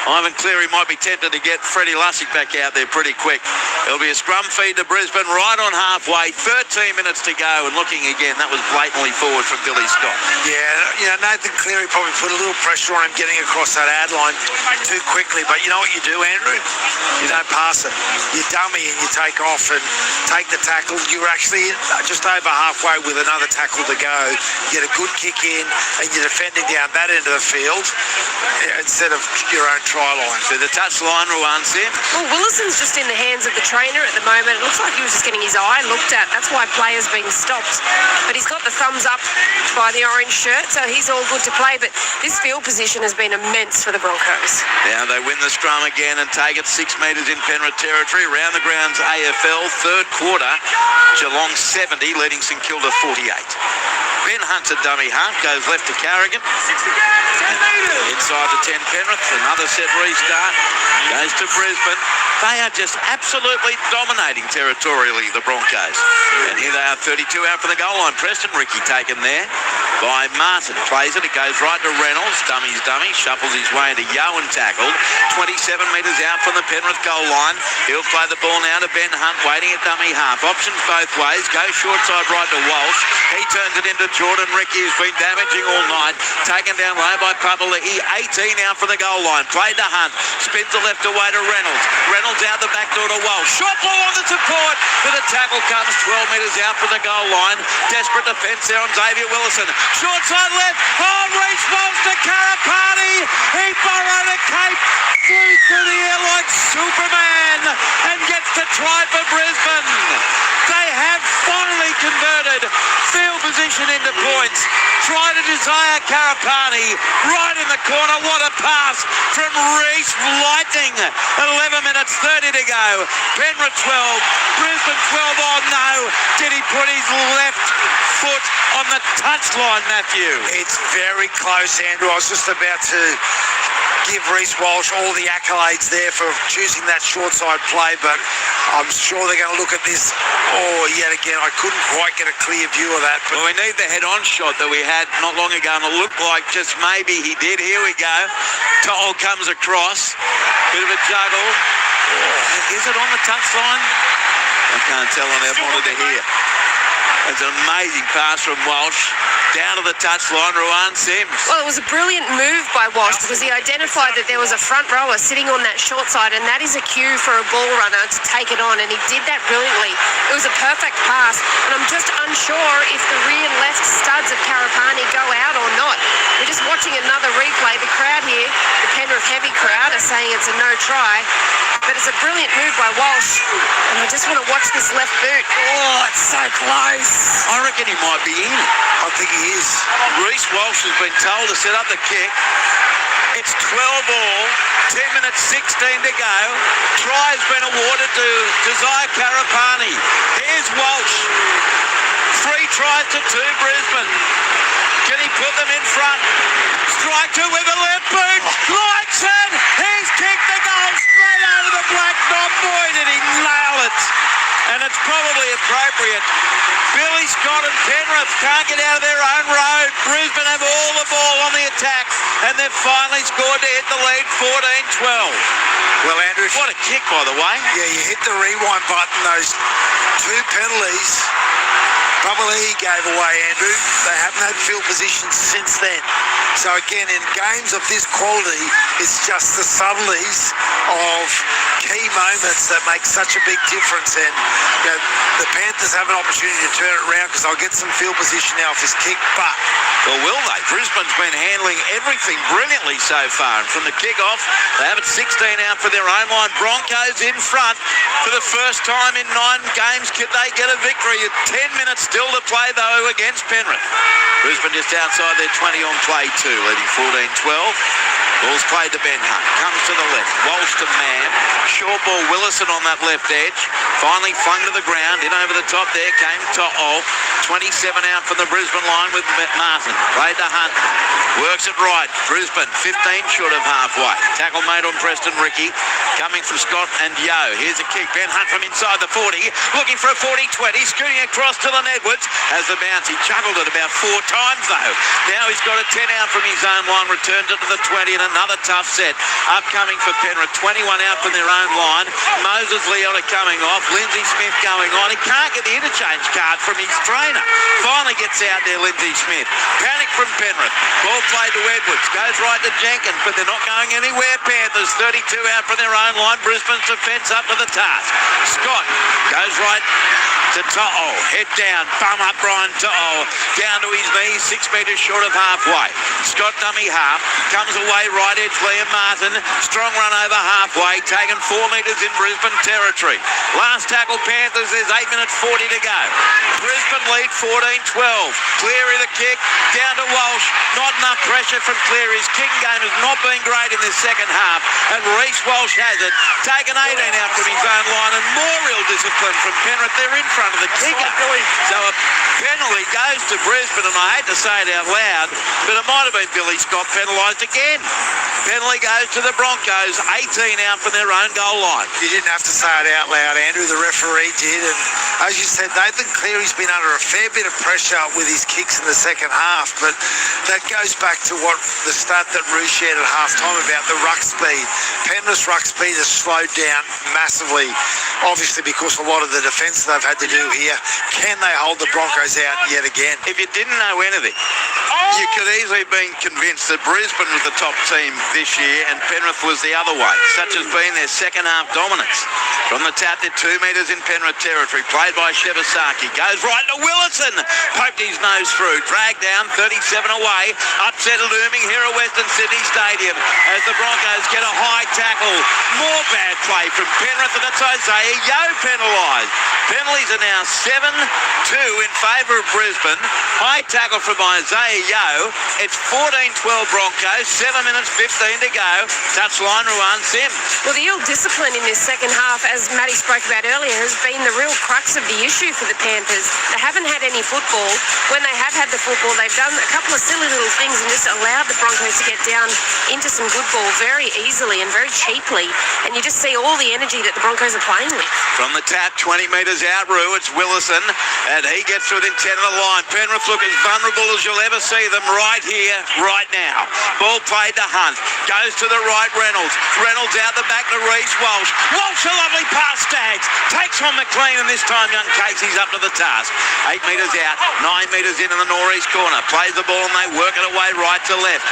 Ivan Cleary might be tempted to get Freddie Lussick back out there pretty quick. It'll be a scrum feed to Brisbane right on halfway. 13 minutes to go, and looking again, that was blatantly forward from Billy Scott. Yeah, Nathan Cleary probably put a little pressure on him getting across that ad line too quickly. But you know what you do, Andrew? You don't pass it. You dummy and you take off and take the tackle. You're actually just over halfway with another tackle to go. You get a good kick in and you're defending down that end of the field instead of your own try line. So the touch line, Ruan Sims. Well, Willison's just in the hands of the trainer at the moment. It looks like he was just getting his eye looked at. That's why players being stopped. But he's got the thumbs up by the orange shirt, so he's all good to play. But this field position has been immense for the Broncos. Now they win the scrum again and take it 6 metres in Penrith territory. Round the grounds AFL, third quarter. Geelong 70, leading St Kilda 48. Ben Hunt's a dummy half, goes left to Carrigan. Inside the 10 Penrith, another set restart. Goes to Brisbane. They are just absolutely dominating territorially, the Broncos. And here they are, 32 out for the goal line. Preston Ricky taken there. by Martin. Plays it. It goes right to Reynolds. Dummy's dummy. Shuffles his way into Yowen tackled. 27 metres out from the Penrith goal line. He'll play the ball now to Ben Hunt, waiting at dummy half. Options both ways. Goes short side right to Walsh. He turns it into Jordan Ricky, who's been damaging all night. Taken down low by Papali'i. 18 out from the goal line. Played to Hunt. Spins the left away to Reynolds. Reynolds out the back door to Walsh. Short ball on the support. But the tackle comes 12 metres out from the goal line. Desperate defence there on Xavier Willison. Short side left. Oh, Reece Walsh to Karapani. He borrowed a cape. Flew through the air like Superman and gets the try for Brisbane. They have finally converted field position into points. Try to desire Karapani right in the corner. What a pass from Reece. Lightning. 11 minutes 30 to go. Penrith 12. Brisbane 12. Oh no. Did he put his left foot on the touchline, Matthew? It's very close, Andrew. I was just about to give Reece Walsh all the accolades there for choosing that short side play, but I'm sure they're going to look at this. Oh, yet again, I couldn't quite get a clear view of that. But well, we need the head-on shot that we had not long ago, and it looked like just maybe he did. Here we go. To'o comes across. Bit of a juggle. Oh, is it on the touchline? I can't tell on our monitor here. It's an amazing pass from Walsh. Down to the touchline, Ruan Sims. Well, it was a brilliant move by Walsh because he identified that there was a front rower sitting on that short side, and that is a cue for a ball runner to take it on, and he did that brilliantly. It was a perfect pass, and I'm just unsure if the rear left studs of Karapani go out or not. We're just watching another replay. The crowd here, the Penrith heavy crowd, are saying it's a no try, but it's a brilliant move by Walsh, and I just want to watch this left boot. Oh, it's so close. I reckon he might be in. I think he is. Reece Walsh has been told to set up the kick. It's 12 all, 10 minutes 16 to go. Try has been awarded to Desire Karapani. Here's Walsh. 3 tries to 2 Brisbane. Can he put them in front? Strike 2 with a left boot. Likes it. He's kicked the goal straight over the black knob. Boy, did he nail it. And it's probably appropriate. Billy Scott and Penrith can't get out of their own road. Brisbane have all the ball on the attack, and they've finally scored to hit the lead 14-12. Well, Andrew, what a kick, by the way. Yeah, you hit the rewind button. Those 2 penalties Papali'i gave away, Andrew. They haven't had field position since then. So again, in games of this quality, it's just the subtleties of key moments that make such a big difference. And you know, the Panthers have an opportunity to turn it around because they'll get some field position now off this kick. But well, will they? Brisbane's been handling everything brilliantly so far. And from the kick-off, they have it 16 out for their own line. Broncos in front for the first time in 9 games. Could they get a victory? 10 minutes still to play, though, against Penrith. Brisbane just outside their 20 on play 2, leading 14-12. Ball's played to Ben Hunt. Comes to the left. Walsh to Mann. Short ball, Willison on that left edge. Finally flung to the ground. In over the top there came To'o. 27 out from the Brisbane line with Martin. Played to Hunt. Works it right. Brisbane 15 short of halfway. Tackle made on Preston Ricky. Coming from Scott and Yo. Here's a kick. Ben Hunt from inside the 40. Looking for a 40-20. Scooting across to Lynn Edwards. Has the bounce. He chuckled it about 4 times though. Now he's got a 10 out from his own line. Returns it to the 20 and another tough set. Upcoming for Penrith. 21 out from their own line. Moses Leota coming off. Lindsay Smith going on. He can't get the interchange card from his trainer. Finally gets out there, Lindsay Smith. Panic from Penrith. Ball played to Edwards. Goes right to Jenkins, but they're not going anywhere. Panthers 32 out from their own line. Brisbane's defence up to the task. Scott goes right to To'o. Head down. Bum up Brian To'o. Down to his knees. 6 metres short of halfway. Scott dummy half. Comes away right edge. Liam Martin. Strong run over halfway. Taken 4 metres in Brisbane territory. Last tackle Panthers. There's 8 minutes 40 to go. Brisbane lead 14-12. Cleary the kick. Down to Walsh. Not enough pressure from Cleary. His kicking game has not been great in the second half. And Reece Walsh has it. Taken 18 out from his own line. And more real discipline from Penrith. They're in front of the kicker. So a penalty goes to Brisbane. And I hate to say it out loud, but it might have been Billy Scott penalised again. Penalty goes to the Broncos. 18 out from their own goal line. You didn't have to say it out loud, Andrew. The referee did. And as you said, Nathan Cleary's been under a fair bit of pressure with his kicks in the second half, but that goes back to what the stat that Roo shared at half-time about the ruck speed. Penrith's ruck speed has slowed down massively, obviously because a lot of the defence they've had to do here. Can they hold the Broncos out yet again? If you didn't know anything, you could easily have been convinced that Brisbane was the top team this year and Penrith was the other way. Such has been their second half dominance. From the tap, they're 2 metres in Penrith territory, played by Shevasaki. Goes right to Willison, poked his nose through, dragged down, 37 away. Upset looming here at Western Sydney Stadium as the Broncos get a high tackle. More bad play from Penrith, and it's Isaiah Yeo penalised. Penalties are now 7-2 in favour of Brisbane. High tackle from Isaiah Yeo. It's 14-12 Broncos, 7 minutes 15 to go. Touchline Ruan Sims. Well, the ill-discipline in this second half, as Matty spoke about earlier, has been the real crux of the issue for the Panthers. They haven't had any football. When they have had the football, they've done a couple of silly little things and just allowed the Broncos to get down into some good ball very easily and very cheaply. And you just see all the energy that the Broncos are playing with. From the tap, 20 metres out, Roo, it's Willison, and he gets within 10 of the line. Penrith look as vulnerable as you'll ever see them right here, right now. Ball played to Hunt, goes to the right, Reynolds. Reynolds out the back to Reece Walsh. Walsh, a lovely pass, Staggs. Takes on McLean, and this time young Casey's up to the task. 8 metres out, 9 metres in the northeast corner. Plays the ball and they work it away right to left.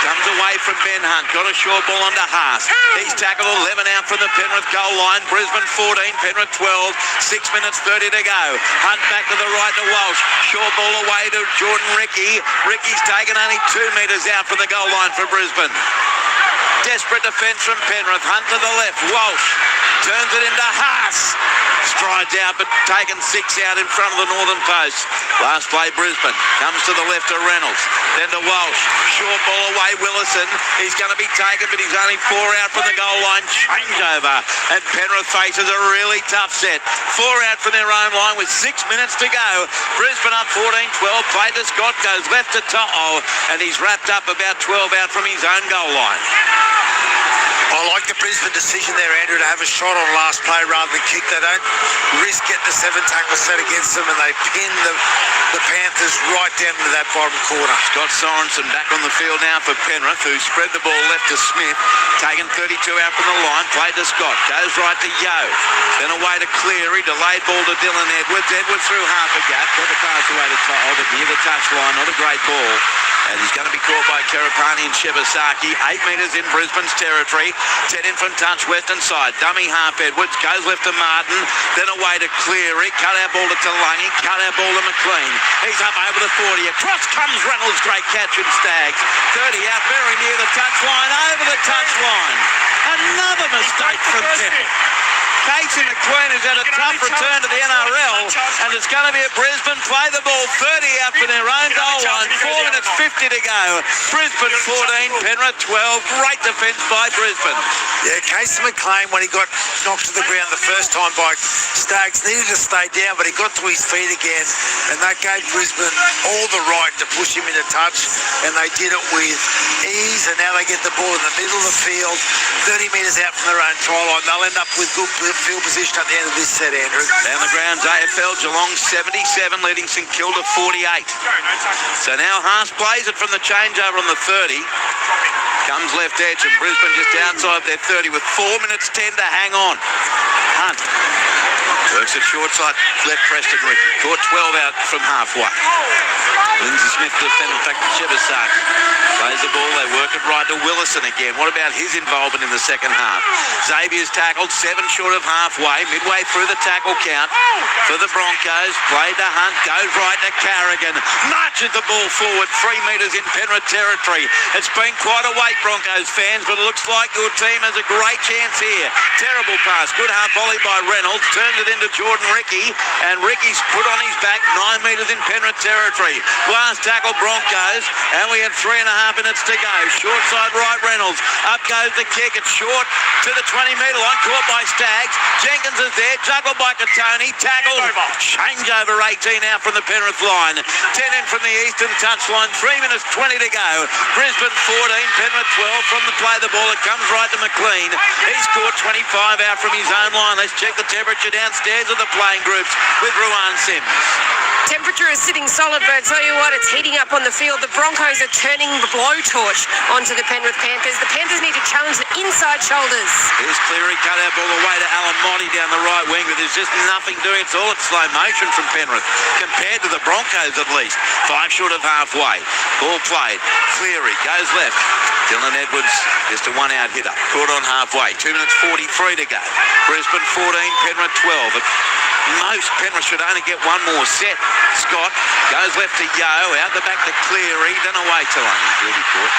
Comes away from Ben Hunt. Got a short ball onto Haas. He's tackled 11 out from the Penrith goal line. Brisbane 14, Penrith 12. 6 minutes 30 to go. Hunt back to the right to Walsh. Short ball away to Jordan Ricky. Ricky's taken only 2 metres out from the goal line for Brisbane. Desperate defence from Penrith. Hunt to the left. Walsh turns it into Haas. Strides out, but taken 6 out in front of the northern post. Last play, Brisbane. Comes to the left to Reynolds. Then to Walsh. Short ball away, Willison. He's going to be taken, but he's only 4 out from the goal line. Changeover. And Penrith faces a really tough set. 4 out from their own line with 6 minutes to go. Brisbane up 14-12. Played to Scott, goes left to To'o, and he's wrapped up about 12 out from his own goal line. I like the Brisbane decision there, Andrew, to have a shot on last play rather than kick. They don't risk getting the 7 tackles set against them, and they pin the Panthers right down into that bottom corner. Scott Sorensen back on the field now for Penrith, who spread the ball left to Smith. Taken 32 out from the line, played to Scott. Goes right to Yeo. Then away to Cleary. Delayed ball to Dylan Edwards. Edwards through half a gap. Got the pass away to To'o, but near the touchline. Not a great ball. And he's going to be caught by Kerapani and Shevasaki. 8 metres in Brisbane's territory. 10 in from touch, western side. Dummy half Edwards. Goes left to Martin. Then away to Cleary. Cut out ball to Talangi. Cut out ball to McLean. He's up over the 40. Across comes Reynolds. Great catch from Staggs. 30 out very near the touchline. Over the touchline. Another mistake from Penrith. Casey McLean has had a tough return to the NRL, and it's going to be a Brisbane play the ball 30 out for their own goal line. 4 minutes 50 to go. Brisbane 14, Penrith 12. Great defence by Brisbane. Yeah, Casey McLean, when he got knocked to the ground the first time by Staggs, needed to stay down, but he got to his feet again, and that gave Brisbane all the right to push him into touch, and they did it with ease, and now they get the ball in the middle of the field, 30 metres out from their own try line. They'll end up with good field position at the end of this set, Andrew. Down the grounds, AFL, Geelong 77, leading St Kilda 48. So now Haas plays it from the changeover on the 30. Comes left edge, and Brisbane just outside their 30 with 4 minutes 10 to hang on. Hunt works it short side, left Preston Ricky. Caught 12 out from halfway. Lindsay Smith defended back to Shevasaki. Plays the ball, they work it right to Willison again. What about his involvement in the second half? Xavier's tackled 7 short of halfway, midway through the tackle count for the Broncos. Played to Hunt, goes right to Carrigan. Marches the ball forward, 3 metres in Penrith territory. It's been quite a wait, Broncos fans, but it looks like your team has a great chance here. Terrible pass, good half volley by Reynolds. Turns it into Jordan Ricky, and Ricky's put on his back, 9 metres in Penrith territory. Last tackle Broncos, and we have 3.5 minutes to go. Short side right, Reynolds. Up goes the kick. It's short to the 20-metre line. Caught by Staggs. Jenkins is there. Juggled by Katoni. Tackled. Change over 18 out from the Penrith line. 10 in from the eastern touchline. 3 minutes 20 to go. Brisbane 14, Penrith 12 from the play. The ball, it comes right to McLean. He scored 25 out from his own line. Let's check the temperature downstairs of the playing groups with Ruan Sims. Temperature is sitting solid, but I tell you what, it's heating up on the field. The Broncos are turning the blowtorch onto the Penrith Panthers. The Panthers need to challenge the inside shoulders. Here's Cleary, cut out ball away to Alan Monty down the right wing, but there's just nothing doing. It's all at slow motion from Penrith, compared to the Broncos at least. 5 short of halfway. Ball played. Cleary goes left. Dylan Edwards, just a one-out hitter. Caught on halfway. 2 minutes 43 to go. Brisbane 14, Penrith 12. At most, Penrith should only get one more set. Scott goes left to Yo, out the back to Cleary, then away to Lungy. Really caught.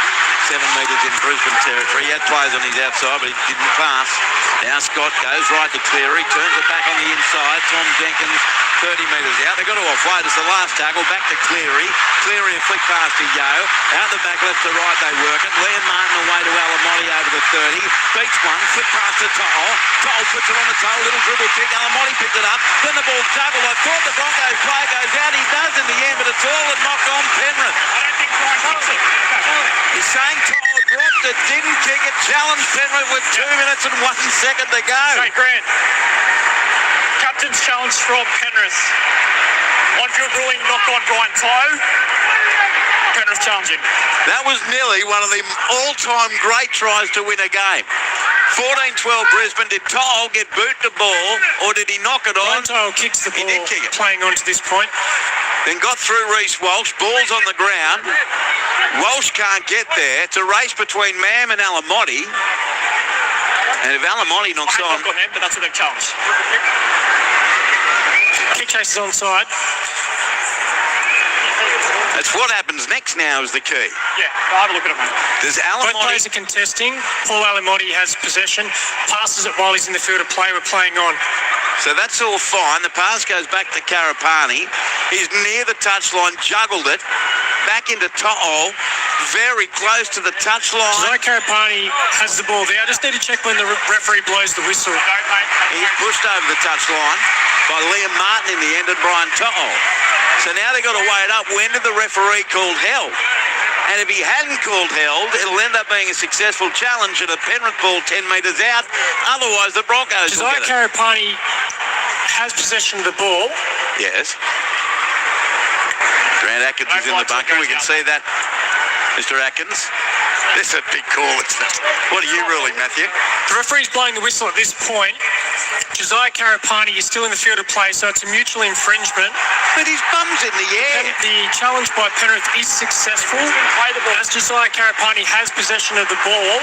7 metres in Brisbane territory. He had players on his outside, but he didn't pass. Now Scott goes right to Cleary, turns it back on the inside. Tom Jenkins, 30 metres out. They've got to offload. It's the last tackle. Back to Cleary. Cleary a flick pass to Yo. Out the back left to right, they work it. Liam Martin away to Alamotti over the 30. Beats one. Flick pass to Toll. Toll puts it on the toe. Little dribble kick. Alamotti picked it up. Then the ball juggled. I thought the Broncos play goes out. He does in the end, but it's all a knock on Penrith. I don't think Brian kicks it. He's saying Toll dropped it, didn't kick it. Challenged Penrith with 2 minutes and 1 second to go. Hey, Grant. Captain's challenge from Penrith. On-field ruling, knock on Brian Toll. Penrith challenging. That was nearly one of the all-time great tries to win a game. 14-12 Brisbane. Did Toll get boot the ball, or did he knock it on? Brian Toll kicks the ball, He did kick it. playing on to this point. Then got through Reece Walsh. Ball's on the ground. Walsh can't get there. It's a race between Mam and Alamotti. And if Alamotti knocks on... Knock on them, but that's what they've challenged. Kick chase is onside. That's what happens next now is the key. Yeah, I'll have a look at it, mate. Does Both Alamotti... players are contesting. Paul Alamotti has possession. Passes it while he's in the field of play. We're playing on. So that's all fine. The pass goes back to Karapani. He's near the touchline, juggled it. Back into To'o. Very close to the touchline. Josiah Karapani has the ball there. I just need to check when the referee blows the whistle. He's pushed over the touchline by Liam Martin in the end and Brian To'o. So now they've got to wait up. When did the referee call held? And if he hadn't called held, it'll end up being a successful challenge and a Penrith ball 10 metres out. Otherwise, the Broncos will Josiah get it. Karapani has possession of the ball. Yes. Grant Atkins is in the bunker. We can see that. Mr. Atkins. This is a big call, isn't it? What are you ruling, Matthew? The referee's blowing the whistle at this point. Josiah Karapani is still in the field of play, so it's a mutual infringement. But his bum's in the air. The challenge by Penrith is successful. As Josiah Karapani has possession of the ball,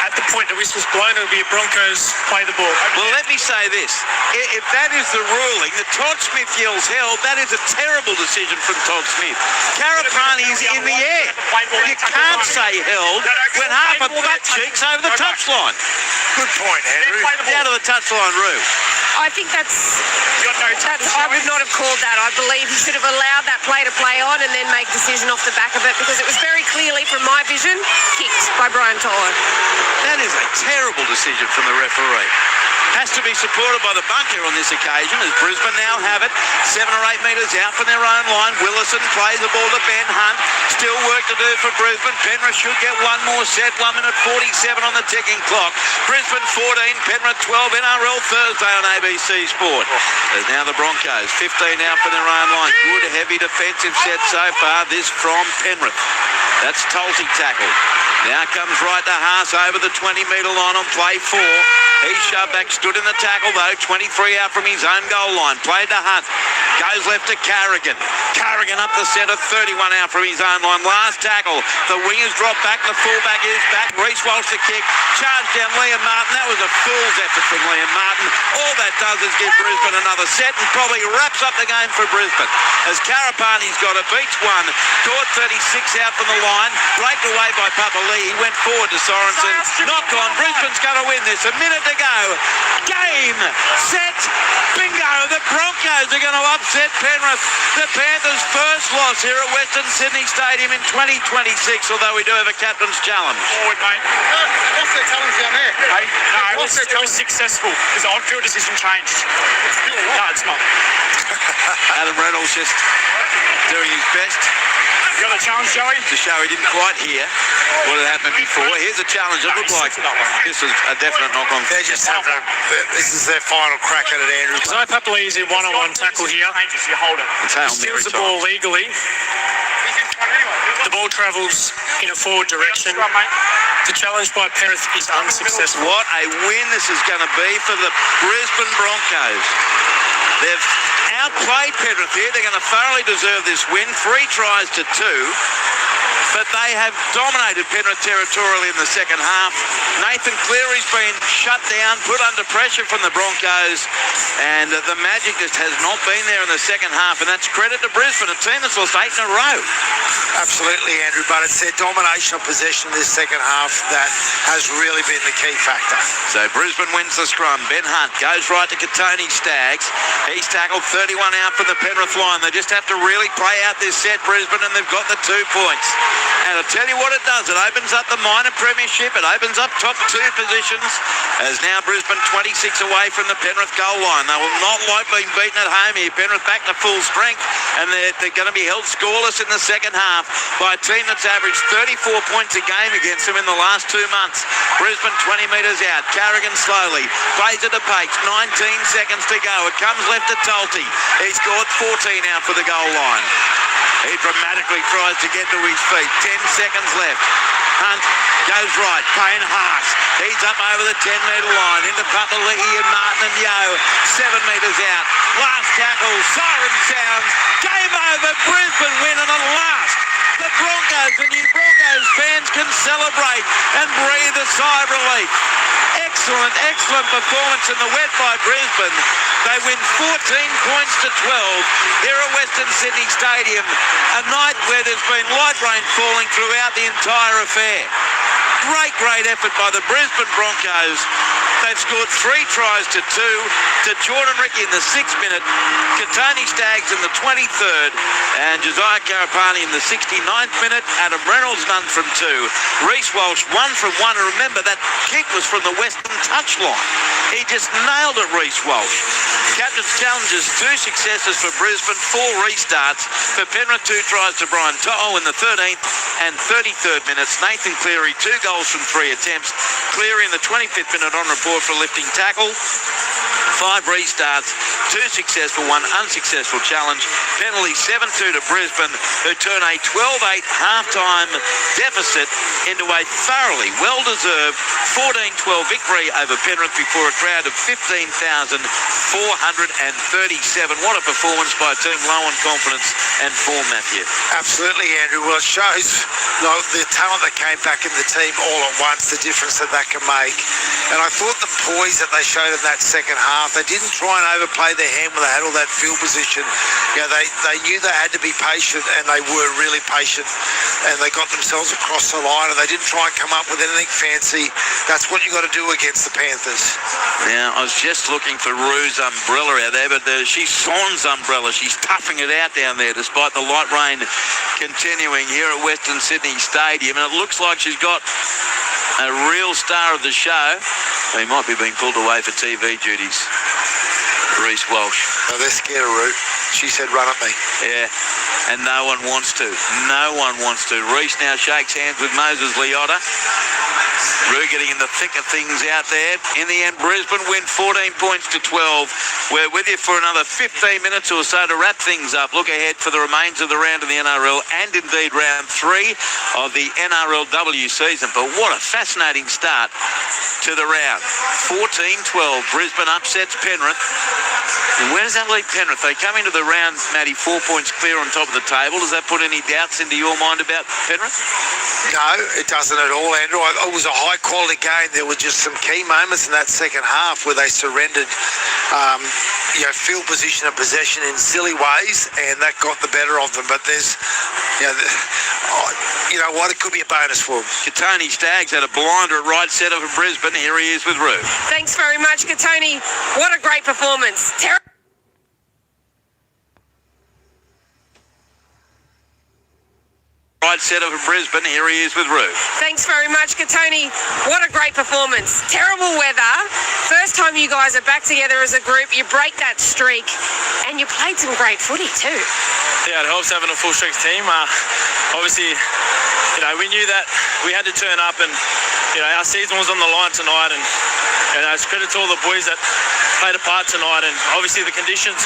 at the point the whistle's blown, it'll be a Broncos play the ball. Well, let me say this. If that is the ruling, that Todd Smith yells held, that is a terrible decision from Todd Smith. Karapani's in the air. You can't say held when half a butt cheeks over the touchline. Good point, Andrew. Down to the touchline, Roo. I think I would not have called that. I believe he should have allowed that play to play on and then make a decision off the back of it, because it was very clearly, from my vision, kicked by Brian Toller. That is a terrible decision from the referee. Has to be supported by the bunker on this occasion, as Brisbane now have it 7 or 8 metres out from their own line. Willison plays the ball to Ben Hunt. Still work to do for Brisbane. Penrith should get one more set. 1 minute 47 on the ticking clock. Brisbane 14, Penrith 12. NRL Thursday on ABC Sport. There's now the Broncos 15 out for their own line. Good heavy defensive set so far. This from Penrith. That's Tulsi tackled. Now comes right to Haas over the 20-metre line on play 4. He's shoved back, stood in the tackle though. 23 out from his own goal line. Played to Hunt. Goes left to Carrigan. Carrigan up the centre, 31 out from his own line. Last tackle. The wingers drop back. The fullback is back. Reece Walsh the kick. Charge down Liam Martin. That was a fool's effort from Liam Martin. All that does is give Brisbane another set and probably wraps up the game for Brisbane. As Karapani's got it. Beats one. Caught 36 out from the line. Breaked away by Papa Lee. He went forward to Sorensen. Knock on. Brisbane's going to win this. A minute to go. Game, set, bingo. The Broncos are going to upset Penrith. The Panthers' first loss Wallace here at Western Sydney Stadium in 2026, although we do have a captain's challenge. Forward, mate. What's their challenge down there? Hey, no, it was successful because the on-field decision changed. No, it's not. Adam Reynolds just doing his best. You got a challenge, Joey? To show he didn't quite hear what had happened before. Here's a challenge. It looked like this was a definite knock-on. They're just having this is their final crack at it, Andrew. Josiah Papali'i is in one-on-one tackle here. You hold it. Steals the ball legally. The ball travels in a forward direction. The challenge by Penrith is unsuccessful. What a win this is going to be for the Brisbane Broncos. They've outplayed Penrith here. They're going to thoroughly deserve this win. 3 tries to 2. But they have dominated Penrith territorially in the second half. Nathan Cleary's been shut down, put under pressure from the Broncos, and the magic just has not been there in the second half, and that's credit to Brisbane, a team that's lost 8 in a row. Absolutely, Andrew, but it's their domination of possession this second half that has really been the key factor. So Brisbane wins the scrum. Ben Hunt goes right to Katoni Staggs. He's tackled 31 out from the Penrith line. They just have to really play out this set, Brisbane, and they've got the 2 points. And I'll tell you what it does. It opens up the minor premiership. It opens up top 2 positions as now Brisbane 26 away from the Penrith goal line. They will not like being beaten at home here. Penrith back to full strength, and they're going to be held scoreless in the second half by a team that's averaged 34 points a game against them in the last 2 months. Brisbane 20 metres out. Carrigan slowly plays it to Pates. 19 seconds to go. It comes left to Tolte. He scored 14 out for the goal line. He dramatically tries to get to his feet. 10 seconds left. Hunt goes right. Payne Haas. He's up over the 10-metre line. Into Papali'i and Martin and Yeo. 7 metres out. Last tackle. Siren sounds. Game over. Brisbane win, and at last the Broncos and you Broncos fans can celebrate and breathe a sigh of relief. Excellent, excellent performance in the wet by Brisbane. They win 14 points to 12 here at Western Sydney Stadium, a night where there's been light rain falling throughout the entire affair. Great effort by the Brisbane Broncos. They've scored 3 tries to 2 to Jordan Ricky in the 6th minute, Katoni Staggs in the 23rd, and Josiah Karapani in the 69th minute. Adam Reynolds none from 2. Reece Walsh 1 from 1, and remember that kick was from the western touchline. He just nailed it, Reece Walsh. Captain's challenges, 2 successes for Brisbane, 4 restarts. For Penrith, 2 tries to Brian To'o in the 13th and 33rd minutes. Nathan Cleary, 2 goals from 3 attempts. Cleary in the 25th minute on report for lifting tackle. 5 restarts, 2 successful, 1 unsuccessful challenge. Penalty 7-2 to Brisbane, who turn a 12-8 half-time deficit into a thoroughly well-deserved 14-12 victory over Penrith before a crowd of 15,437. What a performance by a team low on confidence and form, Matthew. Absolutely, Andrew. Well, it shows the talent that came back in the team all at once, the difference that can make. And I thought the poise that they showed in that second half, they didn't try and overplay their hand when they had all that field position. They knew they had to be patient, and they were really patient, and they got themselves across the line, and they didn't try and come up with anything fancy. That's what you got to do against the Panthers. Now, I was just looking for Rue's umbrella out there, but she's Son's umbrella. She's toughing it out down there despite the light rain continuing here at Western Sydney Stadium, and it looks like she's got a real star of the show. He might be being pulled away for TV duties. Reece Walsh. No, they're scared of Rue. She said, run at me. Yeah, and no one wants to. No one wants to. Reece now shakes hands with Moses Leota. Rue getting in the thick of things out there. In the end, Brisbane win 14 points to 12. We're with you for another 15 minutes or so to wrap things up. Look ahead for the remains of the round in the NRL and indeed round 3 of the NRLW season. But what a fascinating start to the round. 14-12. Brisbane upsets Penrith. And where does that leave Penrith? They come into the round, Matty, 4 points clear on top of the table. Does that put any doubts into your mind about Penrith? No, it doesn't at all, Andrew. It was a high-quality game. There were just some key moments in that second half where they surrendered field position and possession in silly ways, and that got the better of them. But there's, you know what, it could be a bonus for them. Katoni Staggs had a blinder at right centre for Brisbane. Here he is with Rue. Thanks very much, Katoni. What a great performance. right setter for Brisbane. Here he is with Roo. Thanks very much, Katoni. What a great performance. Terrible weather. First time you guys are back together as a group. You break that streak, and you played some great footy too. Yeah, it helps having a full strength team. Obviously, we knew that we had to turn up, and our season was on the line tonight, and it's credit to all the boys that played a part tonight. And obviously the conditions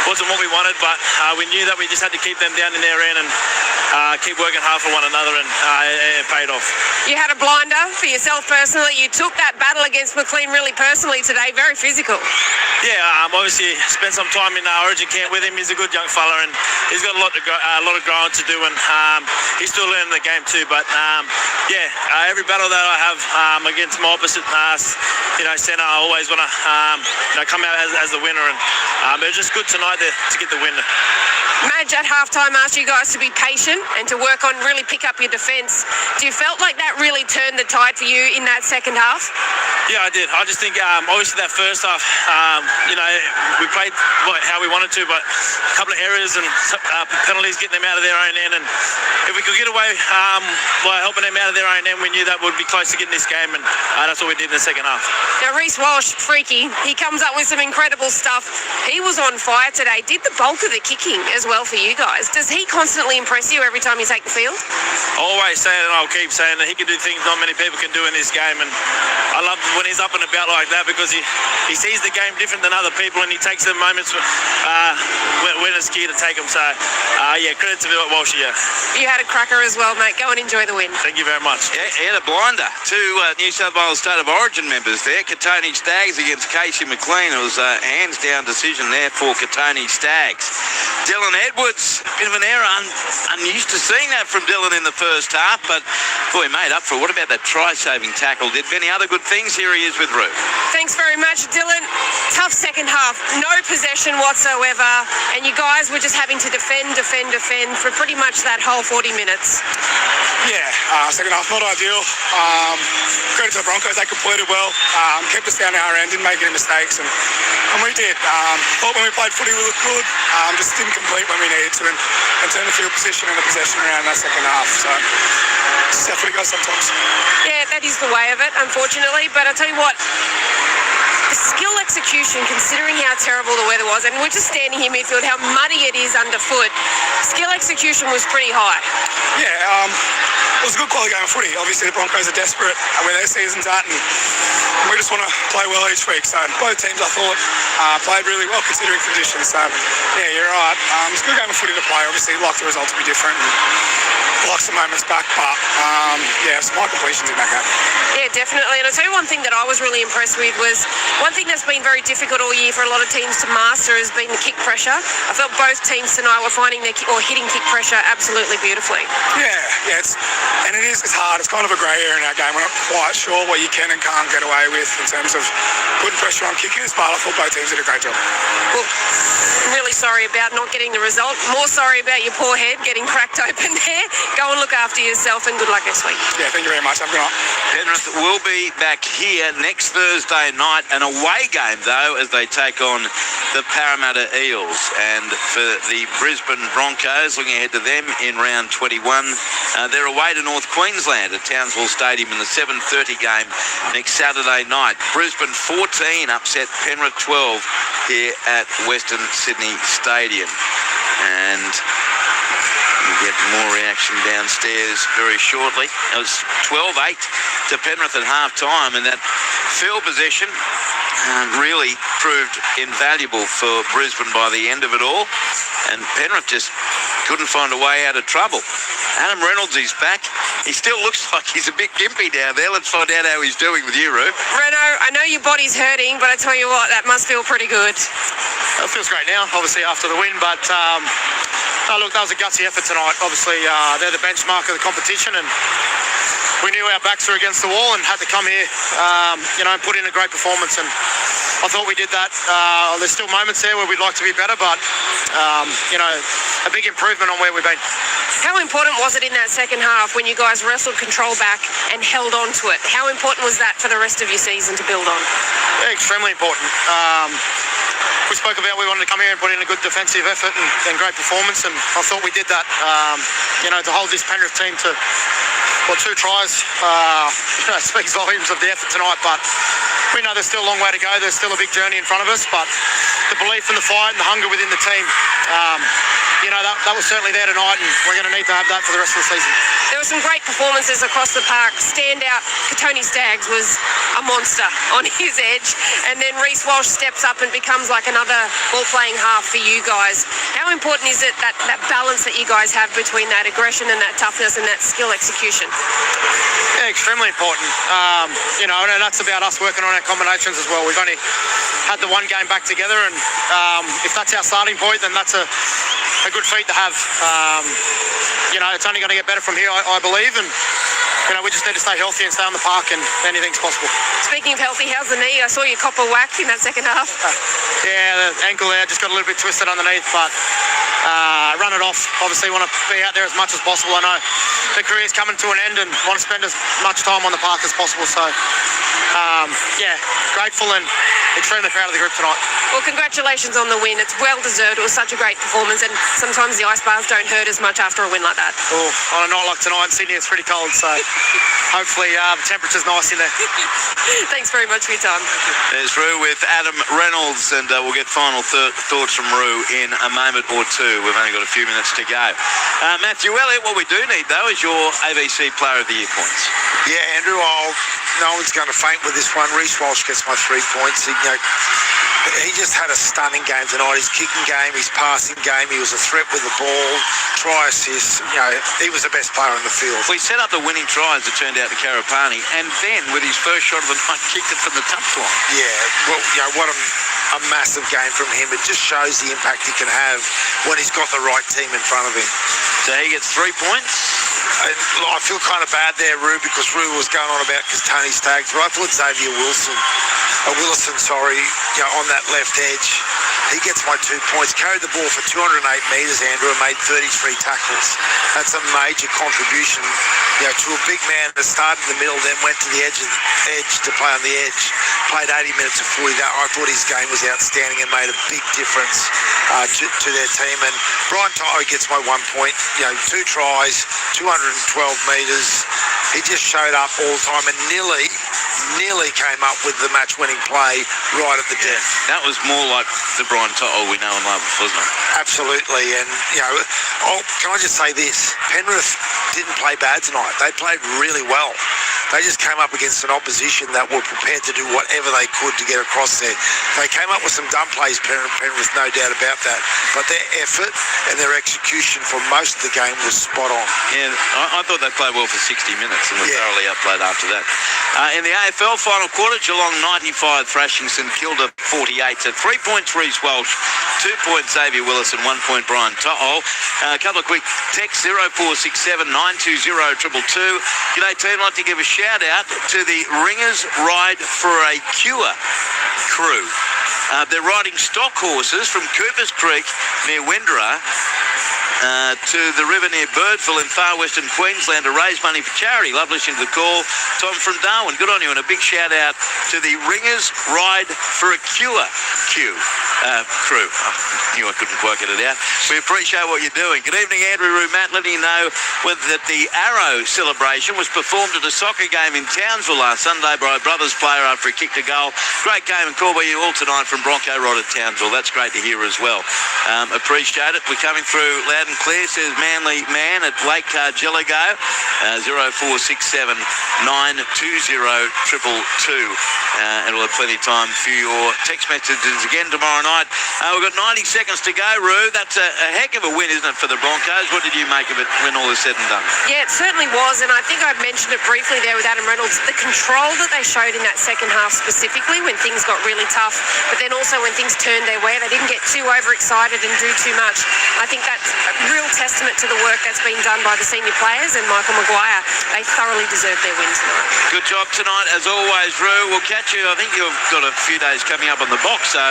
wasn't what we wanted, but we knew that we just had to keep them down in their end and keep working hard for one another, and it paid off. You had a blinder for yourself personally. You took that battle against McLean really personally today, very physical. Yeah, obviously spent some time in Origin camp with him. He's a good young fella, and he's got a lot of growing to do, and he's still learning the game too. But every battle that I have against my opposite centre, I always want to come out as the winner, and it was just good tonight to get the win. Madge at halftime asked you guys to be patient and to work on really pick up your defence. Do you felt like that really turned the tide for you in that second half? Yeah, I did. I just think obviously that first half, we played how we wanted to, but a couple of errors and penalties getting them out of their own end, and if we could get away by helping them out of their own end, we knew that would be close to getting this game, and that's what we did in the second half. Now Reece Walsh, freaky, he comes up with some incredible stuff. He was on fire today. Did the bulk of the kicking as well for you guys. Does he constantly impress you every time you take the field? Always saying, and I'll keep saying, that he can do things not many people can do in this game, and I love when he's up and about like that, because he sees the game different than other people, and he takes the moments when it's key to take them. So credit to Walsh. You had a cracker as well, mate. Go and enjoy the win. Thank you very much. Yeah, he had a blinder. Two New South Wales State of Origin members there. Katoni Staggs against Casey McLean. It was a hands-down decision there for Katoni Staggs. Dylan Edwards, a bit of an error. Unused to seeing that from Dylan in the first half, but boy, made up for it. What about that try-saving tackle? Did many other good things. Here he is with Roo. Thanks very much, Dylan. Tough second half. No possession whatsoever, and you guys were just having to defend for pretty much that whole 40 minutes. Yeah, second half not ideal. Credit to the Broncos, they completed well, kept us down our end, didn't make any mistakes, and we did. Thought when we played footy we looked good, just didn't complete when we needed to, and turn the field position and the possession around in that second half. So just how footy goes sometimes. Yeah, that is the way of it, unfortunately. But I'll tell you what, the skill execution, considering how terrible the weather was, and we're just standing here midfield, how muddy it is underfoot, skill execution was pretty high. Yeah, it was a good quality game of footy. Obviously the Broncos are desperate where their season's at, and we just want to play well each week. So both teams, I thought, played really well considering conditions. So yeah, you're right. It's a good game of footy to play. Obviously like the result to be different, and like some moments back, but some high completions in that game. Yeah, definitely. And I'll tell you one thing that I was really impressed with was one thing that's been very difficult all year for a lot of teams to master has been the kick pressure. I felt both teams tonight were finding hitting kick pressure absolutely beautifully. Yeah, it's hard. It's kind of a grey area in our game. We're not quite sure what you can and can't get away with in terms of putting pressure on kickers, but I thought both teams did a great job. Well, I'm really sorry about not getting the result. More sorry about your poor head getting cracked open there. Go and look after yourself, and good luck next week. Yeah, thank you very much. Have a good night. Penrith will be back here next Thursday night, an away game though, as they take on the Parramatta Eels. And for the Brisbane Broncos, looking ahead to them in round 21, they're away to North Queensland at Townsville Stadium in the 7:30 game next Saturday night. Brisbane 14 upset Penrith 12 here at Western Sydney Stadium. And we'll get more reaction downstairs very shortly. It was 12-8 to Penrith at half-time, and that field possession really proved invaluable for Brisbane by the end of it all, and Penrith just couldn't find a way out of trouble. Adam Reynolds is back. He still looks like he's a bit gimpy down there. Let's find out how he's doing with you, Roo. Reno, I know your body's hurting, but I tell you what, that must feel pretty good. It feels great now, obviously, after the win, but look, that was a gutsy effort tonight. Obviously, they're the benchmark of the competition, and we knew our backs were against the wall and had to come here, and put in a great performance, and I thought we did that. There's still moments there where we'd like to be better, but, a big improvement on where we've been. How important was it in that second half when you guys wrestled control back and held on to it? How important was that for the rest of your season to build on? Yeah, extremely important. We we spoke about, we wanted to come here and put in a good defensive effort and great performance, and I thought we did that. To hold this Penrith team to 2 tries, speaks volumes of the effort tonight, but we know there's still a long way to go. There's still a big journey in front of us, but the belief in the fight and the hunger within the team, that was certainly there tonight, and we're going to need to have that for the rest of the season. There were some great performances across the park. Standout, Tony Staggs was a monster on his edge, and then Reece Walsh steps up and becomes like another ball-playing half for you guys. How important is it, that balance that you guys have between that aggression and that toughness and that skill execution? Yeah, extremely important. And that's about us working on our combinations as well. We've only had the one game back together, and if that's our starting point, then that's a good feat to have. It's only going to get better from here, I believe, and we just need to stay healthy and stay on the park, and anything's possible. Speaking of healthy, how's the knee? I saw you cop a whack in that second half. Yeah, the ankle there just got a little bit twisted underneath, but run it off. Obviously want to be out there as much as possible. I know the career's coming to an end and want to spend as much time on the park as possible, so grateful and extremely proud of the group tonight. Well, congratulations on the win. It's well deserved. It was such a great performance, and sometimes the ice bars don't hurt as much after a win like that. Oh, on a night like tonight in Sydney, it's pretty cold, so hopefully the temperature's nice in there. Thanks very much for your time. There's Roo with Adam Reynolds, and we'll get final thoughts from Roo in a moment or two. We've only got a few minutes to go. Matthew Elliott, what we do need, though, is your ABC Player of the Year points. Yeah, Andrew, no one's going to faint with this one. Reece Walsh gets my 3 points. He just had a stunning game tonight. His kicking game, his passing game, he was a threat with the ball, try assist. He was the best player on the field. We set up the winning try, as it turned out, to Karapani, and then with his first shot of the night, kicked it from the touchline. Yeah, well, what a massive game from him. It just shows the impact he can have when he's got the right team in front of him. So he gets 3 points. And I feel kind of bad there, Roo, because Roo was going on about Tony Staggs, but I thought Xavier Willison, on that left edge, he gets my 2 points. Carried the ball for 208 metres, Andrew, and made 33 tackles. That's a major contribution, to a big man that started in the middle, then went to the edge to play on the edge. Played 80 minutes of footy. I thought his game was outstanding and made a big difference to their team. And Brian Tyler gets my 1 point. 2 tries, 212 metres. He just showed up all the time and nearly came up with the match-winning play right at the death. That was more like the Brian Toto we know and love, wasn't it? Absolutely. And, can I just say this? Penrith didn't play bad tonight. They played really well. They just came up against an opposition that were prepared to do whatever they could to get across there. They came up with some dumb plays, Penrith, no doubt about that. But their effort and their execution for most of the game was spot on. Yeah, I thought they played well for 60 minutes and were thoroughly outplayed after that. In the AFL final quarter, Geelong 95, thrashing St Kilda 48. So 3 points Reece Walsh, 2 points Xavier Willison, 1 point Brian To'o. A couple of quick texts, 0467 920 222. G'day team, I'd like to give a shout out to the Ringers Ride for a Cure crew. They're riding stock horses from Coopers Creek near Windra to the river near Birdville in far western Queensland to raise money for charity. Love listening to the call. Tom from Darwin, good on you, and a big shout out to the Ringers Ride for a Cure crew. I knew I couldn't quite get it out. We appreciate what you're doing. Good evening, Andrew, Roo, Matt, letting you know that the Arrow celebration was performed at a soccer game in Townsville last Sunday by a Brothers player after he kicked a goal. Great game and call by you all tonight from Bronco Rod at Townsville. That's great to hear as well. Appreciate it. We're coming through loud and clear, says Manly Man at Lake Cargelligo, 0467 920 222. And we'll have plenty of time for your text messages again tomorrow night. We've got 90 seconds to go, Roo. That's a heck of a win, isn't it, for the Broncos? What did you make of it when all is said and done? Yeah, it certainly was, and I think I mentioned it briefly there with Adam Reynolds. The control that they showed in that second half specifically when things got really tough, but then also when things turned their way, they didn't get too overexcited and do too much. I think that's a real testament to the work that's been done by the senior players and Michael Maguire. They thoroughly deserved their win tonight. Good job tonight, as always, Roo. We'll catch you. I think you've got a few days coming up on the box, so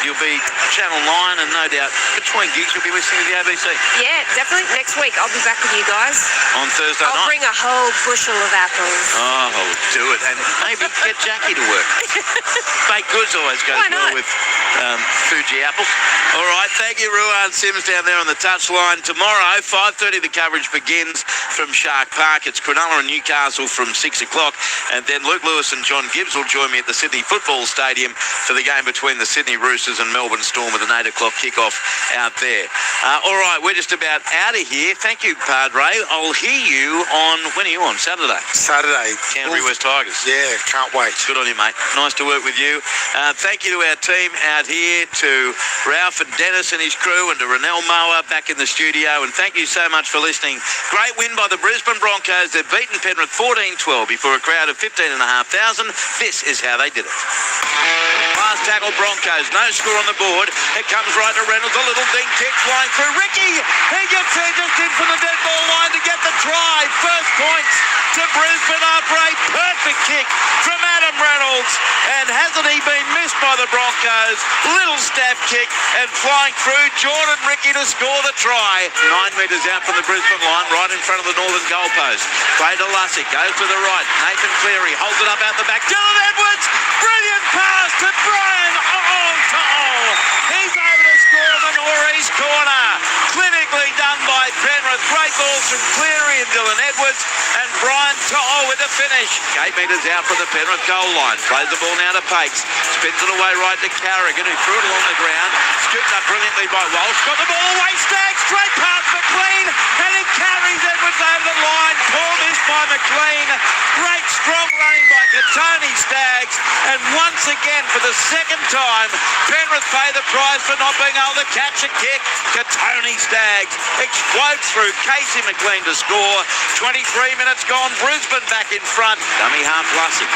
you'll be Channel 9 and no doubt between gigs you'll be listening to the ABC. Yeah, definitely. Next week I'll be back with you guys. On Thursday night? I'll bring a whole bushel of apples. Oh, do it. And maybe get Jackie to work. Baked goods always goes well with Fuji apple. All right, thank you, Ruan Sims down there on the touchline. Tomorrow, 5:30, the coverage begins from Shark Park. It's Cronulla and Newcastle from 6 o'clock. And then Luke Lewis and John Gibbs will join me at the Sydney Football Stadium for the game between the Sydney Roosters and Melbourne Storm with an 8 o'clock kickoff out there. All right, we're just about out of here. Thank you, Padre. I'll hear you on, when are you on? Saturday? Saturday. Canterbury West Tigers. Yeah, can't wait. Good on you, mate. Nice to work with you. Thank you to our team out here, to Ralph and Dennis and his crew, and to Renell Moa back in the studio. And thank you so much for listening. Great win by the Brisbane Broncos. They've beaten Penrith 14-12 before a crowd of 15,500. This is how they did it. Last tackle Broncos. No score on the board. It comes right to Reynolds. A little dink kick flying through. Ricky, he gets there just in from the dead ball line to get the try. First points to Brisbane after a perfect kick from Adam Reynolds. And hasn't he been missed by the Broncos? Little stab kick and flying through. Jordan Ricky to score the try. 9 metres out from the Brisbane line, right in front of the northern goalpost. Play to Lussick, goes to the right. Nathan Cleary holds it up out the back. Dylan Edwards, brilliant pass to Brian O'Toole. He's over to score in the northeast corner. Clinically done by Penrith. Great balls from Cleary and Dylan Edwards. And Brian O'Toole with the finish. 8 metres out from the Penrith goal line. Plays the ball now to Pakes. Spins it away right to Carrigan, who threw it along the ground. Scooped up brilliantly by Walsh. Got the ball away. Staggs straight past McLean. And he carries Edwards over the line. Pull this by McLean. Great strong running by Tony Staggs. And once again, for the second time, Penrith pay the price for not being able to catch a kick. Tony Staggs explodes through Casey McLean to score. 23 minutes gone. Brisbane back in front. Dummy half Lussick.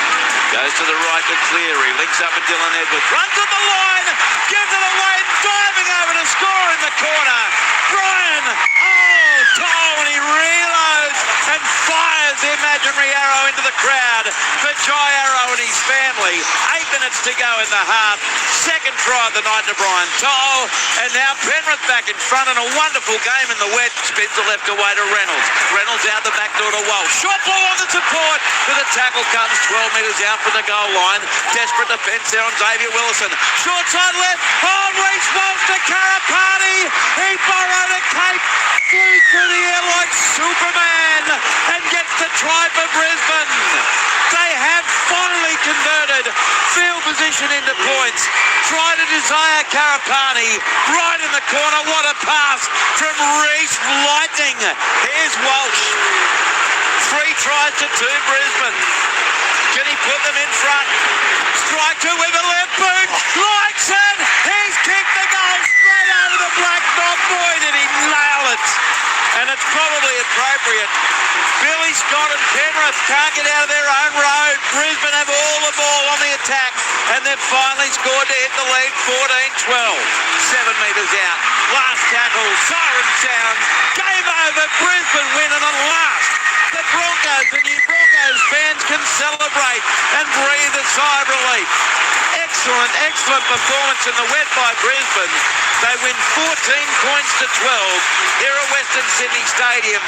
Goes to the right to Cleary. Links up with Dylan Edwards. Runs at the line. Gives it away. Diving over to score in the corner. Brian O'Toole, and he reloads and fires the imaginary arrow into the crowd for Jai Arrow and his family. 8 minutes to go in the half. Second try of the night to Brian O'Toole. And now Penrith back in front in a wonderful game in the wet. Spins the left away to Reynolds. Reynolds out the back door to Walsh. Short ball on the support. To the tackle comes 12 metres out from the goal line. Desperate defence there on Xavier Willison. Short side left. Oh, Reece Walsh to Karapati. He borrowed a cape. Flew through the air like Superman. And gets the try for Brisbane. They have finally converted field position into points. Try to Desire Karapani right in the corner. What a pass from Reece Lightning. Here's Walsh. 3 tries to 2 Brisbane. Can he put them in front? Strike to with a left boot. Likes it. He's kicked the goal straight over the black dot. Boy, did he nail it. And it's probably appropriate. Billy Scott and Penrith can't get out of their own road. Brisbane have all the ball on the attack. And they've finally scored to hit the lead 14-12. 7 metres out. Last tackle. Siren sounds. Game over. Brisbane win. And at last, the Broncos, the new Broncos fans can celebrate and breathe a sigh of relief. Excellent, excellent performance in the wet by Brisbane. They win 14 points to 12 here at Western Sydney Stadium.